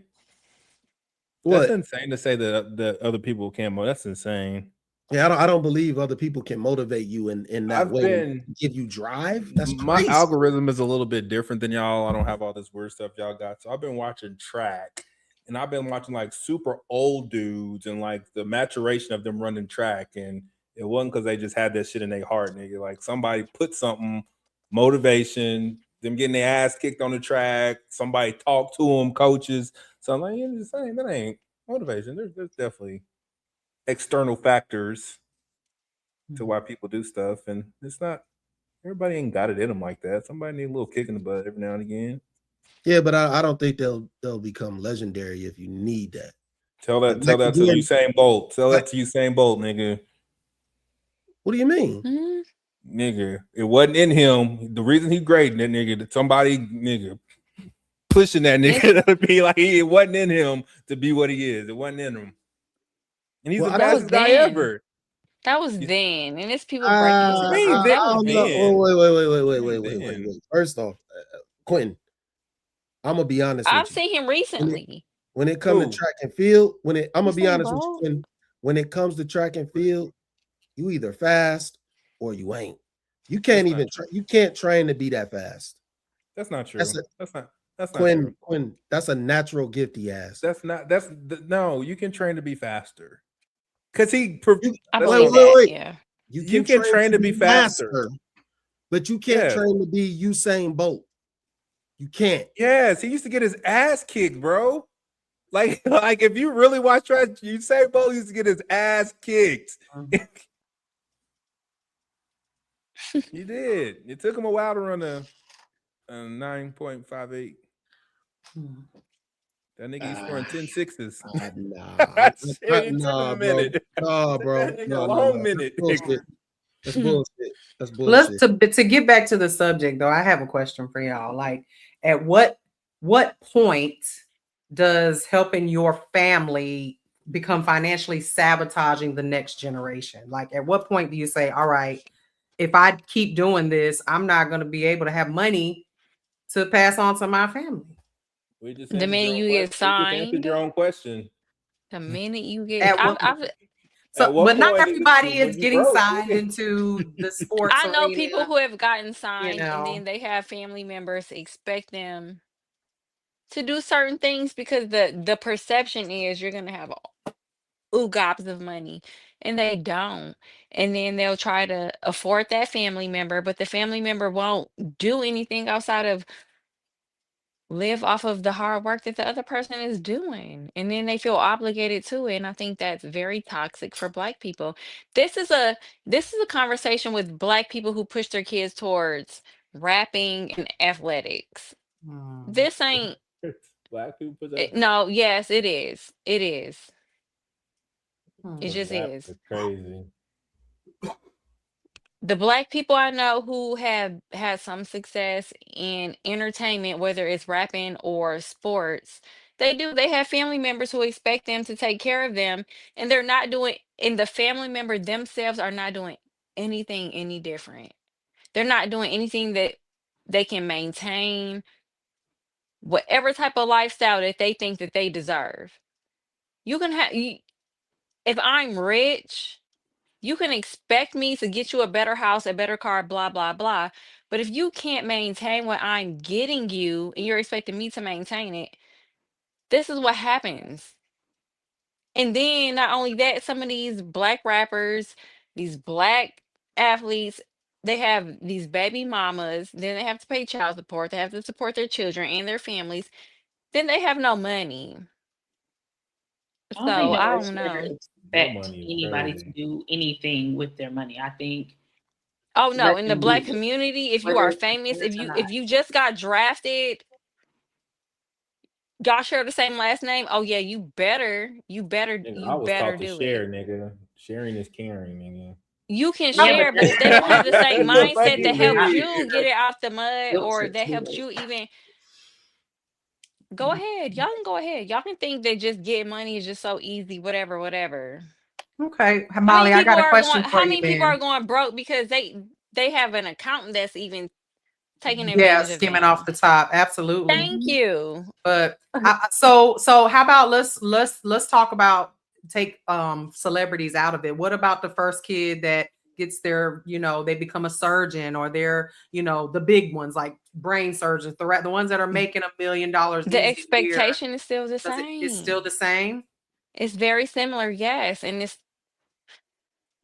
What?
That's insane to say that other people can't. That's insane.
Yeah, I don't believe other people can motivate you in that way. Give you drive. That's
my
crazy.
algorithm is a little bit different than y'all. I don't have all this weird stuff y'all got. So I've been watching track, and I've been watching like super old dudes and like the maturation of them running track. And it wasn't because they just had that shit in their heart, nigga. Like somebody put something, motivation, them getting their ass kicked on the track. Somebody talked to them, coaches. So I'm like, you're just saying that ain't motivation. There's definitely external factors to why people do stuff, and it's not everybody ain't got it in them like that. Somebody need a little kick in the butt every now and again.
Yeah, but I don't think they'll become legendary if you need that.
Tell that to Usain Bolt. Tell that to Usain Bolt, nigga.
What do you mean?
Mm-hmm.
Nigga, it wasn't in him. The reason he's great, that nigga, somebody nigga pushing that nigga to be like it wasn't in him to be what he is. It wasn't in him. And he's the fastest guy ever.
That was then, and it's people
breaking. Wait. First off, Quentin, I'm gonna be honest.
I've seen him recently.
When it comes to track and field, I'm gonna be honest with you. When it comes to track and field, you either fast or you ain't. You can't even you can't train to be that fast.
That's not true. That's not
Quinn. That's a natural gift he has.
No. You can train to be faster. Because
wait.
You can train to be faster,
but you can't train to be Usain Bolt. You can't.
Yes, he used to get his ass kicked, bro. Like if you really watch track, Usain Bolt used to get his ass kicked. He did. It took him a while to run a 9.58. That nigga he's scoring 10 sixes.
Nah, bro.
Long minute.
That's bullshit. That's bullshit.
To get back to the subject, though, I have a question for y'all. Like, at what point does helping your family become financially sabotaging the next generation? Like, at what point do you say, all right, if I keep doing this, I'm not going to be able to have money to pass on to my family?
The minute you get signed,
you answered your own question.
The minute you get,
but not everybody is getting signed into the sports.
I know people who have gotten signed,
you know,
and then they have family members expect them to do certain things because the perception is you're gonna have gobs of money, and they don't. And then they'll try to afford that family member, but the family member won't do anything outside of live off of the hard work that the other person is doing. And then they feel obligated to it. And I think that's very toxic for Black people. This is a conversation with Black people who push their kids towards rapping and athletics. This ain't
Black people.
no, yes, it is. It is. It just
Rap
is.
is crazy.
The Black people I know who have had some success in entertainment, whether it's rapping or sports, they have family members who expect them to take care of them, and they're not doing, and the family member themselves are not doing anything any different. They're not doing anything that they can maintain whatever type of lifestyle that they think that they deserve. You can have, if I'm rich, you can expect me to get you a better house, a better car, blah, blah, blah. But if you can't maintain what I'm getting you and you're expecting me to maintain it, this is what happens. And then not only that, some of these Black rappers, these Black athletes, they have these baby mamas, then they have to pay child support, they have to support their children and their families, then they have no money.
I don't think
So I
nobody
don't
should ever
know.
expect anybody to do anything with their money. I think
Oh no,
let
in the
them do
Black
it,
community, if you
whether
are
it's
famous,
theirs or not.
if you just got drafted, y'all share the same last name. Oh yeah, you better
I was taught to
do
share,
it.
nigga. Sharing is caring, nigga.
You can
Yeah, but
share, but if they don't have the same
That's a
mindset that
fucking
helps
thing.
you get it out the mud, or
filter
that
to
helps
it.
you even go ahead. Y'all can go ahead. Y'all can think that just getting money is just so easy, whatever, whatever.
Okay, Molly, I got a question for
How
you
many people are
then.
going broke because they have an accountant that's even taking
Yeah,
advantage of
skimming off
them?
the top, absolutely.
Thank you.
But so how about let's talk about take celebrities out of it. What about the first kid that gets their, they become a surgeon, or they're, the big ones like brain surgeons, the ones that are making $1 million
The
a year?
expectation is still the
It's still
same.
the same?
It's very similar, yes. And it's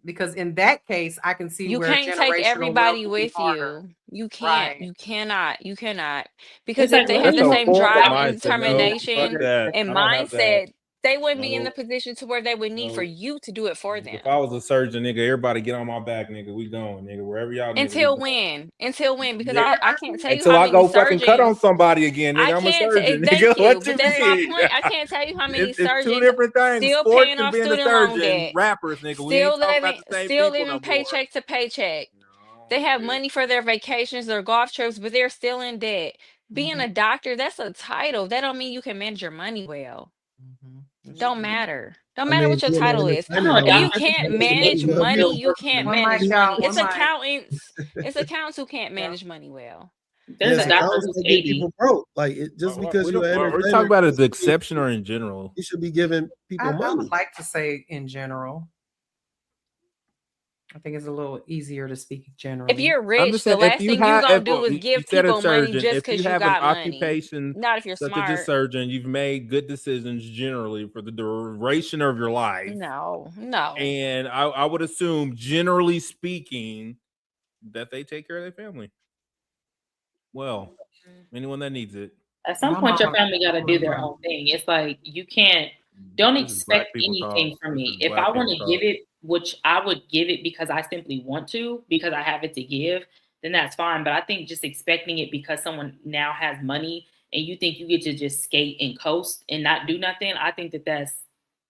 Because in that case, I can see
you
where
can't take
generational wealth
everybody
would be
with
harder.
you. You can't.
Right.
You cannot. You cannot. Because
It's
if
like
they
let
have
me
the
That's a
know
same
more
horrible
drive
about
and
the
mindset.
person
No,
that
fuck
determination
that.
and
I don't have that.
mindset, they wouldn't be in the
No,
position to where they would need for
no.
you to do it for
If I
them.
was a surgeon, nigga, everybody get on my back, nigga. We going, nigga. Wherever y'all, nigga, we
Until
going.
when? Until when? Because
Yeah.
I can't tell you
Until
how
I
many
go fucking cut on
surgeons.
somebody again,
I
nigga. I'm a
can't.
surgeon,
Thank
nigga.
you,
What
but
you
that's my
mean?
point. I can't tell you how many
It's two
surgeons
different things.
still
Sports
paying
and
off
being a
student loan
surgeon.
debt,
Rappers, nigga. We ain't talking about the same
still
people no
living
more.
paycheck to paycheck.
No,
They have
nigga.
money for their vacations, their golf trips, but they're still in debt. Being a doctor, that's a title. That don't mean you can manage your money well. Don't matter. Don't
I
matter
mean,
what your
being
title
an
is.
I know a
entertainer
If
though,
you
doctor who
can't
makes
manage
making money
money,
off
you
working for
can't
the
One mic,
manage
government.
money.
y'all.
It's
One mic.
accountants who can't manage money well.
there's
Yeah,
a
see, that
doctor
was
who's
gonna get
80.
people broke. Like just because you're an
We're
entertainer,
talking about the exception or in general.
you should be giving people
I would
money.
like to say in general. I think it's a little easier to speak generally.
If you're
I'm
rich,
just
the
saying, if
last
you
thing you're
have,
gonna do is
you
give
said a
people money
surgeon,
just
if you
because you
have an
got money.
occupation
Not if you're
such as a
smart.
surgeon, you've made good decisions generally for the duration of your life.
No.
And I would assume, generally speaking, that they take care of their family. Well, anyone that needs it.
At some point, your family got to do their own thing. It's like you don't
This is Black
expect
people
anything
talk.
from
This
me.
is
If
Black
I want
people
to give
talk.
it, which I would give it because I simply want to, because I have it to give, then that's fine. But I think just expecting it because someone now has money and you think you get to just skate and coast and not do nothing, I think that that's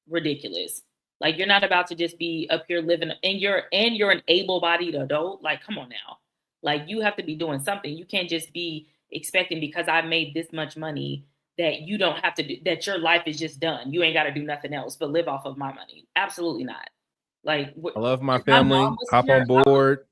ridiculous. Like you're not about to just be up here living, and you're an able-bodied adult. Like, come on now. Like you have to be doing something. You can't just be expecting because I made this much money that you don't have to do, that your life is just done. You ain't got to do nothing else but live off of my money. Absolutely not. Like
I love my
if my mom
family.
was
Hop
here,
on board.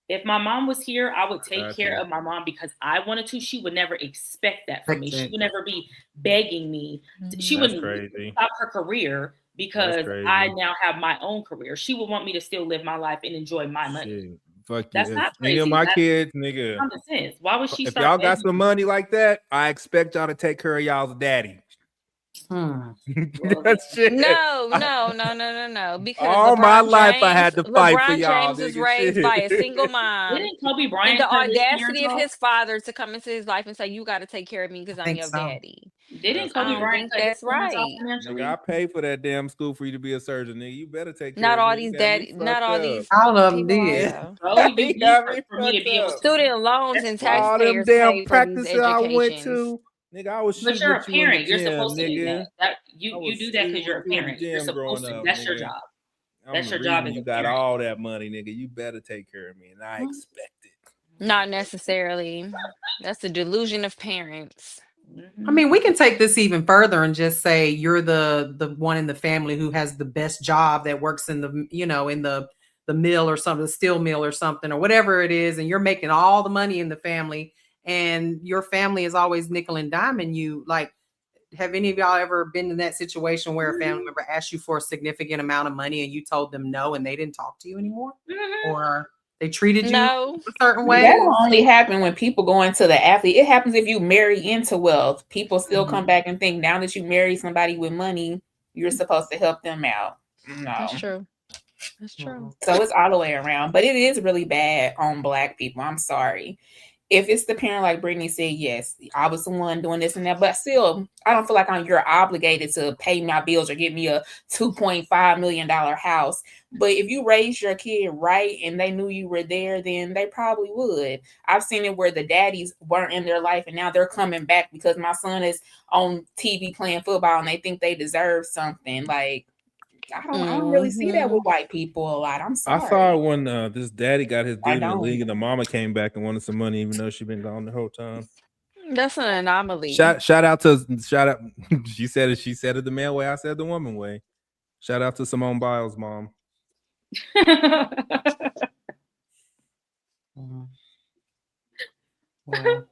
if my mom was here, I would take
Got
care
you.
of my mom because I wanted to. She would never expect that from me. She
Expect
would never be begging me. She
That's
wouldn't
crazy.
stop her career
That's
because
crazy.
I now have my own career. She would want me to still live my life and enjoy my money.
Shit. Fuck
That's
you.
not
Nigga,
crazy.
my
That's
kids, nigga.
common sense. Why would she
If
start
y'all got
begging?
some money like that, I expect y'all to take care of y'all's daddy. That's shit.
No. Because
All my
LeBron
life I
James,
had to fight for
LeBron
y'all,
James was
nigga.
raised
Shit.
by a single mom.
Didn't Kobe
And
Bryant
the
turn 50 years
audacity of
old?
his father to come into his life and say, "You got to take care of me because I'm your daddy."
Didn't
I
Kobe
don't
Bryant
think
cut his
that's
parents off
right.
financially?
Nigga, I paid for that damn school for you to be a surgeon, nigga. You better take care
Not
of
all
me.
these
You got me
daddy, not
fucked
all
up.
these
All of them
people are
did.
though.
So you
He
did
got me
for me to
fucked
be able
up.
to
Student loans and
All them
taxpayers
damn
pay for these
practices I went
educations.
to. Nigga, I was
But
shooting
you're a
with you in the
parent. You're
gym,
supposed to do that.
nigga.
That
I
you
was
do that
shooting
because
with
you're a
you in the
parent. You're
gym
supposed
growing
to.
up,
That's your
nigga.
job.
I'm
That's
the
your job
reason
as
you
a
got
parent.
all that money, nigga. You better take care of me, and I expect it.
Not necessarily. That's the delusion of parents.
I mean, we can take this even further and just say you're the one in the family who has the best job, that works in the, you know, in the mill or something, the steel mill or something, or whatever it is, and you're making all the money in the family, and your family is always nickel and diming you. Like, have any of y'all ever been in that situation where a family member asked you for a significant amount of money and you told them no and they didn't talk to you anymore? Or they treated you
No.
a certain way?
That'll only happen when people go into the athlete. It happens if you marry into wealth. People still come back and think now that you marry somebody with money, you're supposed to help them out. No.
That's true. That's true.
So it's all the way around. But it is really bad on Black people. I'm sorry. If it's the parent, like Brittany said, yes, I was the one doing this and that, but still, I don't feel like you're obligated to pay my bills or get me a $2.5 million house. But if you raise your kid right and they knew you were there, then they probably would. I've seen it where the daddies weren't in their life and now they're coming back because my son is on TV playing football and they think they deserve something. Like, I don't really see that with white people a lot. I'm sorry.
I saw it when this daddy got his
I
dude in the
don't.
league and the mama came back and wanted some money, even though she been gone the whole time.
That's an anomaly.
Shout out. She said it the man way. I said the woman way. Shout out to Simone Biles' mom.
Well,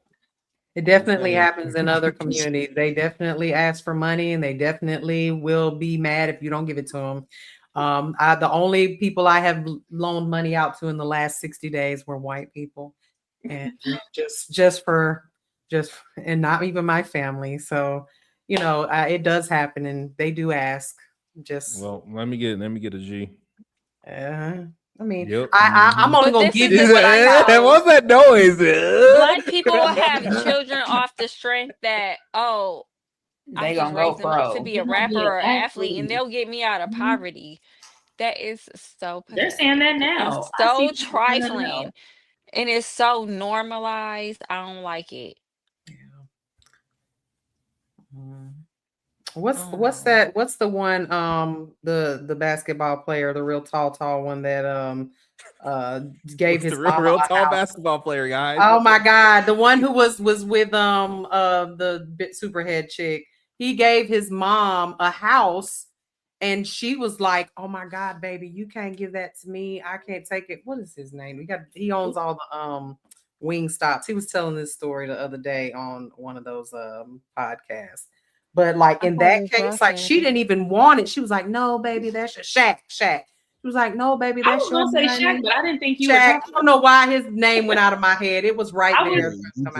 it definitely happens in other communities. They definitely ask for money and they definitely will be mad if you don't give it to them. The only people I have loaned money out to in the last 60 days were white people, and and not even my family. So, you know, it does happen and they do ask.
Well, let me get a G.
I mean,
Yep.
I'm only
But
gonna
this
give
is
you
the
what I
thing,
know.
though.
What's that noise?
Black people will have children off the strength that, oh, I
They
just
gonna go
raised them up to
pro.
be
You're
a
gonna
rapper
be an
or athlete, and
athlete.
they'll get me out of poverty. That is so
They're
pathetic
saying that
and
now. I see
so
people saying that now.
trifling, and it's so normalized. I don't like it.
What's that? What's the one? The basketball player, the real tall one that gave his mama
real
a
tall
house.
basketball player, guys.
Oh my God, the one who was with the bit superhead chick. He gave his mom a house, and she was like, "Oh my God, baby, you can't give that to me. I can't take it." What is his name? He owns all the wing stops. He was telling this story the other day on one of those podcasts. But like in that case, like she didn't even want it. She was like, "No, baby, that's your Shaq." She was like, "No, baby,
I
that's
was
your
gonna say
money."
Shaq, but I didn't think you were
Shaq.
talking.
I don't know why his name went out of my head. It was right there.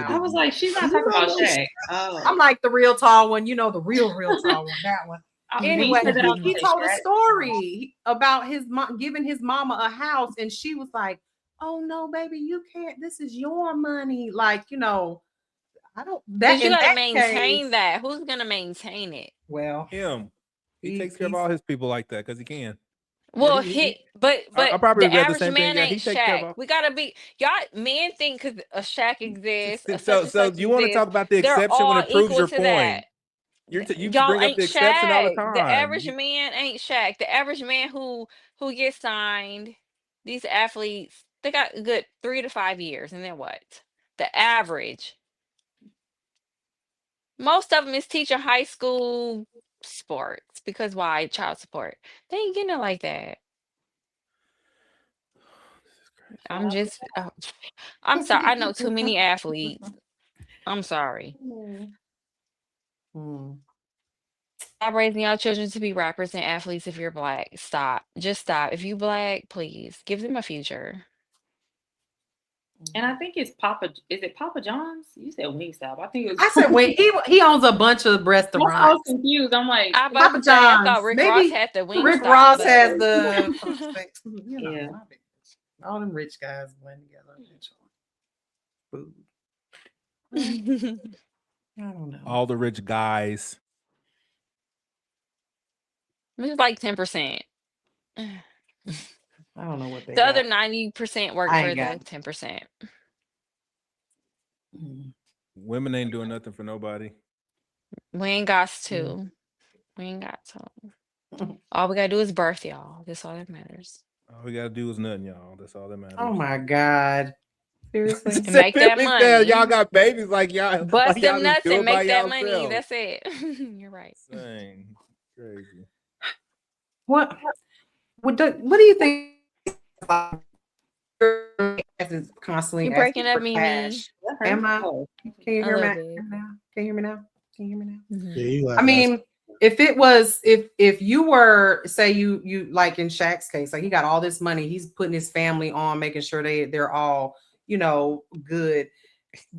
I was like, she's not talking about Shaq. Oh.
I'm like the real tall one, you know, the real tall one, that one. Anyway,
When you said that, I was
he
gonna say
told a
Shaq.
story about his mom giving his mama a house, and she was like, "Oh no, baby, you can't. This is your money." Like, you know, I don't.
Because
That
you
in
got to
that
maintain
case,
that. Who's gonna maintain it?
well,
him. He takes care of all his people like that because he can.
Well, but
I probably
the
read the
average
same thing.
man
Yeah, he
ain't
takes care of
Shaq.
all.
We gotta be y'all men think because a Shaq exists, a such
So
and such
you want to
exists,
talk about the
they're
exception when
all
it proves
equal
your
to that.
point. You
Y'all
bring up
ain't
the exception all the
Shaq. The
time.
average man ain't Shaq. The average man who gets signed, these athletes, they got a good 3 to 5 years, and then what? The average. Most of them is teaching high school sports because why? Child support. They ain't getting it like that. I'm just, I'm sorry. I know too many athletes. I'm sorry. Stop raising y'all children to be rappers and athletes if you're black. Stop. Just stop. If you black, please give them a future.
And I think it's Papa. Is it Papa John's? You said Wingstop. I think it was.
I said wait. He owns a bunch of restaurants.
I was confused. I'm like,
I about to say, I thought Rick Ross had the wing.
Rick Ross has the. You know,
yeah.
All them rich guys blend together eventually. Food. I don't know.
All the rich guys.
It's like 10%.
I don't know what they
the
got.
other 90% work for the 10%.
Women ain't doing nothing for nobody.
We ain't got to. We ain't got to. All we gotta do is birth, y'all. That's all that matters.
All we gotta do is nothing, y'all. That's all that matters.
Oh my God. Seriously?
And make that money.
Y'all got babies like y'all.
Bust
like
them
y'all
nuts and make that money.
Yourself.
That's it. You're right.
Dang. Crazy.
What do you think is constantly
You're breaking up,
me?
Am
I? Can you hear me now? Can you hear me now? Can you hear me now?
Yeah,
I mean, if it was if you were, say you like in Shaq's case, like he got all this money, he's putting his family on, making sure they're all, good.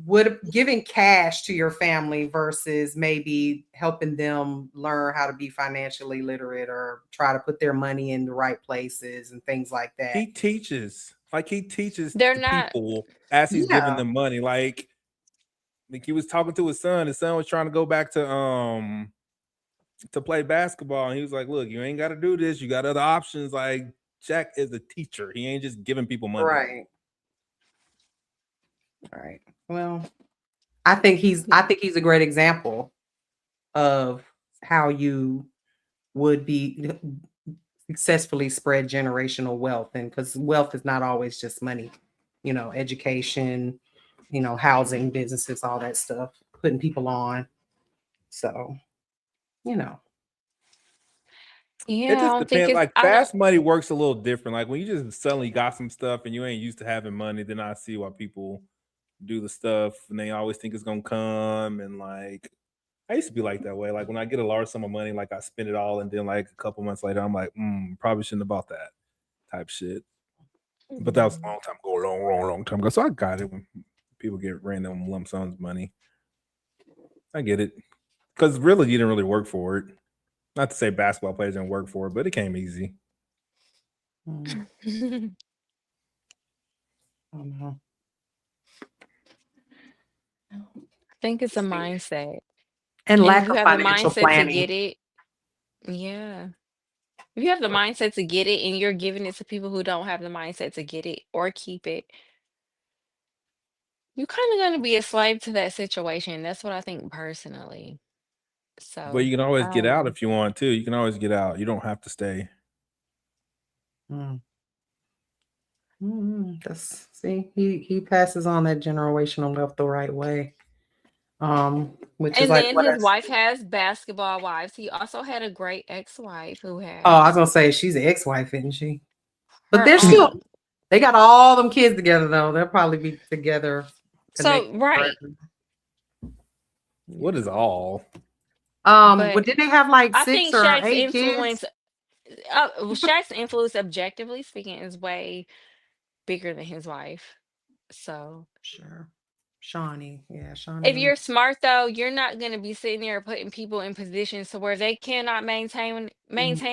Would giving cash to your family versus maybe helping them learn how to be financially literate or try to put their money in the right places and things like that.
He teaches
They're not
people as he's giving them money. Like he was talking to his son. His son was trying to go back to play basketball, and he was like, "Look, you ain't got to do this. You got other options." Like Shaq is a teacher. He ain't just giving people money.
Right. Well, I think he's a great example of how you would be successfully spread generational wealth, and because wealth is not always just money, education, housing, businesses, all that stuff, putting people on. So,
Yeah,
it just depends. Like fast money works a little different. Like when you just suddenly got some stuff and you ain't used to having money, then I see why people do the stuff and they always think it's gonna come. And like I used to be like that way. Like when I get a large sum of money, like I spend it all, and then like a couple months later, I'm like, probably shouldn't have bought that type shit. But that was a long time ago, long time ago. So I got it when people get random lump sums of money. I get it. Because really, you didn't really work for it. Not to say basketball players didn't work for it, but it came easy.
I don't know.
I think it's a mindset.
And lack
if you
of
have the
financial
mindset
planning.
to get it, yeah. If you have the mindset to get it and you're giving it to people who don't have the mindset to get it or keep it, you're kind of going to be a slave to that situation. That's what I think personally. So,
But you can always
I
get
don't
out
know.
if you want to. You can always get out. You don't have to stay.
See, he passes on that generational wealth the right way. Which is
And
like
then
what
his wife has basketball wives. He also had a great ex-wife who had
I was gonna say she's an ex-wife, isn't she? But
her
they're still
own.
they got all them kids together though. They'll probably be together.
So, right.
What is all?
But did they have like
I
6
think
or
Shaq's
8
influence,
kids?
Shaq's influence, objectively speaking, is way bigger than his wife. So,
Sure. Shawnee. Yeah, Shawnee.
if you're smart though, you're not going to be sitting there putting people in positions to where they cannot maintain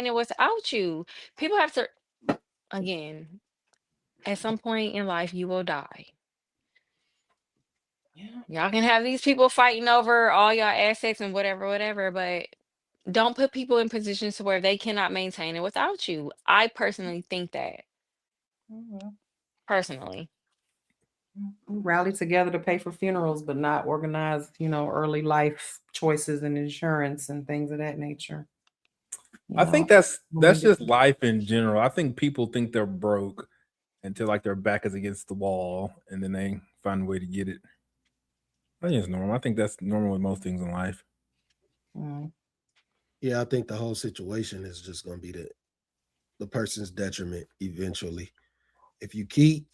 it without you. People have to, again, at some point in life, you will die. Y'all can have these people fighting over all y'all assets and whatever, but don't put people in positions to where they cannot maintain it without you. I personally think that. Personally.
Rally together to pay for funerals, but not organize, early life choices and insurance and things of that nature.
I think that's just life in general. I think people think they're broke until like their back is against the wall, and then they find a way to get it. I think it's normal. I think that's normal with most things in life.
Yeah, I think the whole situation is just going to be the person's detriment eventually. If you keep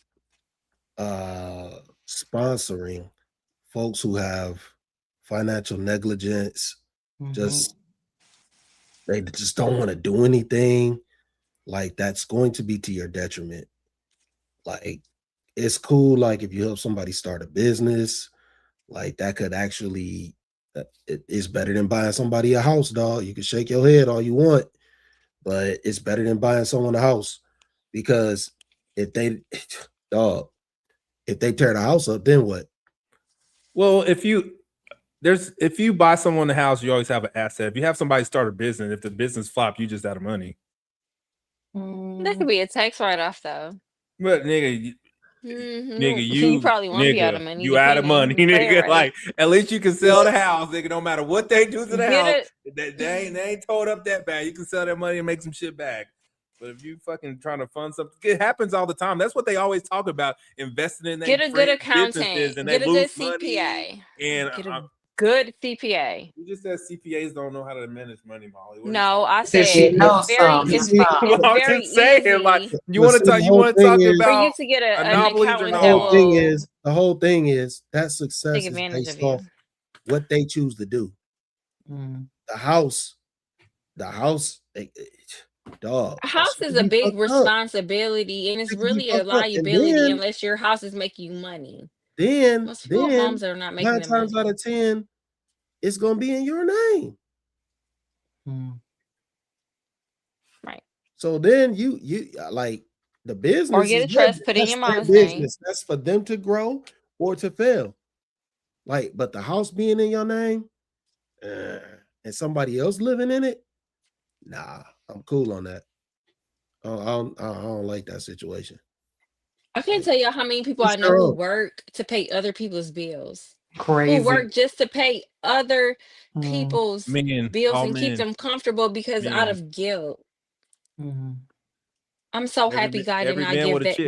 sponsoring folks who have financial negligence, they just don't want to do anything, like that's going to be to your detriment. Like it's cool. Like if you help somebody start a business, like that could actually, it's better than buying somebody a house, dog. You can shake your head all you want, but it's better than buying someone a house, because if they, dog, if they tear the house up, then what?
Well, if you buy someone the house, you always have an asset. If you have somebody start a business, if the business flop, you just out of money.
That could be a tax write-off though.
But nigga,
You probably won't be out of money.
You out of money, nigga.
Right.
Like at least you can sell the house, nigga. No matter what they do to the house, they ain't towed up that bad. You can sell that money and make some shit back. But if you fucking trying to fund something, it happens all the time. That's what they always talk about: investing in.
Get a good accountant.
And
get
they
a
lose
good CPA.
And
get a good CPA.
You just said CPAs don't know how to manage money, Molly.
No, I said it's very easy.
Like you want to talk about
for you to get an accountant.
The whole thing is that success is based off what they choose to do. The house, dog.
A house is a big responsibility, and it's really a liability unless your house is making you money. Most homes are not making
9 times out of 10, it's gonna be in your name.
Right.
So then you like the business,
or get a trust, put in your mom's name.
That's for them to grow or to fail. Like, but the house being in your name, and somebody else living in it, nah, I'm cool on that. I don't like that situation.
I can't tell you how many people I know who work to pay other people's bills.
Crazy.
Who work just to pay other people's bills and keep them comfortable because out of guilt. I'm so happy God did not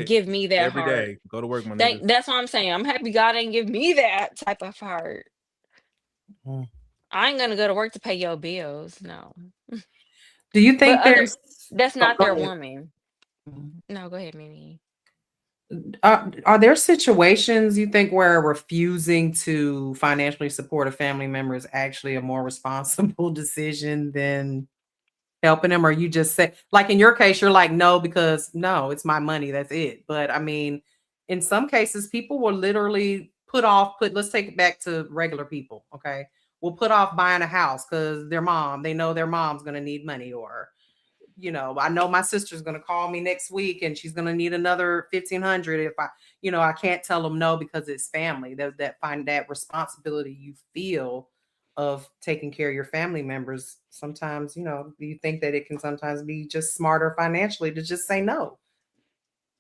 give me that
every
heart.
Day. Go to work, my nigga.
That's what I'm saying. I'm happy God didn't give me that type of heart. I ain't gonna go to work to pay your bills. No.
Do you think
that's not their woman? No, go ahead, Mimi.
Are there situations you think where refusing to financially support a family member is actually a more responsible decision than helping them? Or you just say, like in your case, you're like, no, because no, it's my money, that's it. But I mean, in some cases, people will literally let's take it back to regular people, okay? We'll put off buying a house because they know their mom's going to need money, or I know my sister's going to call me next week and she's going to need another $1,500 if I can't tell them no because it's family. That responsibility you feel of taking care of your family members. Sometimes, you think that it can sometimes be just smarter financially to just say no.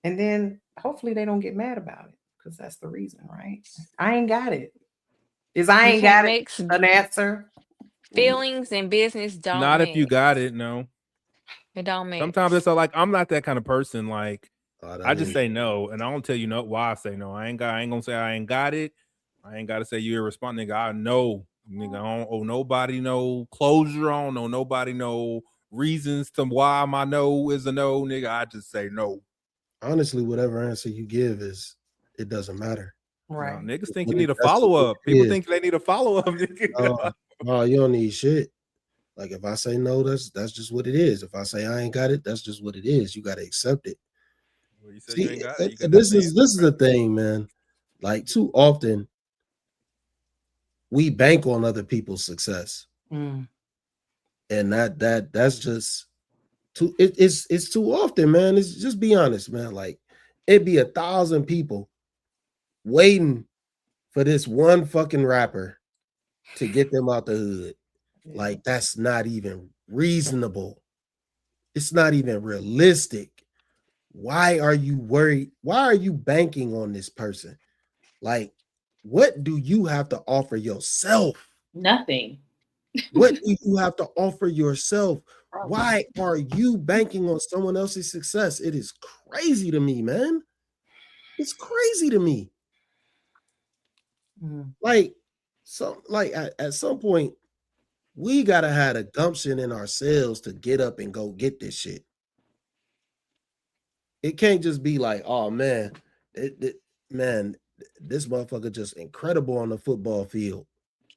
And then hopefully they don't get mad about it because that's the reason, right? I ain't got it. I ain't got it an answer?
Feelings and business don't
Not
mix.
If you got it, no.
It don't mix.
Sometimes it's like I'm not that kind of person. Like I just say no, and I don't tell you why I say no. I ain't gonna say I ain't got it. I ain't gotta say you're irresponsible, nigga. I know, nigga. I don't owe nobody no closure. I don't owe nobody no reasons to why my no is a no, nigga. I just say no.
Honestly, whatever answer you give it doesn't matter.
Right.
No, niggas think you need a follow-up. People think they need a follow-up.
No, you don't need shit. Like if I say no, that's just what it is. If I say I ain't got it, that's just what it is. You got to accept it.
Well, you said you ain't got it.
This is the thing, man. Like too often, we bank on other people's success, and that's just too. It's too often, man. It's just be honest, man. Like it'd be 1,000 people waiting for this one fucking rapper to get them out the hood. Like that's not even reasonable. It's not even realistic. Why are you worried? Why are you banking on this person? Like, what do you have to offer yourself?
Nothing.
What do you have to offer yourself? Why are you banking on someone else's success? It is crazy to me, man. It's crazy to me. Like, at some point, we gotta have a gumption in ourselves to get up and go get this shit. It can't just be like, oh man, this motherfucker just incredible on the football field.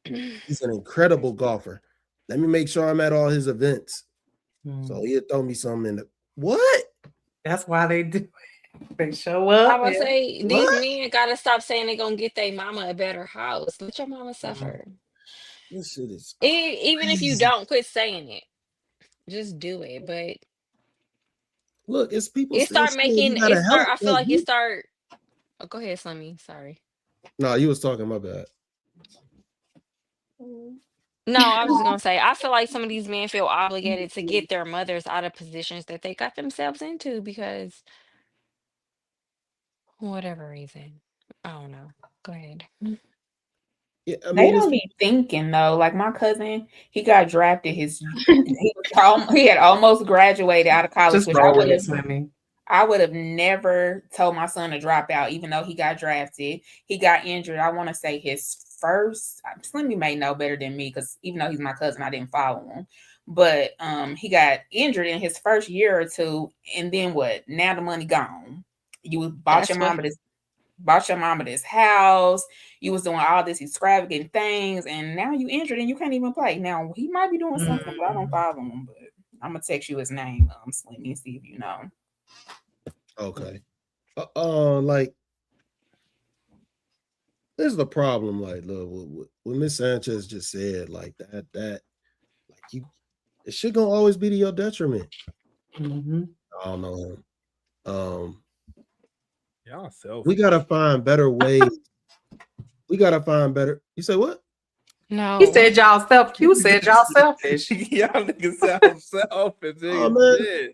He's an incredible golfer. Let me make sure I'm at all his events. So he'll throw me something in the what?
That's why they do. They show up.
I would
Yeah.
say these men gotta stop saying they're gonna get their mama a better house. Let your mama suffer.
This shit is
Even if you
crazy.
don't, quit saying it. Just do it. But
Look, it's people
it
still
start
saying you
making
gotta
it start.
help.
I feel
Like,
like it start. Oh, go ahead, Slimmy. Sorry.
no, you was talking, my bad.
No, I was just gonna say I feel like some of these men feel obligated to get their mothers out of positions that they got themselves into because whatever reason. I don't know. Go ahead.
Yeah, I
They
mean,
don't be thinking though. Like my cousin, he got drafted. He had almost graduated out of college,
Just
which
roll with it, Slimmy.
I would have never told my son to drop out, even though he got drafted. He got injured. I want to say his first. Slimmy may know better than me because even though he's my cousin, I didn't follow him. But he got injured in his first year or two, and then what? Now the money gone. You bought your mama this house. You was doing all this extravagant things, and now you injured and you can't even play. Now he might be doing something, but I don't follow him. But I'm gonna text you his name, Slimmy, see if you know.
Okay. Like this is the problem. Like, look, what Miss Sanchez just said, like that, like you, it should gonna always be to your detriment. I don't know him.
Y'all selfish.
We gotta find better ways. We gotta find better. You say what?
No.
He said y'all selfish. You said y'all selfish.
Y'all niggas sound selfish.
Oh man,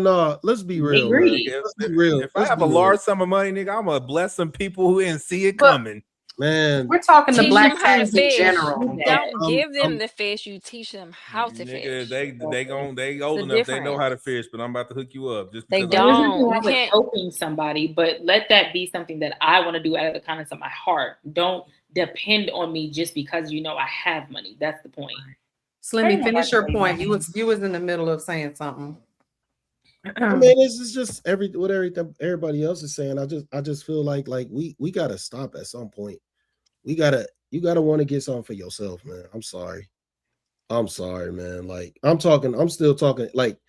no. Let's be real. Let's be real.
If I have a large sum of money, nigga, I'm gonna bless some people who didn't see it coming.
Man,
we're talking to
Teach
black
them how to
fans in
fish.
general.
You don't give them the fish. You teach them how to
Nigga,
fish.
they old enough. They know how to fish, but I'm about to hook you up. Just
they
because
There's
don't.
nothing wrong
You
with
can't
helping somebody, but let that be something that I want to do out of the kindness of my heart. Don't depend on me just because you know I have money. That's the point.
Slimmy, finish your point. You was in the middle of saying something.
I mean, this is just everything everybody else is saying. I just feel like we gotta stop at some point. You gotta want to get something for yourself, man. I'm sorry, man. Like I'm still talking. Like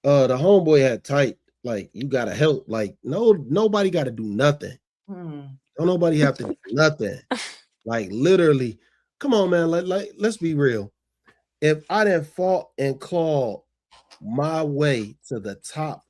the homeboy had tight. Like you gotta help. Like nobody gotta do nothing. Don't nobody have to do nothing. Like literally, come on, man. Let's be real. If I didn't fought and clawed my way to the top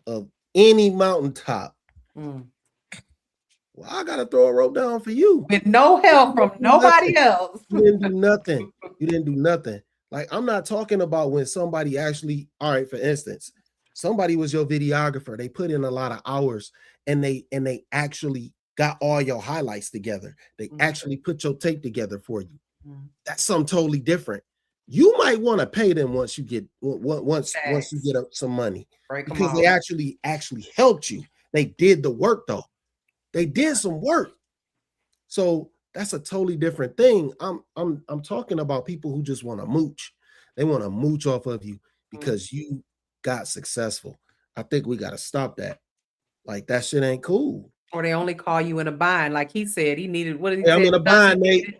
of any mountaintop, well, I gotta throw a rope down for you
with no help from nobody else.
You didn't do nothing. You didn't do nothing. Like I'm not talking about when somebody actually, all right, for instance, somebody was your videographer. They put in a lot of hours and they actually got all your highlights together. They actually put your tape together for you. That's something totally different. You might want to pay them once you get once you get up some money because they actually helped you. They did the work though. They did some work. So that's a totally different thing. I'm talking about people who just want to mooch. They want to mooch off of you because you got successful. I think we got to stop that. Like that shit ain't cool.
Or they only call you in a bind. Like he said, he needed what did he say?
I'm in a bind, Nate.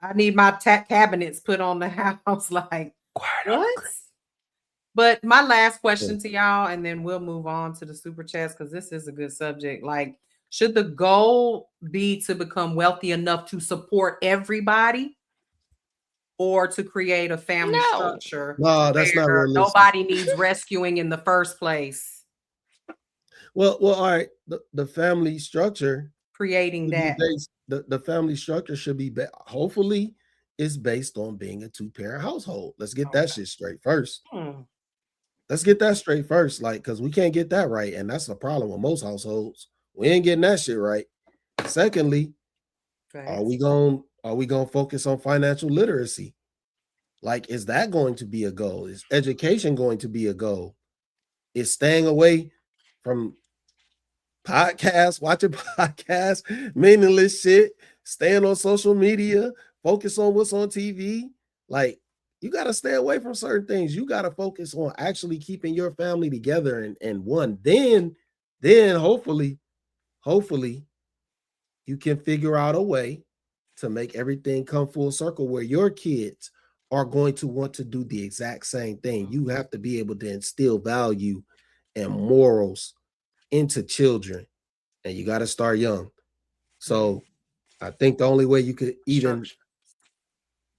I need my cabinets put on the house. Like what? But my last question to y'all, and then we'll move on to the super chats because this is a good subject. Like, should the goal be to become wealthy enough to support everybody, or to create a family structure?
No, that's not realistic.
Nobody needs rescuing in the first place.
Well, all right. The family structure,
creating that.
The family structure should be hopefully is based on being a 2-parent household. Let's get that shit straight first. Let's get that straight first, like, because we can't get that right, and that's the problem with most households. We ain't getting that shit right. Secondly, are we gonna focus on financial literacy? Like, is that going to be a goal? Is education going to be a goal? Is staying away from podcasts, watching podcasts, meaningless shit, staying on social media, focus on what's on TV? Like, you got to stay away from certain things. You got to focus on actually keeping your family together and one. Then hopefully you can figure out a way to make everything come full circle where your kids are going to want to do the exact same thing. You have to be able to instill value and morals into children, and you got to start young. So I think the only way you could even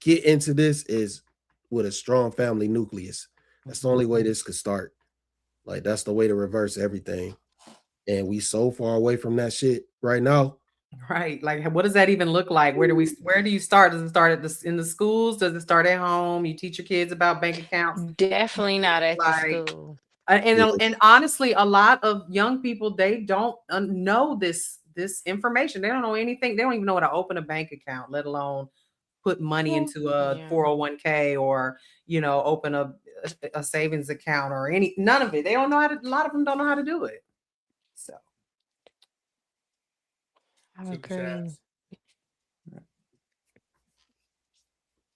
get into this is with a strong family nucleus. That's the only way this could start. Like, that's the way to reverse everything. And we so far away from that shit right now.
Right. Like, what does that even look like? Where do you start? Does it start in the schools? Does it start at home? You teach your kids about bank accounts?
Definitely not at the school.
And honestly, a lot of young people, they don't know this information. They don't know anything. They don't even know how to open a bank account, let alone put money into a 401k or, open a savings account or none of it. They don't know how to, a lot of them don't know how to do it. So
I agree.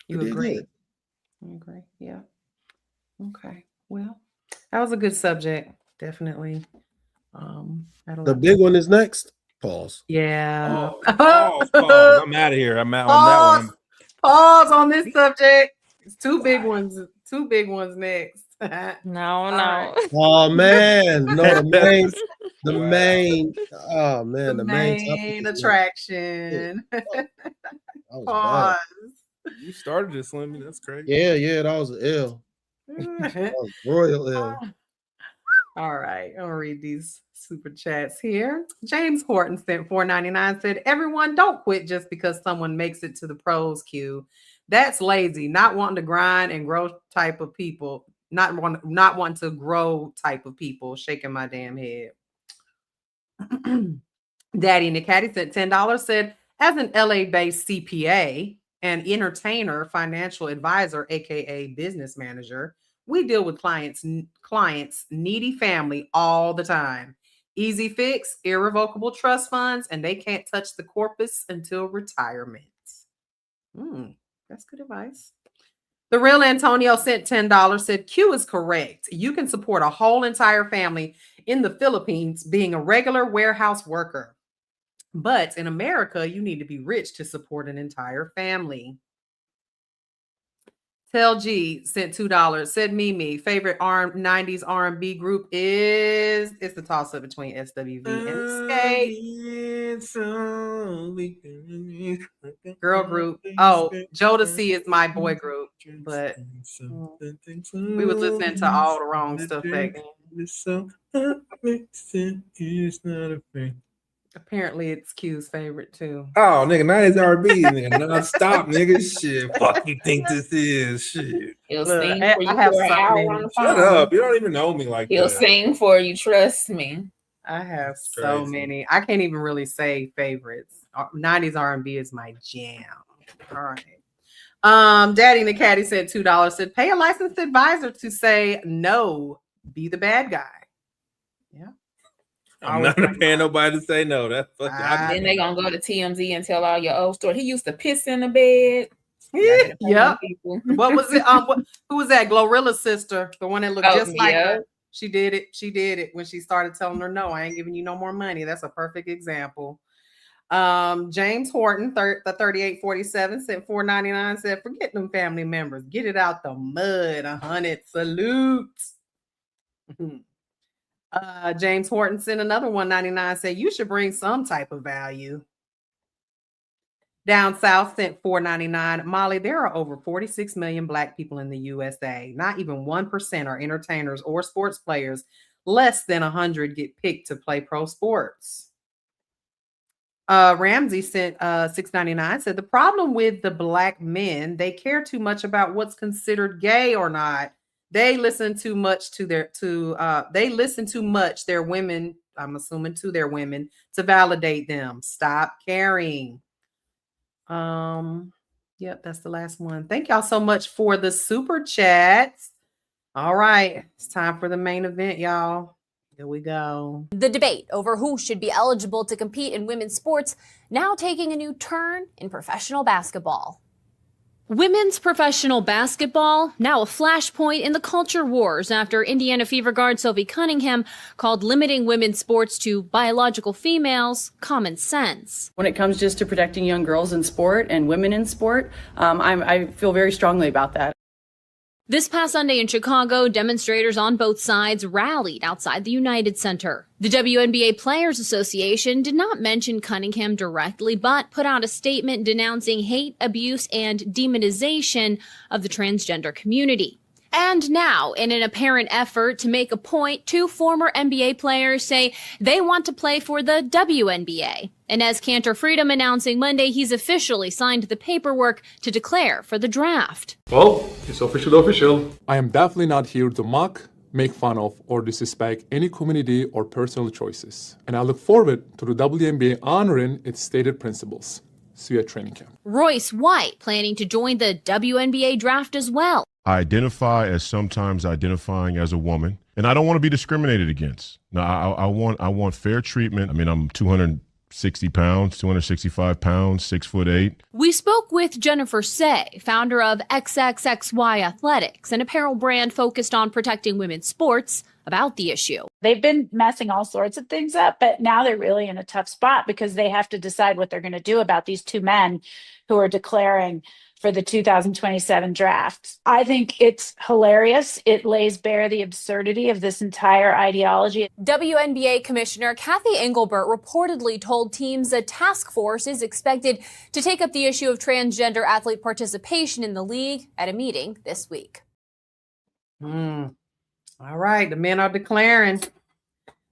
You agree? I agree. Yeah. Okay. Well, that was a good subject. Definitely.
The big one is next. Pause.
Yeah.
Pause. I'm out of here. I'm out on that one.
Pause on this subject. It's two big ones next.
No.
Oh man, no, the main
attraction.
Pause.
You started it, Slimmy. That's crazy.
Yeah, that was an L. That was royal L.
All right, I'll read these super chats here. James Horton sent $4.99, said, "Everyone, don't quit just because someone makes it to the pros queue. That's lazy, not wanting to grind and grow type of people. Not wanting to grow type of people." Shaking my damn head. Daddy Nicati sent $10, said, "As an LA-based CPA and entertainer, financial advisor, aka business manager, we deal with clients needy family all the time. Easy fix, irrevocable trust funds, and they can't touch the corpus until retirement." That's good advice. The real Antonio sent $10, said, "Q is correct. You can support a whole entire family in the Philippines being a regular warehouse worker. But in America, you need to be rich to support an entire family." Tell G sent $2, said, "Mimi, favorite 90s R&B group is," it's the toss-up between SWV and Skate. Girl group. Oh, Jodeci is my boy group, but we was listening to all the wrong stuff back then. Apparently, it's Q's favorite too.
Oh, nigga, 90s R&B, nigga, non-stop, nigga. Shit, fuck you think this is? Shit.
He'll sing for you for an hour on the phone.
Shut up. You don't even know me like
He'll
that.
sing for you, trust me.
I have so many. I can't even really say favorites. 90s R&B is my jam. All right. Daddy Nicati said $2, said, "Pay a licensed advisor to say no, be the bad guy." Yeah.
I'm not paying nobody to say no. That's fucking.
Then they gonna go to TMZ and tell all your old story. He used to piss in the bed.
Yeah. What was it? Who was that? Glorilla's sister, the one that looked just like her. She did it when she started telling her, "No, I ain't giving you no more money." That's a perfect example. James Horton, the 3847, sent $4.99, said, "Forget them family members. Get it out the mud. 100 salute." James Horton sent another $1.99, said, "You should bring some type of value." Down South sent $4.99. "Molly, there are over 46 million Black people in the USA. Not even 1% are entertainers or sports players. Less than 100 get picked to play pro sports." Ramsey sent $6.99, said, "The problem with the Black men, they care too much about what's considered gay or not. They listen too much their women, I'm assuming to their women, to validate them. Stop caring." Yep, that's the last one. Thank y'all so much for the super chats. All right, it's time for the main event, y'all. Here we go.
The debate over who should be eligible to compete in women's sports now taking a new turn in professional basketball. Women's professional basketball, now a flashpoint in the culture wars after Indiana Fever guard Sophie Cunningham called limiting women's sports to biological females common sense.
When it comes just to protecting young girls in sport and women in sport, I feel very strongly about that.
This past Sunday in Chicago, demonstrators on both sides rallied outside the United Center. The WNBA Players Association did not mention Cunningham directly, but put out a statement denouncing hate, abuse, and demonization of the transgender community. And now, in an apparent effort to make a point, 2 former NBA players say they want to play for the WNBA. Enes Kanter Freedom announcing Monday he's officially signed the paperwork to declare for the draft.
Well, it's official. I am definitely not here to mock, make fun of, or disrespect any community or personal choices. And I look forward to the WNBA honoring its stated principles. See you at training camp.
Royce White planning to join the WNBA draft as well.
I identify as sometimes identifying as a woman, and I don't want to be discriminated against. No, I want fair treatment. I mean, I'm 260 pounds, 265 pounds, 6'8".
We spoke with Jennifer Say, founder of XXXY Athletics, an apparel brand focused on protecting women's sports, about the issue.
They've been messing all sorts of things up, but now they're really in a tough spot because they have to decide what they're going to do about these 2 men who are declaring for the 2027 draft. I think it's hilarious. It lays bare the absurdity of this entire ideology.
WNBA Commissioner Kathy Engelbert reportedly told teams a task force is expected to take up the issue of transgender athlete participation in the league at a meeting this week.
All right, the men are declaring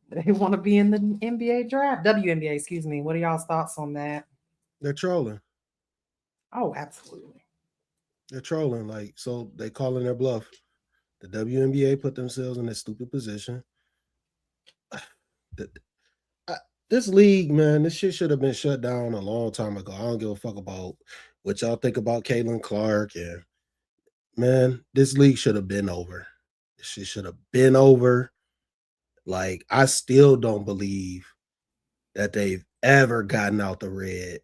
they want to be in the NBA draft. WNBA, excuse me. What are y'all's thoughts on that?
They're trolling.
Oh, absolutely.
They're trolling. Like, so they calling their bluff. The WNBA put themselves in a stupid position. This league, man, this shit should have been shut down a long time ago. I don't give a fuck about what y'all think about Caitlin Clark. And man, this league should have been over. This shit should have been over. Like, I still don't believe that they've ever gotten out the red.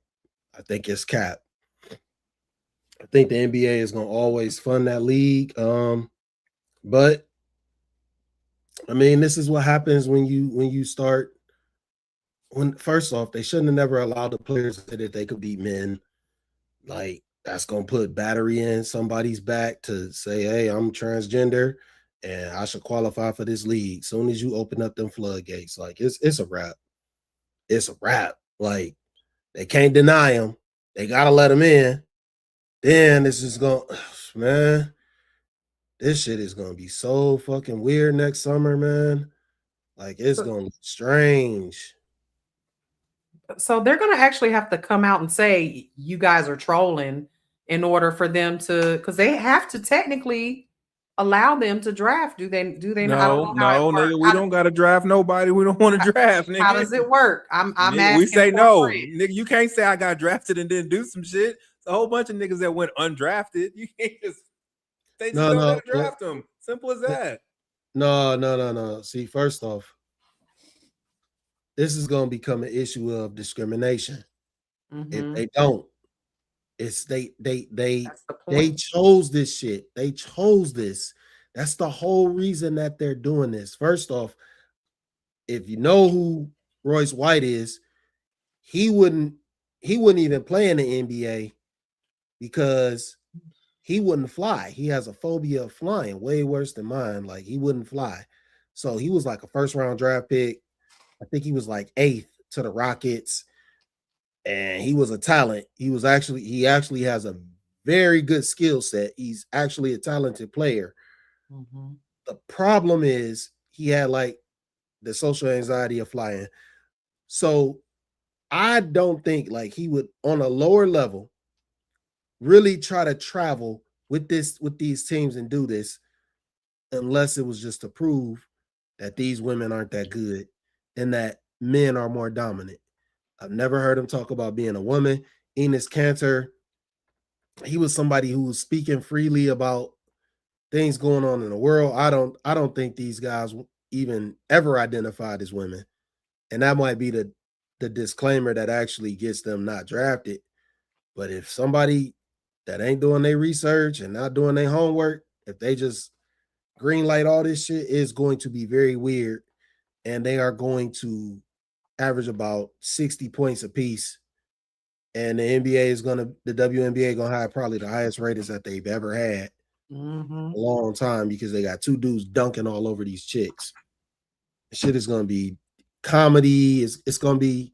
I think it's cap. I think the NBA is going to always fund that league. But I mean, this is what happens when you start. First off, they shouldn't have never allowed the players to say that they could beat men. Like, that's going to put battery in somebody's back to say, hey, I'm transgender and I should qualify for this league. Soon as you open up them floodgates, like, it's a wrap. It's a wrap. Like, they can't deny them. They got to let them in. Then this is going, man, this shit is going to be so fucking weird next summer, man. Like, it's going to be strange.
So they're going to actually have to come out and say, you guys are trolling in order for them to, because they have to technically allow them to draft. Do they
No, nigga, we don't got to draft nobody. We don't want to draft, nigga.
How does it work? I'm
nigga,
asking.
We say no. Nigga, you can't say I got drafted and then do some shit. It's a whole bunch of niggas that went undrafted. You can't just don't draft them. Simple as that.
No. See, first off, this is going to become an issue of discrimination. If they don't, it's they chose this shit. They chose this. That's the whole reason that they're doing this. First off, if you know who Royce White is, he wouldn't even play in the NBA because he wouldn't fly. He has a phobia of flying, way worse than mine. Like, he wouldn't fly. So he was like a first-round draft pick. I think he was like 8th to the Rockets, and he was a talent. He actually has a very good skill set. He's actually a talented player. The problem is he had like the social anxiety of flying. So I don't think like he would on a lower level really try to travel with these teams and do this unless it was just to prove that these women aren't that good and that men are more dominant. I've never heard him talk about being a woman. Enes Kanter, he was somebody who was speaking freely about things going on in the world. I don't think these guys even ever identified as women. And that might be the disclaimer that actually gets them not drafted. But if somebody that ain't doing their research and not doing their homework, if they just green light all this shit, is going to be very weird. And they are going to average about 60 points apiece. And the WNBA is gonna have probably the highest ratings that they've ever had.
a
long time because they got 2 dudes dunking all over these chicks. Shit is gonna be comedy. It's gonna be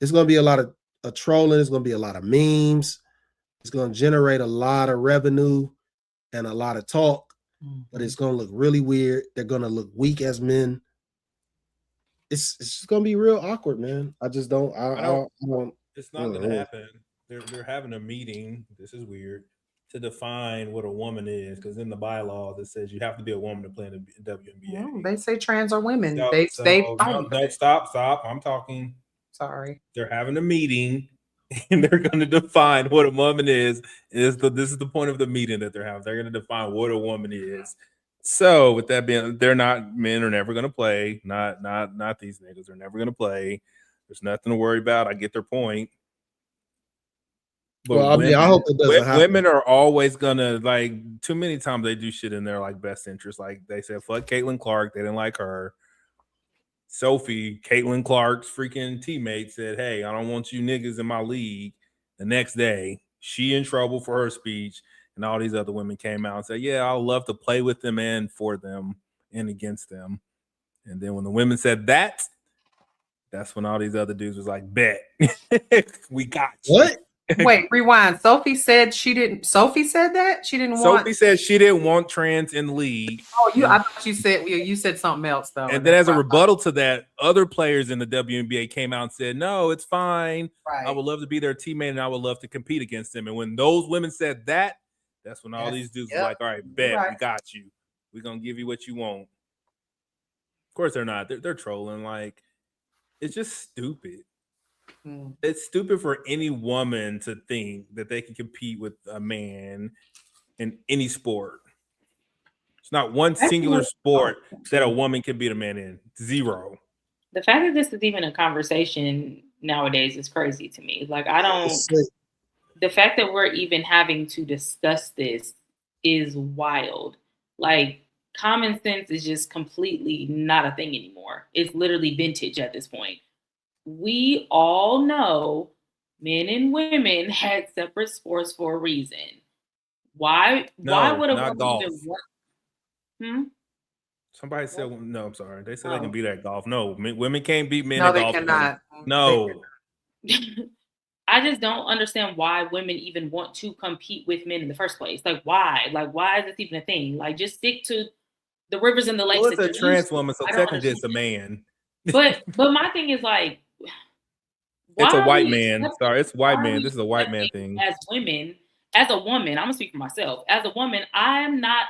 a lot of trolling. It's gonna be a lot of memes. It's gonna generate a lot of revenue and a lot of talk, but it's gonna look really weird. They're gonna look weak as men. It's just gonna be real awkward, man. I just don't. I don't.
It's not gonna happen. They're having a meeting. This is weird. To define what a woman is, because in the bylaws it says you have to be a woman to play in the WNBA.
No, they say trans are women.
No,
they
no, stop. I'm talking.
Sorry.
They're having a meeting and they're going to define what a woman is. This is the point of the meeting that they're having. They're going to define what a woman is. So with that being, men are never going to play. Not these niggas. They're never going to play. There's nothing to worry about. I get their point. But
well, I hope it doesn't happen.
Women are always gonna, like, too many times they do shit in their like best interest. Like they said, fuck Caitlin Clark. They didn't like her. Sophie, Caitlin Clark's freaking teammate, said, "Hey, I don't want you niggas in my league." The next day, she in trouble for her speech, and all these other women came out and said, "Yeah, I'll love to play with them and for them and against them." And then when the women said that, that's when all these other dudes was like, "Bet, we got you."
What?
Wait, rewind. Sophie said that? She didn't want.
Sophie said she didn't want trans in the league.
Oh, I thought you said something else though.
And then as a rebuttal to that, other players in the WNBA came out and said, "No, it's fine.
Right.
I would love to be their teammate and I would love to compete against them." And when those women said that, that's when all these dudes were like, "All right, bet, we got you. We're gonna give you what you want." Of course they're not. They're trolling. Like, it's just stupid. It's stupid for any woman to think that they can compete with a man in any sport. It's not one singular sport that a woman can beat a man in. Zero.
The fact that this is even a conversation nowadays is crazy to me. Like, the fact that we're even having to discuss this is wild. Like, common sense is just completely not a thing anymore. It's literally vintage at this point. We all know men and women had separate sports for a reason. Why would a woman
golf.
even want?
Somebody said no. I'm sorry. They said they can beat at golf. No, women can't beat men at golf.
No, they cannot.
No.
I just don't understand why women even want to compete with men in the first place. Like, why? Like, why is this even a thing? Like, just stick to the rivers and the lakes.
Well, it's a trans woman, so technically it's a man.
But my thing is, like,
it's a white man. Sorry, it's white man. This is a white man thing.
As women, as a woman, I'm gonna speak for myself. As a woman, I'm not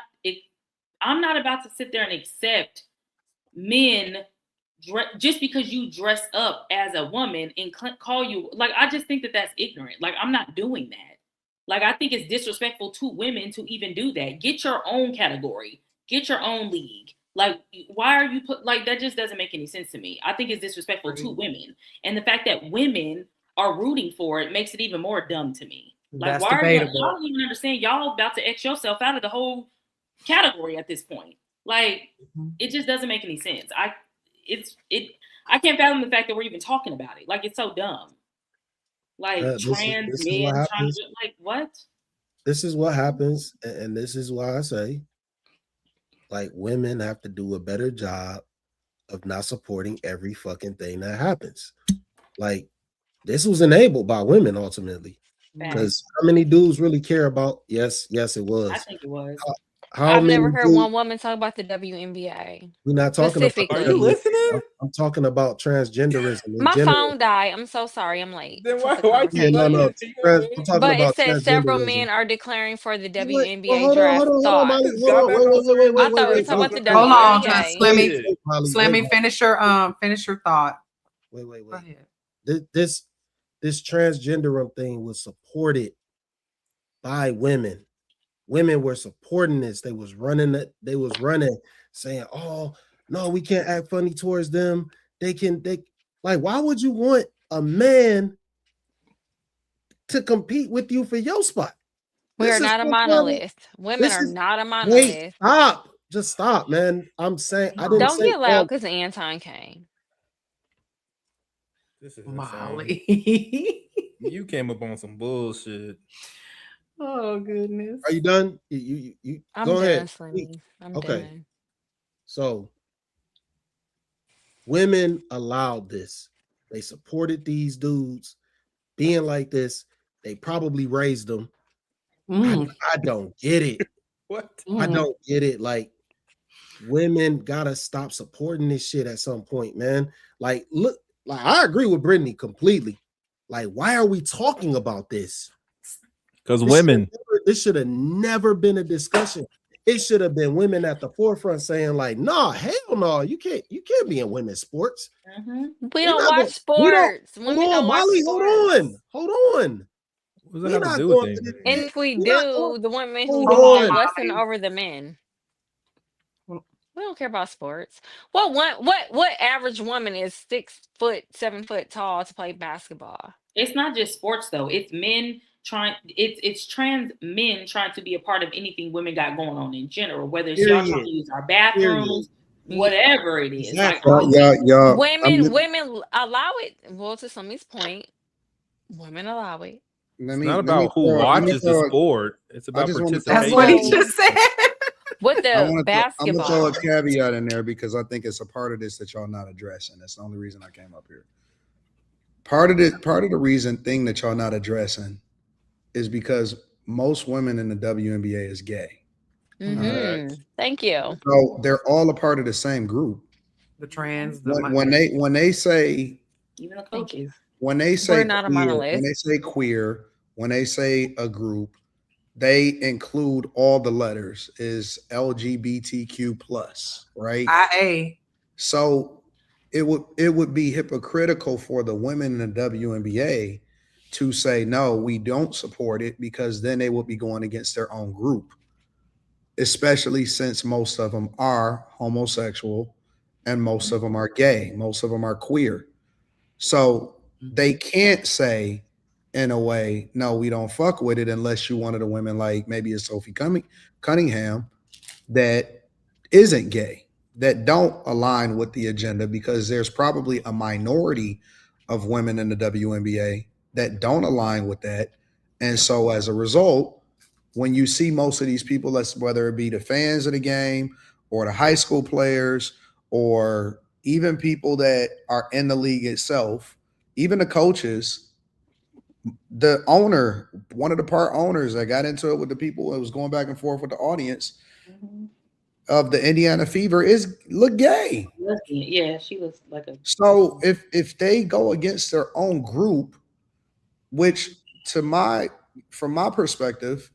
about to sit there and accept men just because you dress up as a woman and call you, like, I just think that that's ignorant. Like, I'm not doing that. Like, I think it's disrespectful to women to even do that. Get your own category. Get your own league. Like, why are you that just doesn't make any sense to me. I think it's disrespectful to women. And the fact that women are rooting for it makes it even more dumb to me. Like,
that's
why
debatable.
y'all don't even understand? Y'all about to X yourself out of the whole category at this point. Like, it just doesn't make any sense. I can't fathom the fact that we're even talking about it. Like, it's so dumb. Like, trans men trying to, like, what?
This is what happens, and this is why I say, like, women have to do a better job of not supporting every fucking thing that happens. Like, this was enabled by women ultimately. Because how many dudes really care about? Yes, it was.
I think it was.
I've never heard one woman talk about the WNBA.
We're not talking about.
Are you listening?
I'm talking about transgenderism.
My phone died. I'm so sorry. I'm late.
Then why
Yeah, no. I'm talking
But
about
it says several
transgenderism.
men are declaring for the
Wait,
WNBA draft.
hold on, Molly.
I thought we were talking about the
Hold on,
WNBA.
Slimmy, finish your thought.
Wait. This transgenderism thing was supported by women. Women were supporting this. They was running, saying, "Oh, no, we can't act funny towards them. They like, why would you want a man to compete with you for your spot?"
We are not a monolith. Women are not a monolith.
Wait, stop. Just stop, man. I'm saying I didn't
Don't
say
get loud because Anton came.
This is
Molly.
You came up on some bullshit.
Oh goodness.
Are you done? You
I'm
go
done,
ahead.
Slimmy. I'm
Okay.
done.
So women allowed this. They supported these dudes being like this. They probably raised them. I don't get it.
What?
I don't get it. Like, women gotta stop supporting this shit at some point, man. Like, look, like I agree with Brittany completely. Like, why are we talking about this?
Because women.
This should have never been a discussion. It should have been women at the forefront saying, like, nah, hell no, you can't be in women's sports.
We don't watch sports.
Hold on, Molly, hold on.
What does that have to do with anything?
And if we do, the women who
Hold
do
on.
are lesson over the men. We don't care about sports. What average woman is 6 foot, 7 foot tall to play basketball?
It's not just sports though. It's men trying. It's trans men trying to be a part of anything women got going on in general. Whether it's y'all trying to use our bathrooms, whatever it is.
Exactly.
Like,
women allow it. Well, to Slimy's point, women allow it.
It's not about who watches the sport. It's about participation.
That's what he just said.
With the
I'm
basketball.
gonna throw a caveat in there because I think it's a part of this that y'all not addressing. That's the only reason I came up here. Part of the thing that y'all not addressing is because most women in the WNBA is gay.
Thank you.
So they're all a part of the same group.
The trans.
When they say
even the coaches.
When they say
we're not a monolith.
When they say queer, when they say a group, they include all the letters is LGBTQ plus, right?
IA.
So it would be hypocritical for the women in the WNBA to say no, we don't support it, because then they would be going against their own group, especially since most of them are homosexual and most of them are gay, most of them are queer. So they can't say in a way, no, we don't fuck with it, unless you one of the women like maybe a Sophie Cunningham that isn't gay, that don't align with the agenda, because there's probably a minority of women in the WNBA that don't align with that. And so as a result, when you see most of these people, whether it be the fans of the game or the high school players or even people that are in the league itself, even the coaches, the owner, one of the part owners that got into it with the people that was going back and forth with the audience of the Indiana Fever look gay.
Yeah, she looks like a.
So if they go against their own group, which from my perspective,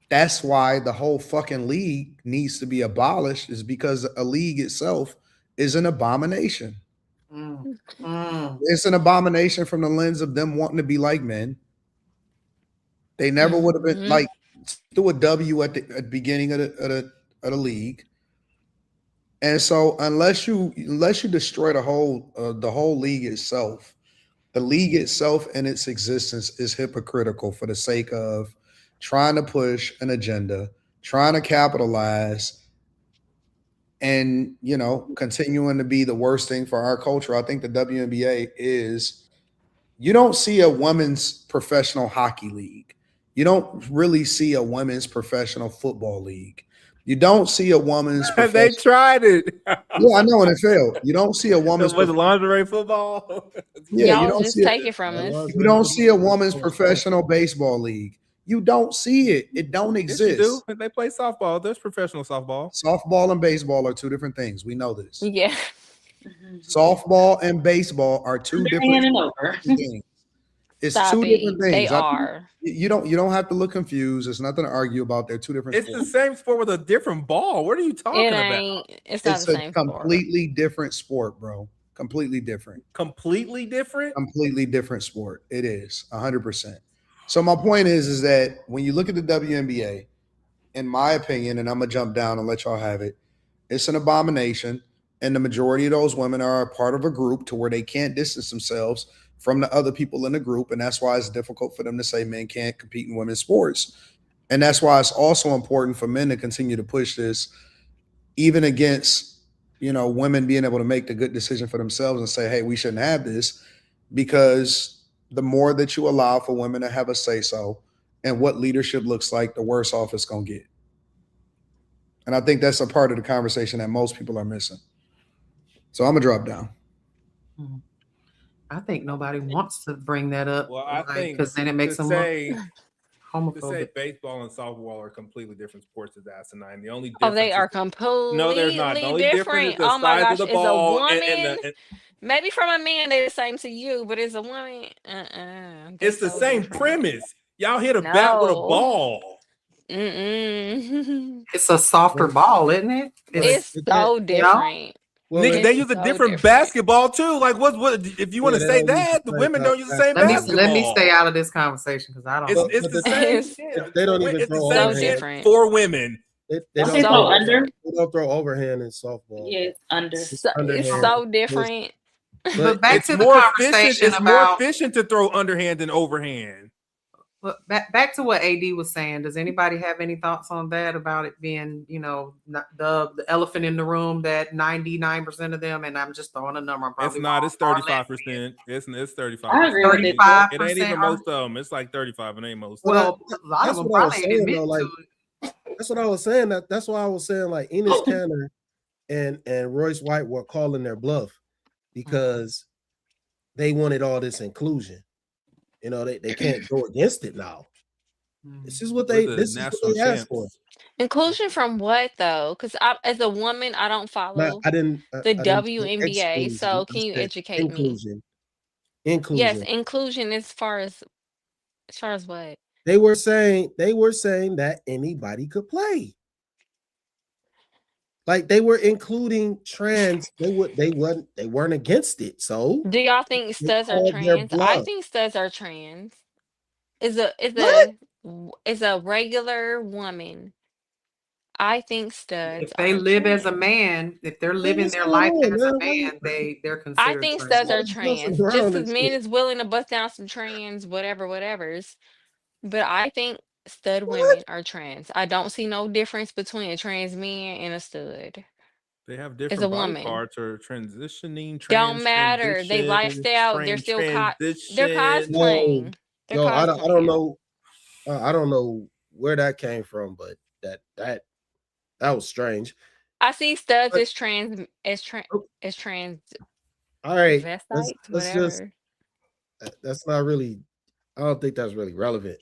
that's why the whole fucking league needs to be abolished, is because a league itself is an abomination. It's an abomination from the lens of them wanting to be like men. They never would have been like threw a W at the beginning of the league. And so unless you destroy the whole league itself, the league itself and its existence is hypocritical for the sake of trying to push an agenda, trying to capitalize, and continuing to be the worst thing for our culture. I think the WNBA is, you don't see a women's professional hockey league. You don't really see a women's professional football league. You don't see a woman's
They tried it.
Yeah, I know, and it failed. You don't see a woman's
with lingerie football.
Yeah, you
Y'all
don't
just
see
take it from us.
You don't see a woman's professional baseball league. You don't see it. It don't exist.
Yes, you do. They play softball. There's professional softball.
Softball and baseball are two different things. We know this.
Yeah.
Softball and baseball are two different things. It's two different things.
They are.
You don't have to look confused. There's nothing to argue about. They're two different
It's
sports.
the same sport with a different ball. What are you talking about?
It's not the same sport.
Completely different sport, bro. Completely different.
Completely different?
Completely different sport. It is 100%. So my point is that when you look at the WNBA, in my opinion, and I'm gonna jump down and let y'all have it, it's an abomination. And the majority of those women are a part of a group to where they can't distance themselves from the other people in the group. And that's why it's difficult for them to say men can't compete in women's sports. And that's why it's also important for men to continue to push this, even against, women being able to make the good decision for themselves and say, hey, we shouldn't have this, because the more that you allow for women to have a say-so and what leadership looks like, the worse off it's going to get. And I think that's a part of the conversation that most people are missing. So I'm going to drop down.
I think nobody wants to bring that up.
Well, I think
because then it makes them
say
homophobic.
to say baseball and softball are completely different sports is asinine. The only
Oh,
difference
they are
is,
completely
no, there's not. The only difference is
different.
the
Oh my
size
gosh,
of the
is a
ball
woman
and
maybe from a man they're the same to you, but as a woman,
it's the
so
same
different.
premise. Y'all hit a bat with a
No.
ball.
It's a softer ball, isn't it?
It's so different.
Nigga, they use a different basketball too. Like what if you want to say that, the women don't use the same basketball.
Let me stay out of this conversation because I don't.
It's the same shit.
They don't even throw
so
overhand.
different.
For women.
They
Don't throw under.
They don't throw overhand in softball.
Yeah, it's under.
It's so different.
But back
it's
to the
more
conversation
efficient. It's
about
more efficient to throw underhand than overhand.
But back to what AD was saying. Does anybody have any thoughts on that about it being, the elephant in the room that 99% of them, and I'm just throwing a number.
It's not. It's 35%. It's 35%.
I agree with
35%.
It ain't even most of them. It's like 35. It ain't most.
Well, a lot of them probably ain't admit to it.
That's what I was saying. That's why I was saying like Enes Kanter and Royce White were calling their bluff because they wanted all this inclusion. They can't go against it now. This is what they asked for.
Inclusion from what though? Because as a woman, I don't follow the WNBA. So can you educate me?
Inclusion.
Yes, inclusion as far as what?
They were saying that anybody could play. Like they were including trans. They weren't against it. So
do y'all think studs are trans? I think studs are trans. Is a regular woman. I think studs.
If they live as a man, if they're living their life as a man, they're considered.
I think studs are trans. Just because men is willing to bust down some trans, whatever's. But I think stud women are trans. I don't see no difference between a trans man and a stud.
They have different body parts or transitioning.
Don't matter. They lifestyle. They're still they're cosplaying.
I don't know. I don't know where that came from, but that was strange.
I see studs as trans.
All right,
let's
just. That's not really. I don't think that's really relevant.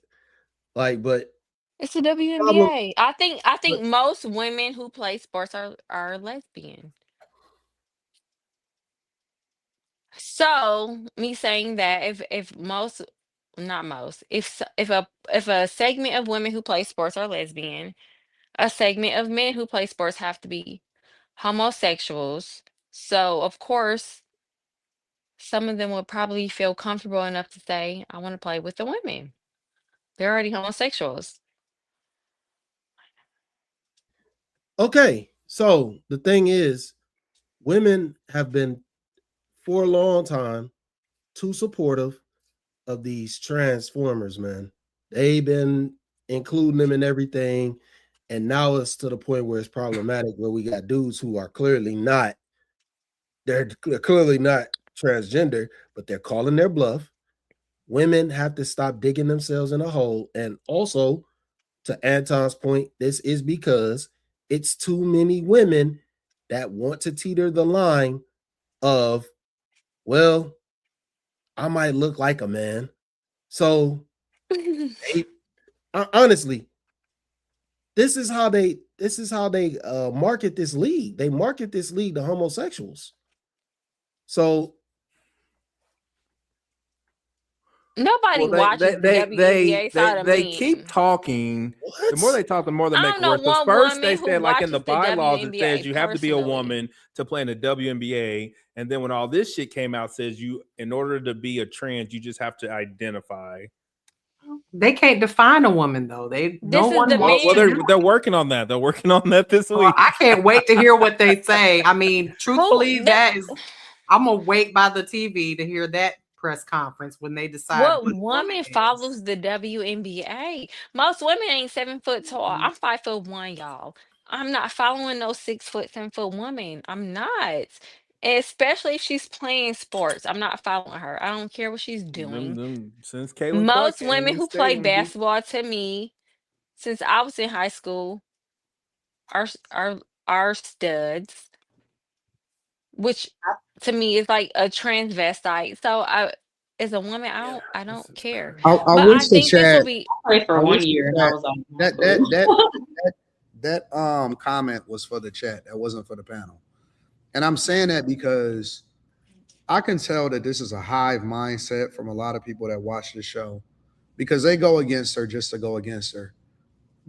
But
it's the WNBA. I think most women who play sports are lesbian. So me saying that if a segment of women who play sports are lesbian, a segment of men who play sports have to be homosexuals. So of course, some of them would probably feel comfortable enough to say, I want to play with the women. They're already homosexuals.
Okay, so the thing is, women have been for a long time too supportive of these transformers, man. They've been including them in everything, and now it's to the point where it's problematic, where we got dudes who are clearly not, they're clearly not transgender, but they're calling their bluff. Women have to stop digging themselves in a hole. And also, to Anton's point, this is because it's too many women that want to teeter the line of, well, I might look like a man. So honestly, this is how they market this league. They market this league to homosexuals. So
nobody watches the WNBA side of
they
me.
keep talking.
What?
The more they talk, the more they make it worse. Because first they said, like in the bylaws, it says you have to be a woman to play in the WNBA. And then when all this shit came out, says you, in order to be a trans, you just have to identify.
They can't define a woman though. They're
working on that. They're working on that this week.
I can't wait to hear what they say. I mean, truthfully, I'm gonna wait by the TV to hear that press conference when they decide
what woman follows the WNBA. Most women ain't 7 foot tall. I'm 5'1", y'all. I'm not following no 6 foot, 7 foot woman. I'm not. Especially if she's playing sports. I'm not following her. I don't care what she's doing.
Since Caitlin Clark
Most
came in
women
the
who play
stadium,
basketball to me, since I was in high school, are are studs, which to me is like a transvestite. So as a woman, I don't care.
I
But I
wish the
think this will
chat.
be
I played for
I
1
wish the
year and I
chat
was on
that comment was for the chat. That wasn't for the panel. And I'm saying that because I can tell that this is a hive mindset from a lot of people that watch the show because they go against her just to go against her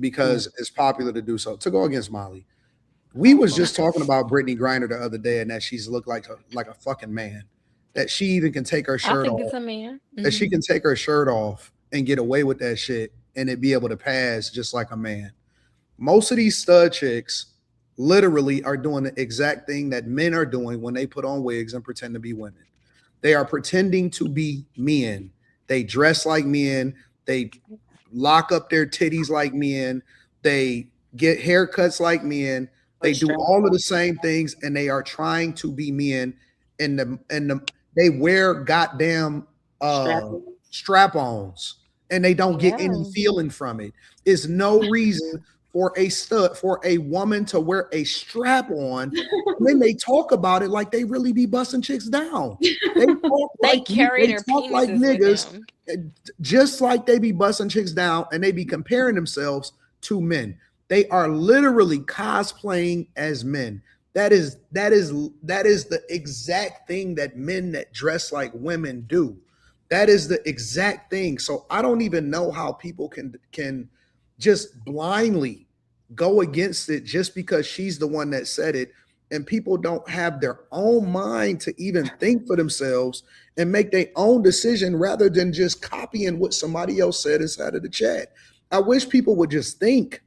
because it's popular to do so, to go against Molly. We was just talking about Brittany Griner the other day and that she's looked like a fucking man, that she even can take her
I
shirt
think
off,
it's a man.
that she can take her shirt off and get away with that shit and it be able to pass just like a man. Most of these stud chicks literally are doing the exact thing that men are doing when they put on wigs and pretend to be women. They are pretending to be men. They dress like men. They lock up their titties like men. They get haircuts like men. They do all of the same things, and they are trying to be men. They wear goddamn strap-ons, and they don't get any feeling from it. It's no reason for a woman to wear a strap on. When they talk about it like they really be busting chicks down. They talk like niggas, just like they be busting chicks down, and they be comparing themselves to men. They are literally cosplaying as men. That is the exact thing that men that dress like women do. That is the exact thing. So I don't even know how people can just blindly go against it just because she's the one that said it, and people don't have their own mind to even think for themselves and make their own decision rather than just copying what somebody else said inside of the chat. I wish people would just think.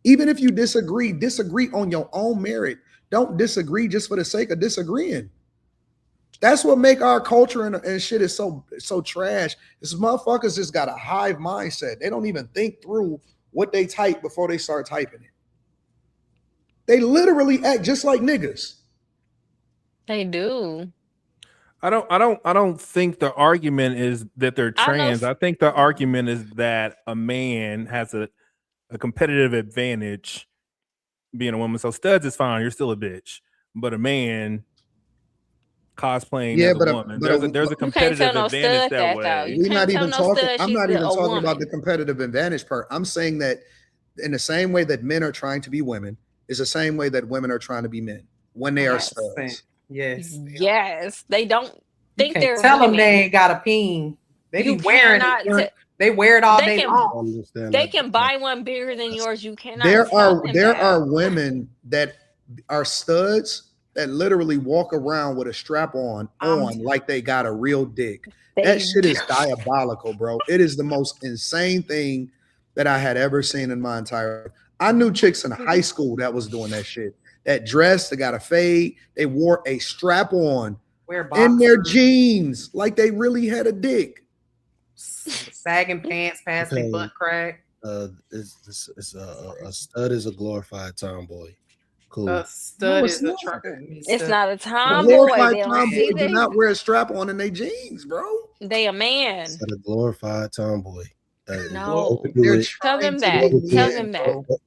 Even if you disagree on your own merit. Don't disagree just for the sake of disagreeing. That's what make our culture and shit is so trash. This motherfuckers just got a hive mindset. They don't even think through what they type before they start typing it. They literally act just like niggas.
They do.
I don't think the argument is that they're trans. I think the argument is that a man has a competitive advantage being a woman. So studs is fine, you're still a bitch. But a man cosplaying as a woman, there's a competitive advantage that way.
I'm not even talking about the competitive advantage part. I'm saying that in the same way that men are trying to be women is the same way that women are trying to be men when they are studs.
Yes.
They don't think they're
tell them
women.
they ain't got a peen. They be wearing it. They wear it all day long.
They can buy one bigger than yours. You cannot.
There are women that are studs that literally walk around with a strap on like they got a real dick. That shit is diabolical, bro. It is the most insane thing that I had ever seen in my entire life. I knew chicks in high school that was doing that shit. That dress, they got a fade, they wore a strap on in their jeans like they really had a dick.
Sagging pants past their butt crack.
A stud is a glorified tomboy. Cool.
A stud is a
It's not a tomboy. They
tomboy do not wear a strap on in their jeans, bro.
They a man.
It's a glorified tomboy.
No, tell them that. Tell them that.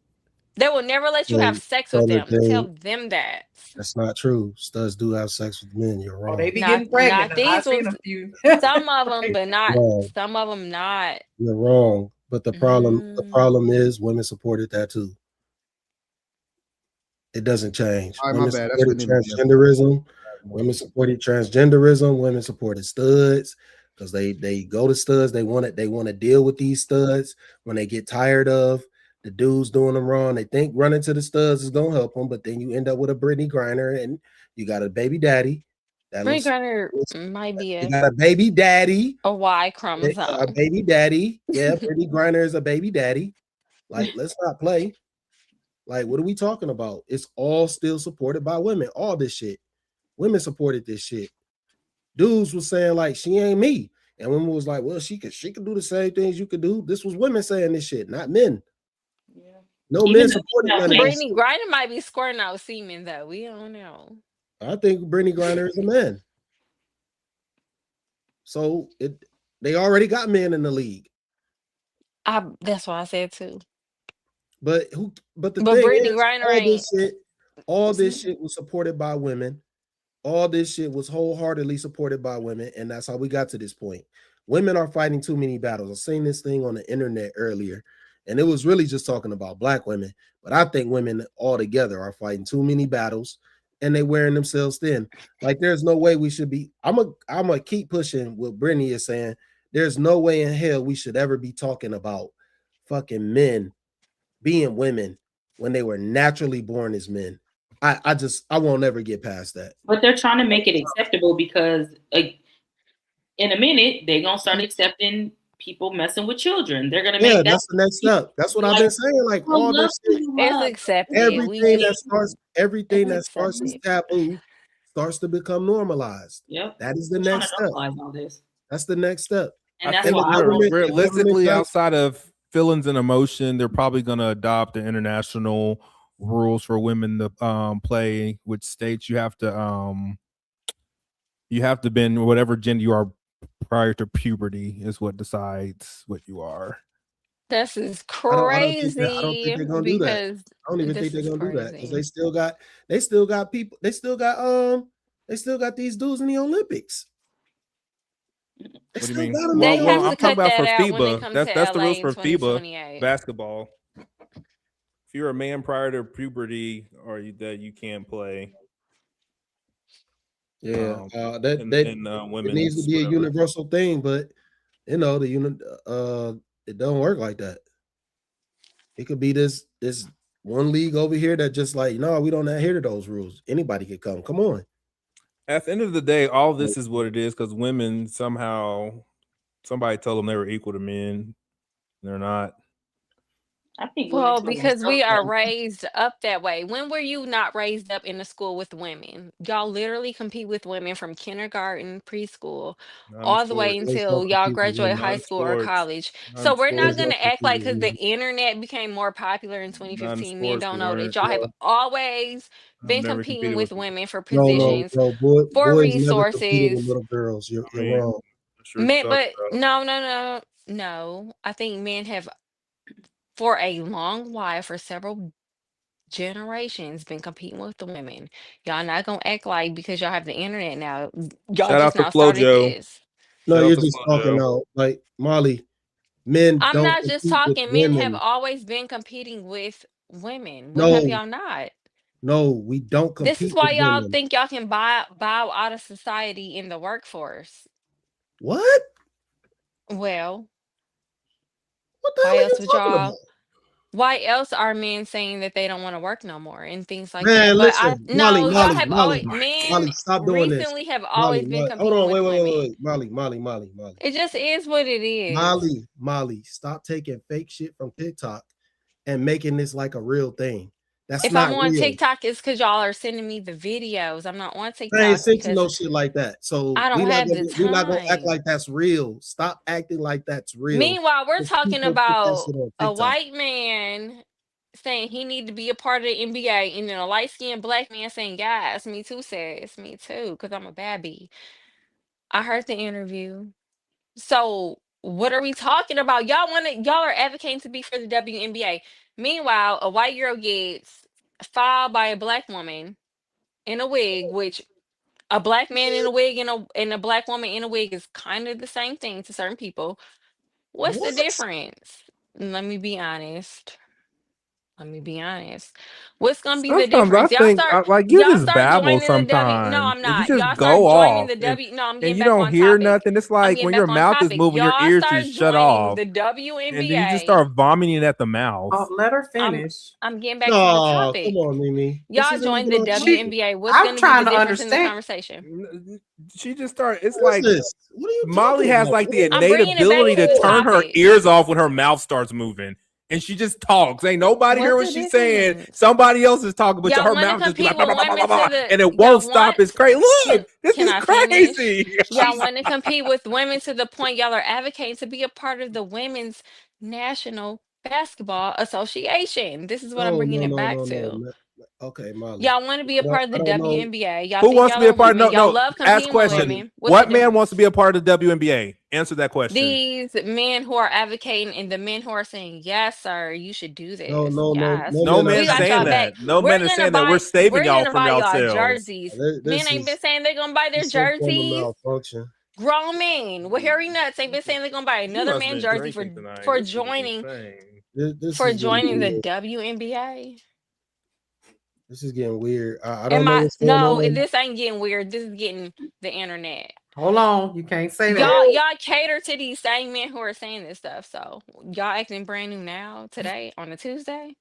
They will never let you have sex with them. Tell them that.
That's not true. Studs do have sex with men. You're wrong.
They be getting pregnant.
Not these ones. Some of them, but not some of them. Not.
You're wrong. But the problem is women supported that too. It doesn't change. Women supported transgenderism. Women supported transgenderism. Women supported studs because they go to studs. They want to deal with these studs when they get tired of the dudes doing them wrong. They think running to the studs is gonna help them, but then you end up with a Brittany Griner and you got a baby daddy.
Brittany Griner might be
you got a baby daddy.
A Y chromosome.
A baby daddy. Yeah, Brittany Griner is a baby daddy. Like, let's not play. Like, what are we talking about? It's all still supported by women. All this shit. Women supported this shit. Dudes was saying, like, she ain't me. And women was like, well, she could do the same things you could do. This was women saying this shit, not men. No men supporting
Brittany Griner might be squirting out semen though. We don't know.
I think Brittany Griner is a man. So they already got men in the league.
That's what I said too.
But the thing
Brittany
is,
Griner
all this shit was supported by women. All this shit was wholeheartedly supported by women, and that's how we got to this point. Women are fighting too many battles. I seen this thing on the internet earlier, and it was really just talking about black women. But I think women altogether are fighting too many battles, and they wearing themselves thin. Like there's no way we should be. I'm a keep pushing what Brittany is saying. There's no way in hell we should ever be talking about fucking men being women when they were naturally born as men. I won't ever get past that.
But they're trying to make it acceptable because in a minute they're gonna start accepting people messing with children. They're gonna make
that's the next step. That's what I've been saying. Like all this shit,
it's accepted.
Everything that starts as taboo starts to become normalized.
Yep.
That is the next step.
All this.
That's the next step.
And that's why
realistically, outside of feelings and emotion, they're probably going to adopt the international rules for women to play, which states you have to been whatever gender you are prior to puberty is what decides what you are.
This is crazy.
I don't think they're gonna do that. I don't even think they're gonna do that because they still got people. They still got these dudes in the Olympics.
What do you mean? Well, I'm talking about for FIBA. That's the rules for FIBA basketball. If you're a man prior to puberty, that you can't play.
Yeah, it needs to be a universal thing, but it don't work like that. It could be this one league over here that just like, no, we don't adhere to those rules. Anybody could come. Come on.
At the end of the day, all this is what it is because women somebody told them they were equal to men. They're not.
I think
because we are raised up that way. When were you not raised up in a school with women? Y'all literally compete with women from kindergarten, preschool, all the way until y'all graduate high school or college. So we're not going to act like because the internet became more popular in 2015, men don't know that y'all have always been competing with women for positions, for resources.
With little girls, you're wrong.
Men, but no. I think men have for a long while, for several generations, been competing with the women. Y'all not gonna act like because y'all have the internet now, y'all just now started this.
No, you're just talking now, like Molly. Men
I'm
don't
not just talking. Men have always been competing with women. When have y'all not?
No, we don't compete.
This is why y'all think y'all can bow out of society in the workforce.
What?
Well,
what the hell are you talking about?
Why else are men saying that they don't want to work no more and things like
that?
But
Molly,
men
stop doing
recently
this.
have always been competing
hold on,
with women.
Wait. Molly.
It just is what it is.
Molly, stop taking fake shit from TikTok and making this like a real thing. That's
if
not
I'm on
real.
TikTok, it's because y'all are sending me the videos. I'm not on TikTok.
I ain't sent you no shit like that. So
I don't have the time.
We're not gonna act like that's real. Stop acting like that's real.
Meanwhile, we're talking about a white man saying he need to be a part of the NBA, and then a light-skinned black man saying, "Guys, me too, says me too, because I'm a baby." I heard the interview. So what are we talking about? Y'all are advocating to be for the WNBA. Meanwhile, a white girl gets filed by a black woman in a wig, which a black man in a wig and a black woman in a wig is kind of the same thing to certain people. What's the difference? Let me be honest. What's gonna be the difference?
Sometimes I think you just babble sometimes.
No, I'm not.
You
Y'all
just
start
go
joining
off.
the W. No, I'm getting
and you
back
don't
on
hear
topic.
nothing. It's like when your mouth is moving, your ears just shut off.
The WNBA.
And then you just start vomiting at the mouth.
Let her finish.
I'm getting back to the topic.
Come on, Mimi.
Y'all joined the WNBA. What's going to be the difference in the conversation?
She just started. It's like Molly has like the innate ability to turn her ears off when her mouth starts moving. And she just talks. Ain't nobody hear what she's saying. Somebody else is talking, but her mouth just be like, blah, blah, blah, blah, blah, and it won't stop. It's crazy. Look, this is crazy.
Y'all want to compete with women to the point y'all are advocating to be a part of the Women's National Basketball Association. This is what I'm bringing it back to.
Okay, Molly.
Y'all want to be a part of the WNBA. Y'all
Who
think
wants to
y'all
be a
are
part?
women.
No,
Y'all
no.
love
Ask
competing with
question.
women. What's
What
the
man
difference?
wants to be a part of the WNBA? Answer that question.
These men who are advocating and the men who are saying, yes, sir, you should do this.
No
man
we got
saying
y'all
that.
back.
No
We're
man is
gonna
saying that.
buy,
We're saving y'all
gonna
from
buy y'all
yourselves.
jerseys.
This
Men ain't been
is
saying they're gonna buy their
some form of
jerseys.
malfunction.
Grown men with hairy nuts ain't been saying they're gonna buy another
must
man
been
jersey
drinking tonight.
for
This is
joining
This
for
is getting
joining the
weird.
WNBA.
This is getting weird. I don't know what's going
No,
on.
this ain't getting weird. This is getting the internet.
Hold on, you can't say that.
Y'all cater to these same men who are saying this stuff. So y'all acting brand new now today on a Tuesday.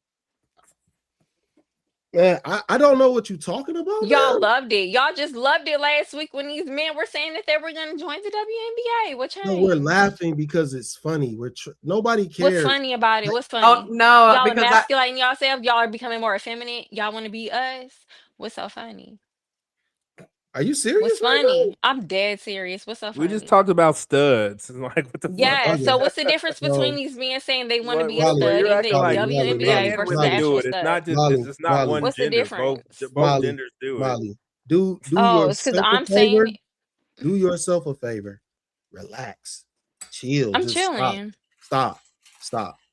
Man, I don't know what you're talking about.
Y'all
man.
loved it. Y'all just loved it last week when these men were saying that they were going to join the WNBA. What changed?
No, we're laughing because it's funny. Nobody cares.
What's funny about it? What's funny?
Oh, no,
y'all
because
emasculating yourself. Y'all are becoming more effeminate. Y'all want to be us. What's so funny?
Are you serious?
What's
right
funny?
now?
I'm dead serious. What's so funny?
We just talked about studs. Like, what the
Yeah.
fuck?
So what's the difference between
No.
these men saying they want to be a
Well,
stud
you're
in the
acting like
WNBA
men and
versus the
women do
actual
it. It's
stud?
not just. It's not one
What's the
gender.
difference?
Both genders do it.
Molly, do
Oh, it's because
yourself a
I'm
favor.
saying
Do yourself a favor. Relax. Chill.
I'm
Just
chilling.
Stop.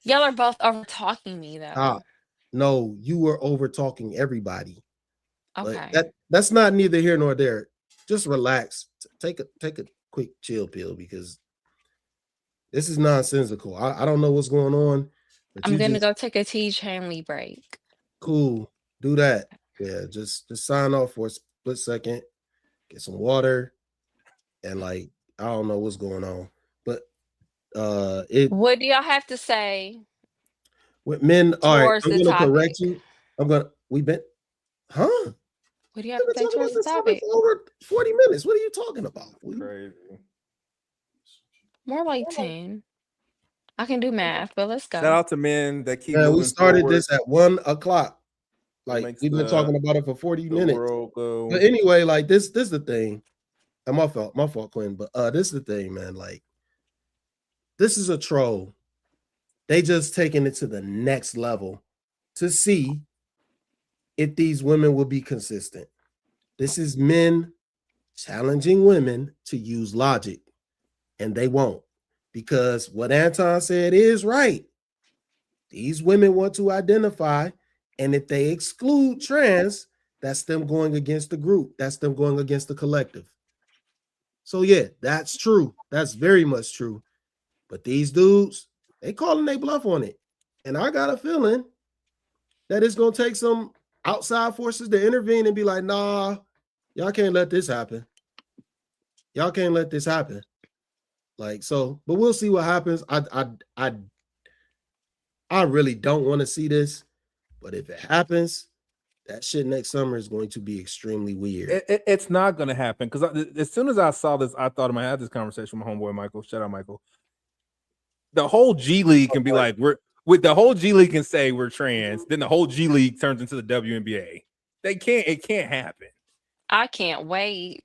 Y'all are both over talking me though.
Stop. No, you were over talking everybody.
Okay.
But that's not neither here nor there. Just relax. Take a quick chill pill because this is nonsensical. I don't know what's going on. But
I'm gonna go take a Teach Hanley break.
Cool. Do that. Yeah, just sign off for a split second, get some water, and like I don't know what's going on. But
what do y'all have to say?
With men, all right,
towards
I'm
the
gonna
topic?
correct you. We've been
What do you have to say towards the topic?
for over 40 minutes. What are you talking about?
Crazy.
More like 10. I can do math, but let's go.
Shout out to men that keep
Man,
moving
we started
forward.
this at 1 o'clock. Like
makes
we've been talking about it for 40 minutes.
world go.
But anyway, like this is the thing. And my fault, Quinn. But this is the thing, man. Like, this is a troll. They just taking it to the next level to see if these women will be consistent. This is men challenging women to use logic, and they won't, because what Anton said is right. These women want to identify, and if they exclude trans, that's them going against the group. That's them going against the collective. So yeah, that's true. That's very much true. But these dudes, they calling their bluff on it. And I got a feeling that it's going to take some outside forces to intervene and be like, nah, y'all can't let this happen. Y'all can't let this happen. Like, so, but we'll see what happens. I really don't want to see this, but if it happens, that shit next summer is going to be extremely weird.
It's not going to happen because as soon as I saw this, I thought I had this conversation with my homeboy Michael. Shout out Michael. The whole G League can be like the whole G League can say we're trans, then the whole G League turns into the WNBA. It can't happen.
I can't wait.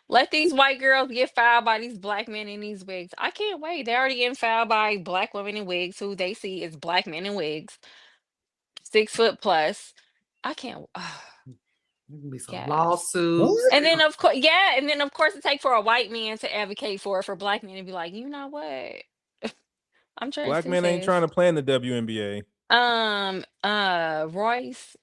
Let these white girls get fouled by these black men in these wigs. I can't wait. They're already getting fouled by black women in wigs who they see as black men in wigs. 6 foot plus. I can't.
Be some
Yes.
lawsuits.
And then of course, it takes for a white man to advocate for black men and be like, you know what? I'm trans.
Black men ain't trying to play in the WNBA.
Royce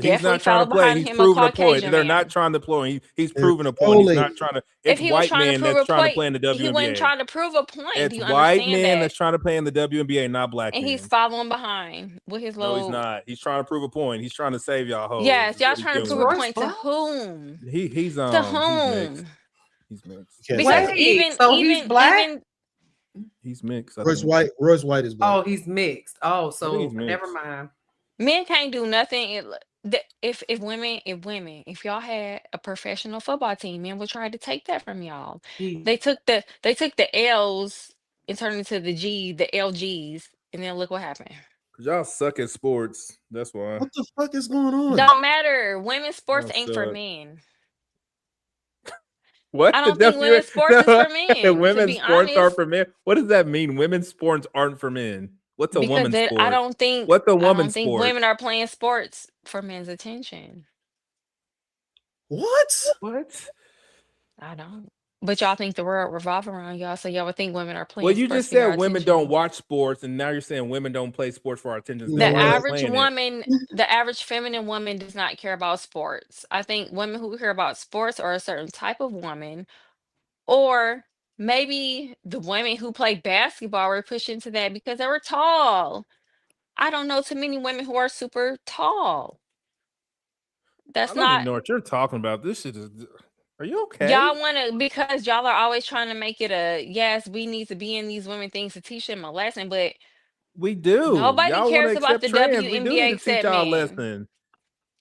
He's not trying to play. He's proving a point. They're not trying to play. He's proving a point. He's not trying to. It's white men that's trying to play in the WNBA.
He wasn't trying to prove a point.
It's white men that's trying to play in the WNBA, not black men.
And he's following behind with his little.
No, he's not. He's trying to prove a point. He's trying to save y'all hoes.
Yes, y'all trying to prove a point to whom?
He's
to whom?
He's mixed.
Because
he's black.
He's mixed.
Royce White is black.
Oh, he's mixed. Oh, so never mind.
Men can't do nothing. If y'all had a professional football team, men would try to take that from y'all. They took the L's and turned into the LGs, and then look what happened.
Cause y'all suck at sports. That's why.
What the fuck is going on?
Don't matter. Women's sports ain't for men.
What?
I don't think women's sports is for men.
Women's sports are for men. What does that mean? Women's sports aren't for men. What's a woman's sport?
I don't think women are playing sports for men's attention.
What?
I don't. But y'all think the world revolves around y'all, so y'all would think women are playing.
Well, you
sports
just
for your
said women
attention.
don't watch sports, and now you're saying women don't play sports for our attention.
The average woman, the average feminine woman does not care about sports. I think women who care about sports are a certain type of woman, or maybe the women who play basketball were pushed into that because they were tall. I don't know too many women who are super tall.
I don't even know what you're talking about. This shit is. Are you okay?
Y'all want to, because y'all are always trying to make it a yes, we need to be in these women things to teach them a lesson, but
we do.
Nobody
y'all
cares about the
trans.
WNBA
We do need to
except
teach y'all a
men.
lesson.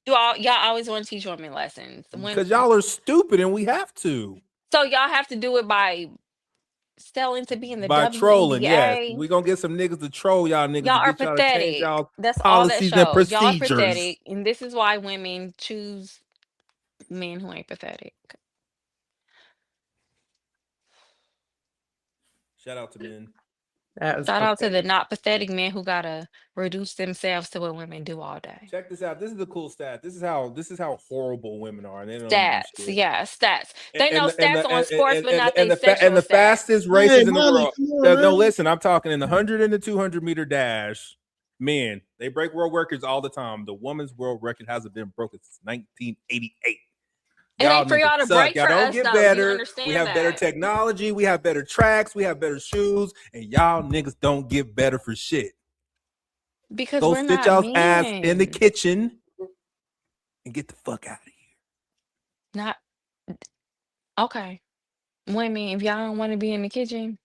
Y'all always want to teach women lessons.
Because y'all are stupid and we have to.
So y'all have to do it by selling to be in the
By
WNBA.
trolling, yes. We're going to get some niggas to troll y'all niggas.
Y'all
to
are
get y'all
pathetic.
to change y'all
That's all that
policies
shows.
and procedures.
Y'all are pathetic. And this is why women choose men who ain't pathetic.
Shout out to men.
Shout out to the not pathetic men who gotta reduce themselves to what women do all day.
Check this out. This is the cool stat. This is how horrible women are. And they don't do
Stats,
shit.
yeah, stats. They know stats on sports, but not they sexual
and the
stats.
fastest races in the
Molly,
world.
come on,
No,
man.
listen, I'm talking in the 100 and the 200 meter dash. Men, they break world records all the time. The women's world record hasn't been broken since 1988.
It ain't for y'all to break
Y'all
for
don't
us,
get
though.
better.
You understand
We have better
that.
technology. We have better tracks. We have better shoes. And y'all niggas don't get better for shit.
Because
Go
we're
sit
not
y'all's ass in the
men.
kitchen and get the fuck out of here.
Not okay. Women, if y'all don't want to be in the kitchen,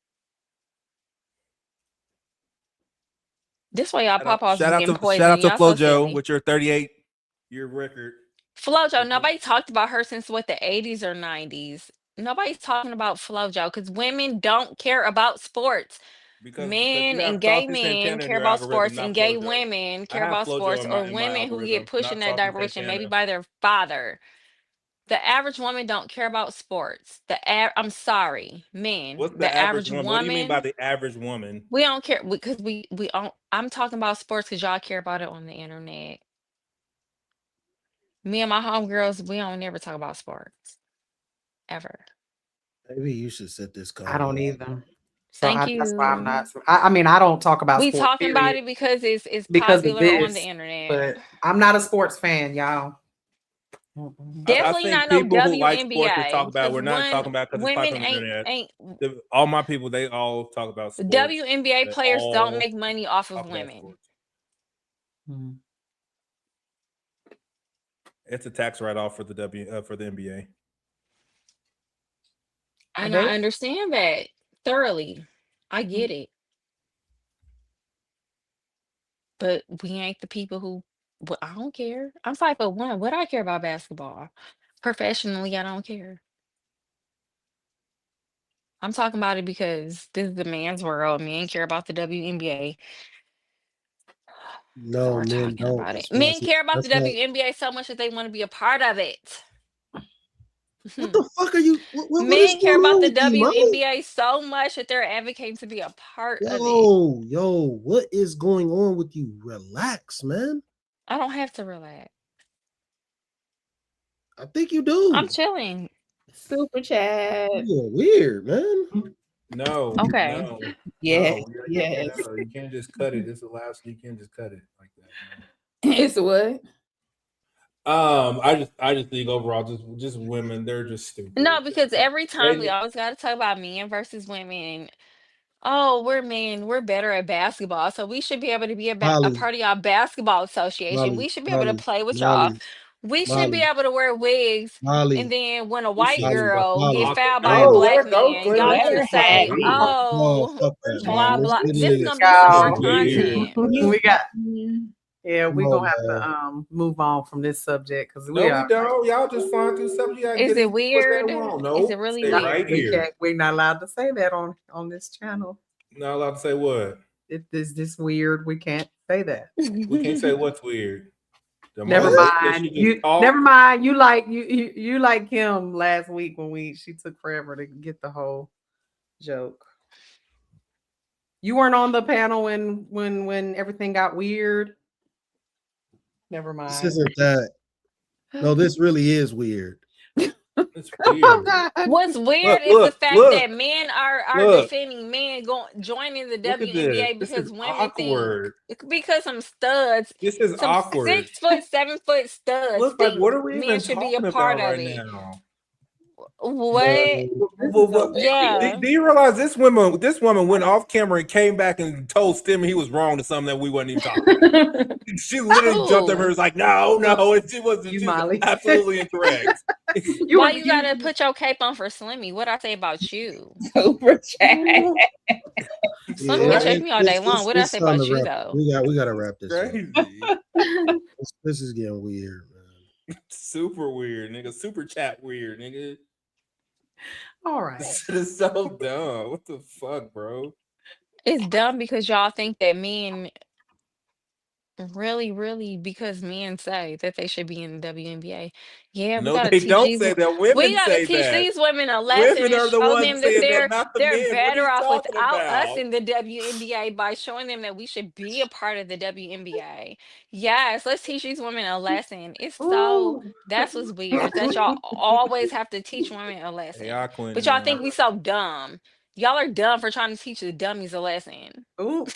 this way y'all pawpaws is getting poisoned.
Shout out to
Y'all so
FloJo
silly.
with your 38-year record.
FloJo, nobody talked about her since what, the 80s or 90s. Nobody's talking about FloJo because women don't care about sports. Men and gay men care about sports, and gay women care about sports, or women who get pushed in that direction, maybe by their father. The average woman don't care about sports. I'm sorry, men.
What's
the average woman?
What do you mean by the average woman?
We don't care because we don't. I'm talking about sports because y'all care about it on the internet. Me and my homegirls, we don't never talk about sports. Ever.
Maybe you should set this call.
I don't either. So
Thank
that's why I'm
you.
not. I mean, I don't talk about
We
sports.
talking about it because it's
because of
popular on the
this,
internet.
but I'm not a sports fan, y'all.
Definitely not no
people who like
WNBA.
sports to talk about. We're not talking about because it's
women
popular on the internet.
ain't
All my people, they all talk about sports.
WNBA players don't make money off of women.
It's a tax write-off for the NBA.
And I understand that thoroughly. I get it. But we ain't the people who. Well, I don't care. I'm 5'1". What I care about basketball? Professionally, I don't care. I'm talking about it because this is the man's world. Men care about the WNBA.
No,
we're
men
talking
don't.
about
That's
it. Men care about the
why-
WNBA so much that they want to be a part of it.
What the fuck are you? What
Men
is
care
going
about
on
the
with you, Molly?
WNBA so much that they're advocating to be a part of it.
Yo, what is going on with you? Relax, man.
I don't have to relax.
I think you do.
I'm chilling.
Super chat.
You're weird, man.
No.
Okay.
No.
Yes.
No,
Yes.
you can't just cut it. It's the last. You can't just cut it like that.
It's what?
I just think overall, just women, they're just stupid.
No, because every time we always got to talk about men versus women. Oh, we're men. We're better at basketball, so we should be able to be a part of y'all basketball association. We should be able to play with y'all. We should be able to wear wigs. And then when a white girl gets fouled by a black man, y'all get to say, "Oh, blah blah." This is gonna be some more content.
We got. Yeah, we're gonna have to move on from this subject because we
don't. Y'all just flying through subject.
Is it weird?
No,
is it really weird?
Right here.
We're not allowed to say that on this channel.
Not allowed to say what?
Is this weird? We can't say that.
We can't say what's weird.
Never mind. Never mind. You like Kim last week when she took forever to get the whole joke. You weren't on the panel when everything got weird. Never mind.
This isn't that. No, this really is weird.
It's weird.
What's weird is the fact that men are defending men joining the WNBA because women
awkward.
think because some studs,
This is
some
awkward.
6 foot, 7 foot studs
Look,
think
what are we
men
even
should be
talking
a part
about
of
right
it.
now?
What? Yeah.
Do you realize this woman went off camera and came back and told Stimmy he was wrong to something that we wasn't even talking about. She literally jumped up and was like, no, and she wasn't. She's absolutely incorrect.
Why you gotta put your cape on for Slimmy? What I say about you?
Super chat.
Slimmy can check me all day long. What I say about you though?
We gotta wrap this up.
Crazy.
This is getting weird, man.
Super weird, nigga. Super chat weird, nigga.
All right.
This shit is so dumb. What the fuck, bro?
It's dumb because y'all think that men really because men say that they should be in the WNBA. Yeah, we
No,
gotta
they
teach
don't
these.
say that.
We
Women
gotta
say
teach
that.
these women a lesson
Women
and
are the
show
ones
them that
saying that,
they're
not the men. What are
better
you
off
talking
without us
about?
in the WNBA by showing them that we should be a part of the WNBA. Yes, let's teach these women a lesson. It's so that's what's weird that y'all always have to teach women a lesson,
Hey,
but y'all think we so dumb. Y'all are dumb for trying to teach the dummies a lesson.
Ooh,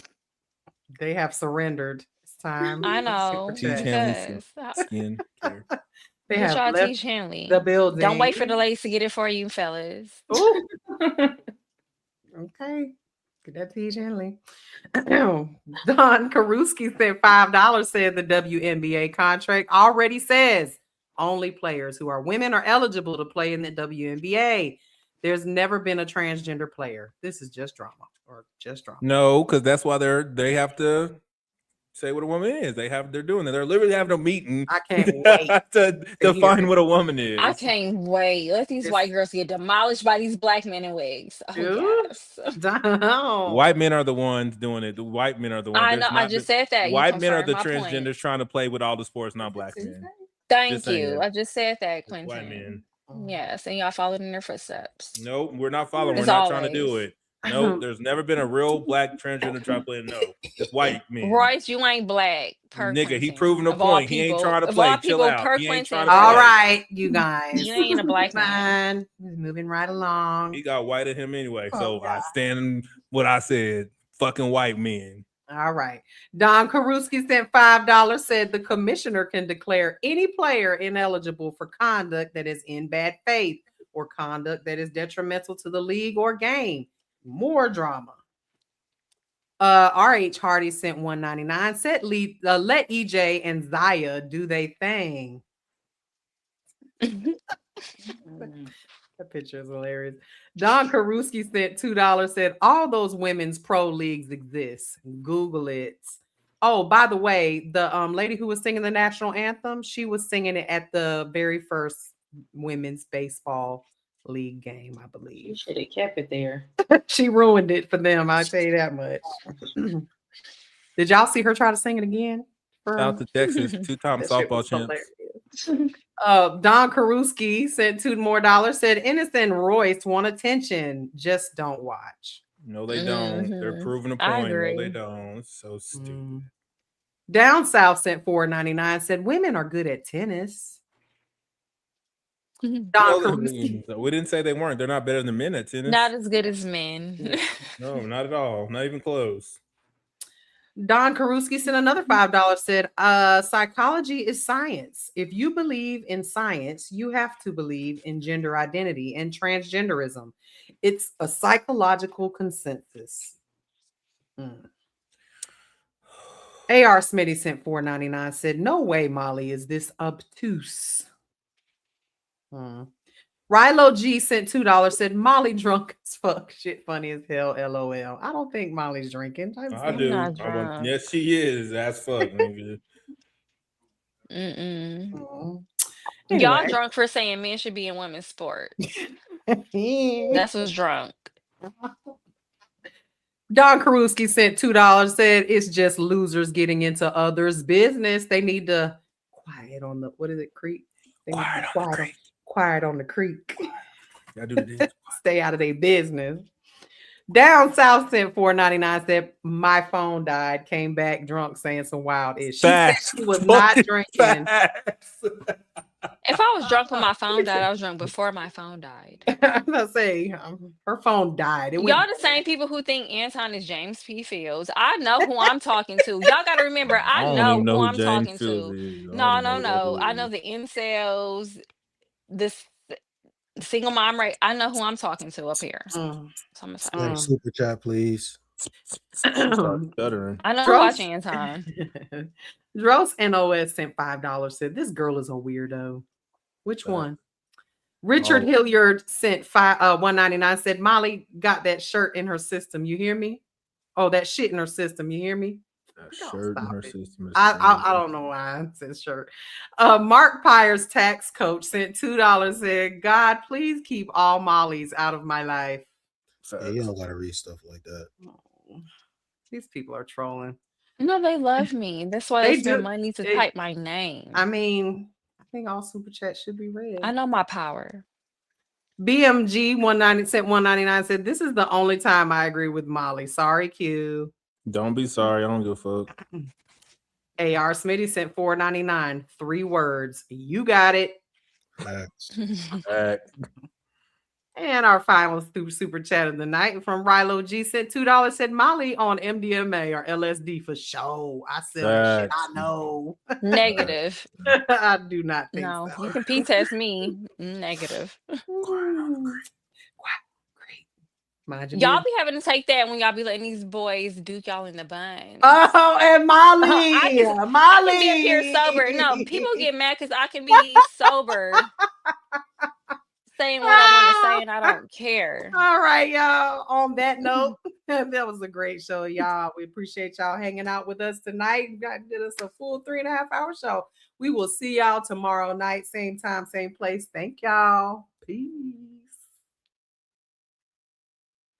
they have surrendered. It's time.
I know
Teach Hanley
because
skin care.
They
get
have
y'all
left
teach Hanley.
the building.
Don't wait for the ladies to get it for you, fellas.
Ooh. Okay. Get that T Hanley. Don Karuski said $5 said the WNBA contract already says only players who are women are eligible to play in the WNBA. There's never been a transgender player. This is just drama or just drama.
No, because that's why they have to say what a woman is. They're doing it. They're literally having a meeting.
I can't wait
to define what a woman is.
I can't wait. Let these white girls get demolished by these black men in wigs. Oh, yes.
White men are the ones doing it. The white men are the ones.
I know. I just said that.
White men are the
confirmed my
transgenders
point.
trying to play with all the sports, not black men.
Thank you. I just said that, Quentin.
White men.
Yes, and y'all followed in their footsteps.
Nope, we're not following.
As
We're not
always.
trying to do it. Nope, there's never been a real black transgender try to play. No, it's white men.
Royce, you ain't black.
Nigga, he proving a point. He ain't trying to
Of
play.
all
Chill
people,
out. He ain't trying to
All
play.
right, you guys.
You ain't a black man.
He's moving right along.
He got white at him anyway. So I stand what I said. Fucking white men.
All right. Don Karuski sent $5, said the commissioner can declare any player ineligible for conduct that is in bad faith or conduct that is detrimental to the league or game. More drama. RH Hardy sent $1.99, said let EJ and Zaya do they thing. That picture is hilarious. Don Karuski sent $2, said all those women's pro leagues exist. Google it. Oh, by the way, the lady who was singing the national anthem, she was singing it at the very first women's baseball league game, I believe.
You should have kept it there.
She ruined it for them, I'll tell you that much. Did y'all see her try to sing it again?
Out to Texas, 2-time softball champs.
Don Karuski sent $2 more, said Enes and Royce want attention, just don't watch.
No, they don't. They're proving a point. No, they don't. It's so stupid.
Down South sent $4.99, said women are good at tennis. Don Karuski.
We didn't say they weren't. They're not better than men at tennis.
Not as good as men.
No, not at all. Not even close.
Don Karuski sent another $5, said psychology is science. If you believe in science, you have to believe in gender identity and transgenderism. It's a psychological consensus. AR Smitty sent $4.99, said no way, Molly, is this obtuse. Rilo G sent $2, said Molly drunk as fuck. Shit funny as hell, LOL. I don't think Molly's drinking.
I do. Yes, she is. As fuck, nigga.
Y'all drunk for saying men should be in women's sports. That's what's drunk.
Don Karuski sent $2, said it's just losers getting into others' business. They need to quiet on the, what is it, creek? Quiet on the creek.
Y'all do this.
Stay out of their business. Down South sent $4.99, said my phone died, came back drunk saying some wild ish. She said she was not drinking.
If I was drunk when my phone died, I was drunk before my phone died.
I'm gonna say her phone died.
Y'all the same people who think Anton is James P. Fields. I know who I'm talking to. Y'all got to remember, I know who I'm talking to. No. I know the incels, this single mom, right? I know who I'm talking to up here. So I'm gonna say.
Super chat, please.
I know who watch Anton.
Dross NOS sent $5. Said this girl is a weirdo. Which one? Richard Hilliard sent $1.99. Said Molly got that shirt in her system. You hear me? Oh, that shit in her system. You hear me?
Shirt in her system.
I don't know why it says shirt. Mark Pyers, tax coach, sent $2. Said, God, please keep all Mollies out of my life.
Yeah, you don't gotta read stuff like that.
Oh, these people are trolling.
No, they love me. That's why they spend money to type my name.
I mean, I think all super chats should be read.
I know my power.
BMG 190 sent $1.99. Said, this is the only time I agree with Molly. Sorry, Q.
Don't be sorry. I don't give a fuck.
AR Smitty sent $4.99. 3 words. You got it. And our final super chat of the night from Rilo G sent $2. Said Molly on MDMA or LSD for show. I said shit. I know.
Negative.
I do not think
so.
No,
you can P-test me. Negative. Y'all be having to take that when y'all be letting these boys duke y'all in the bun.
Oh, and Molly.
I can be up here sober. No, people get mad because I can be sober. Saying what I want to say and I don't care.
All right, y'all. On that note, that was a great show, y'all. We appreciate y'all hanging out with us tonight. You got to get us a full 3.5 hour show. We will see y'all tomorrow night, same time, same place. Thank y'all. Peace.